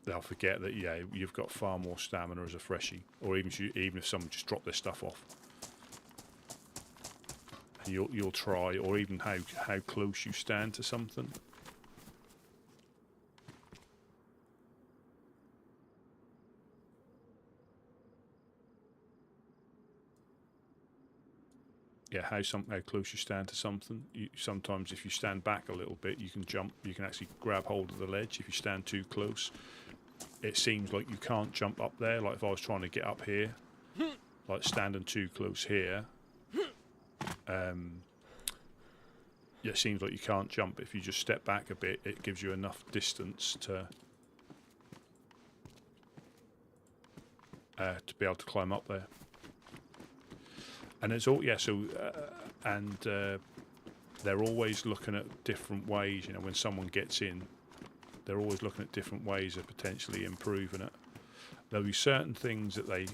They'll forget that you've got far more stamina as a freshie, or even if someone just dropped their stuff off, you'll try, or even how close you stand to something. Yeah, how close you stand to something. Sometimes if you stand back a little bit, you can jump. You can actually grab hold of the ledge. If you stand too close, it seems like you can't jump up there. Like if I was trying to get up here, like standing too close here, it seems like you can't jump. If you just step back a bit, it gives you enough distance to be able to climb up there. And it's all they're always looking at different ways. You know, when someone gets in, they're always looking at different ways of potentially improving it. There'll be certain things that they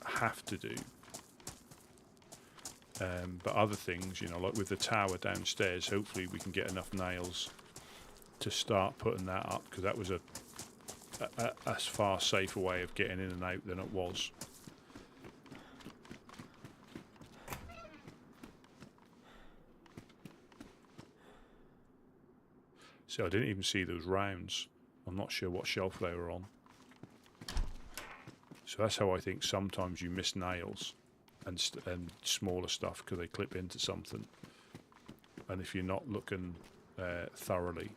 have to do, but other things, you know, like with the tower downstairs, hopefully we can get enough nails to start putting that up, because that was a far safer way of getting in and out than it was. So I didn't even see those rounds. I'm not sure what shelf they were on. So that's how I think sometimes you miss nails and smaller stuff, because they clip into something. And if you're not looking thoroughly,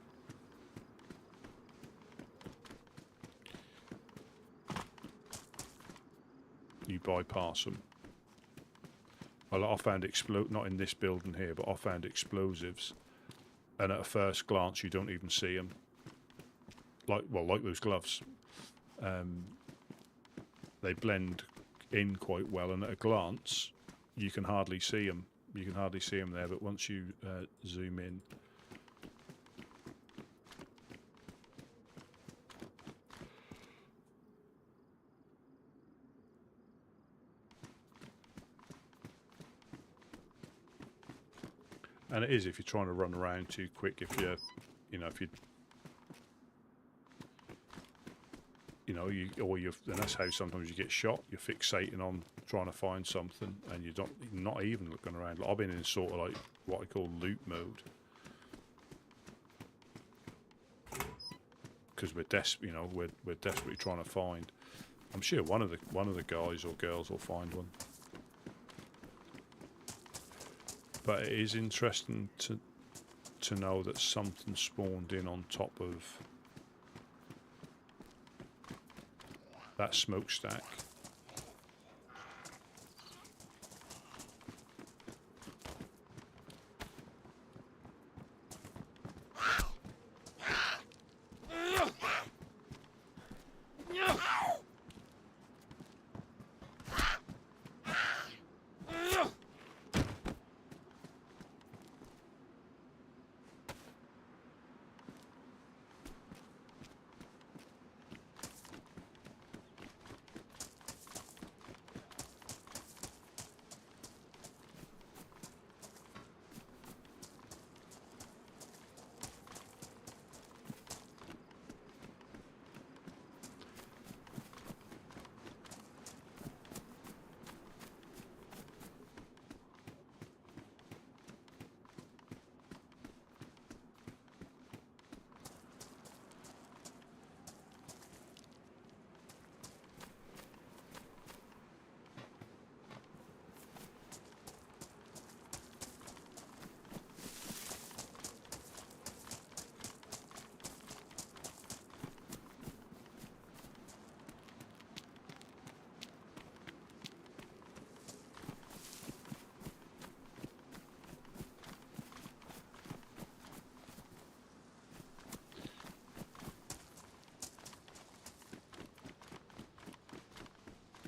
you bypass them. Well, I found not in this building here, but I found explosives. And at a first glance, you don't even see them. Like those gloves. They blend in quite well, and at a glance, you can hardly see them. You can hardly see them there, but once you zoom in, and it is if you're trying to run around too quick. If you're, and that's how sometimes you get shot. You're fixating on trying to find something, and you're not even looking around. Like, I've been in sort of like what I call loot mode. because we're we're desperately trying to find. I'm sure one of the guys or girls will find one. But it is interesting to know that something spawned in on top of that smokestack.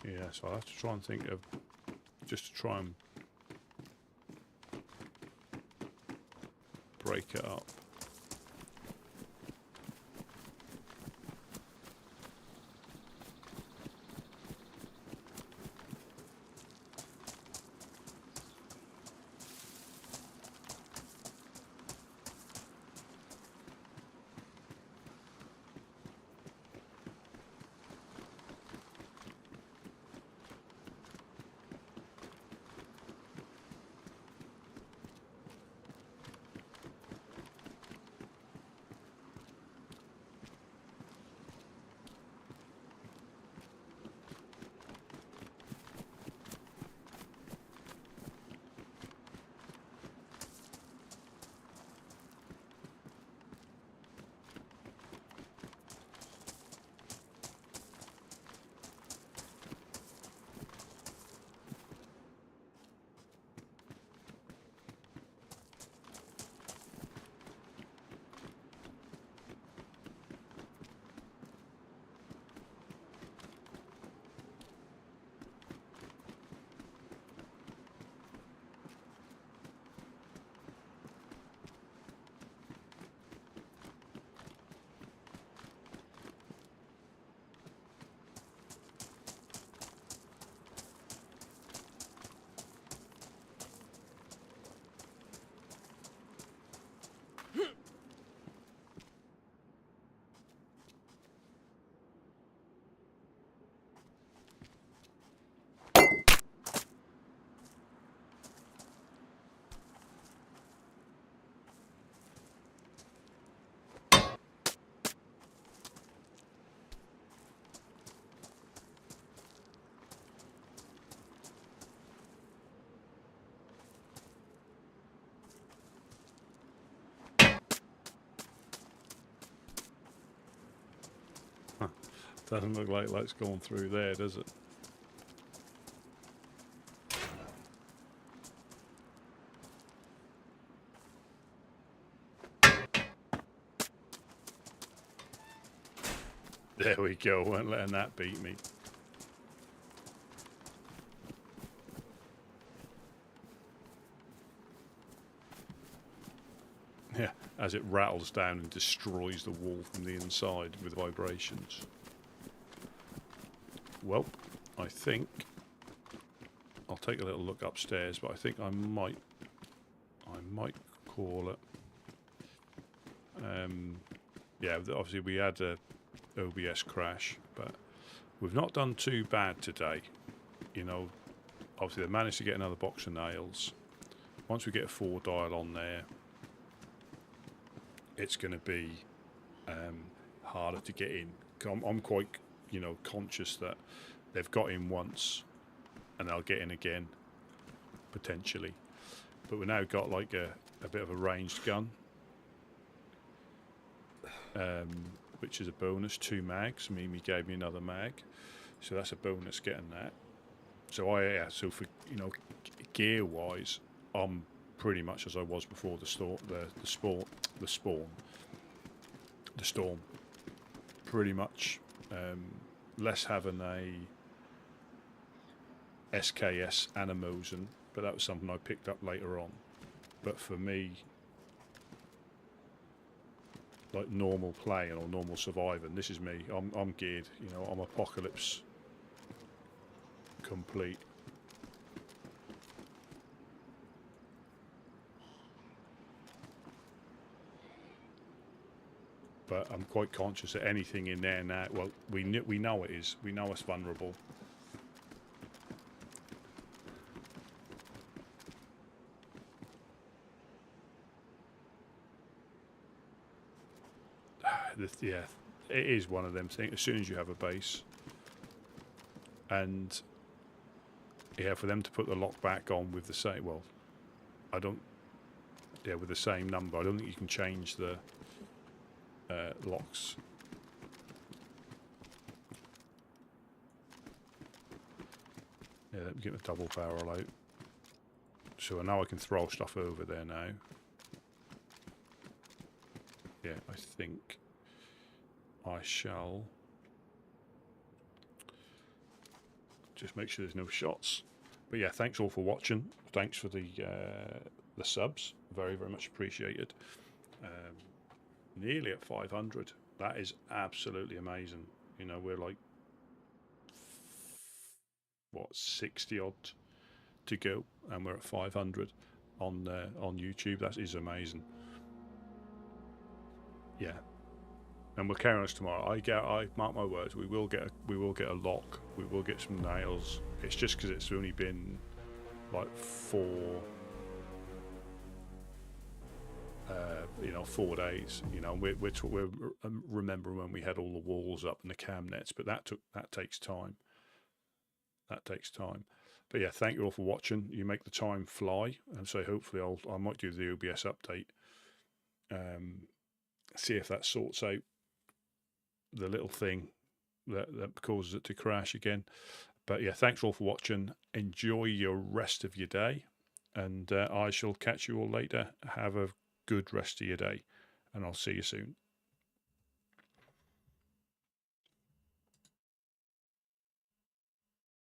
Yeah, so I'll have to try and think of, just to try and break it up. Doesn't look like light's going through there, does it? There we go, weren't letting that beat me. Yeah, as it rattles down and destroys the wall from the inside with vibrations. Well, I think I'll take a little look upstairs, but I think I might call it. Yeah, obviously we had a OBS crash, but we've not done too bad today. You know, obviously they managed to get another box of nails. Once we get a 4 dial on there, it's going to be harder to get in. I'm quite, you know, conscious that they've got in once and they'll get in again, potentially. But we've now got like a bit of a ranged gun, which is a bonus. 2 mags. Mimi gave me another mag, so that's a bonus getting that. So so for, you know, gear wise, I'm pretty much as I was before the storm. Pretty much, less having a SKS and a Mosin, but that was something I picked up later on. But for me, like normal playing or normal surviving, this is me. I'm geared. You know, I'm apocalypse complete. But I'm quite conscious that anything in there now, well, we know it is. We know it's vulnerable. Yeah, it is one of them things. As soon as you have a base, and yeah, for them to put the lock back on with the same, well, I don't, yeah, with the same number, I don't think you can change the locks. Yeah, let me get the double barrel out. So now I can throw stuff over there now. Yeah, I think I shall just make sure there's no shots. But yeah, thanks all for watching. Thanks for the subs. Very, very much appreciated. Nearly at 500. That is absolutely amazing. You know, we're like, what, 60 odd to go, and we're at 500 on YouTube. That is amazing. Yeah, and we'll carry on tomorrow. I mark my words. We will get a lock. We will get some nails. It's just because it's only been like 4 days. You know, we're remembering when we had all the walls up and the cam nets, but that takes time. That takes time. But yeah, thank you all for watching. You make the time fly, and so hopefully I might do the OBS update. See if that sorts out the little thing that causes it to crash again. But yeah, thanks all for watching. Enjoy your rest of your day, and I shall catch you all later. Have a good rest of your day, and I'll see you soon.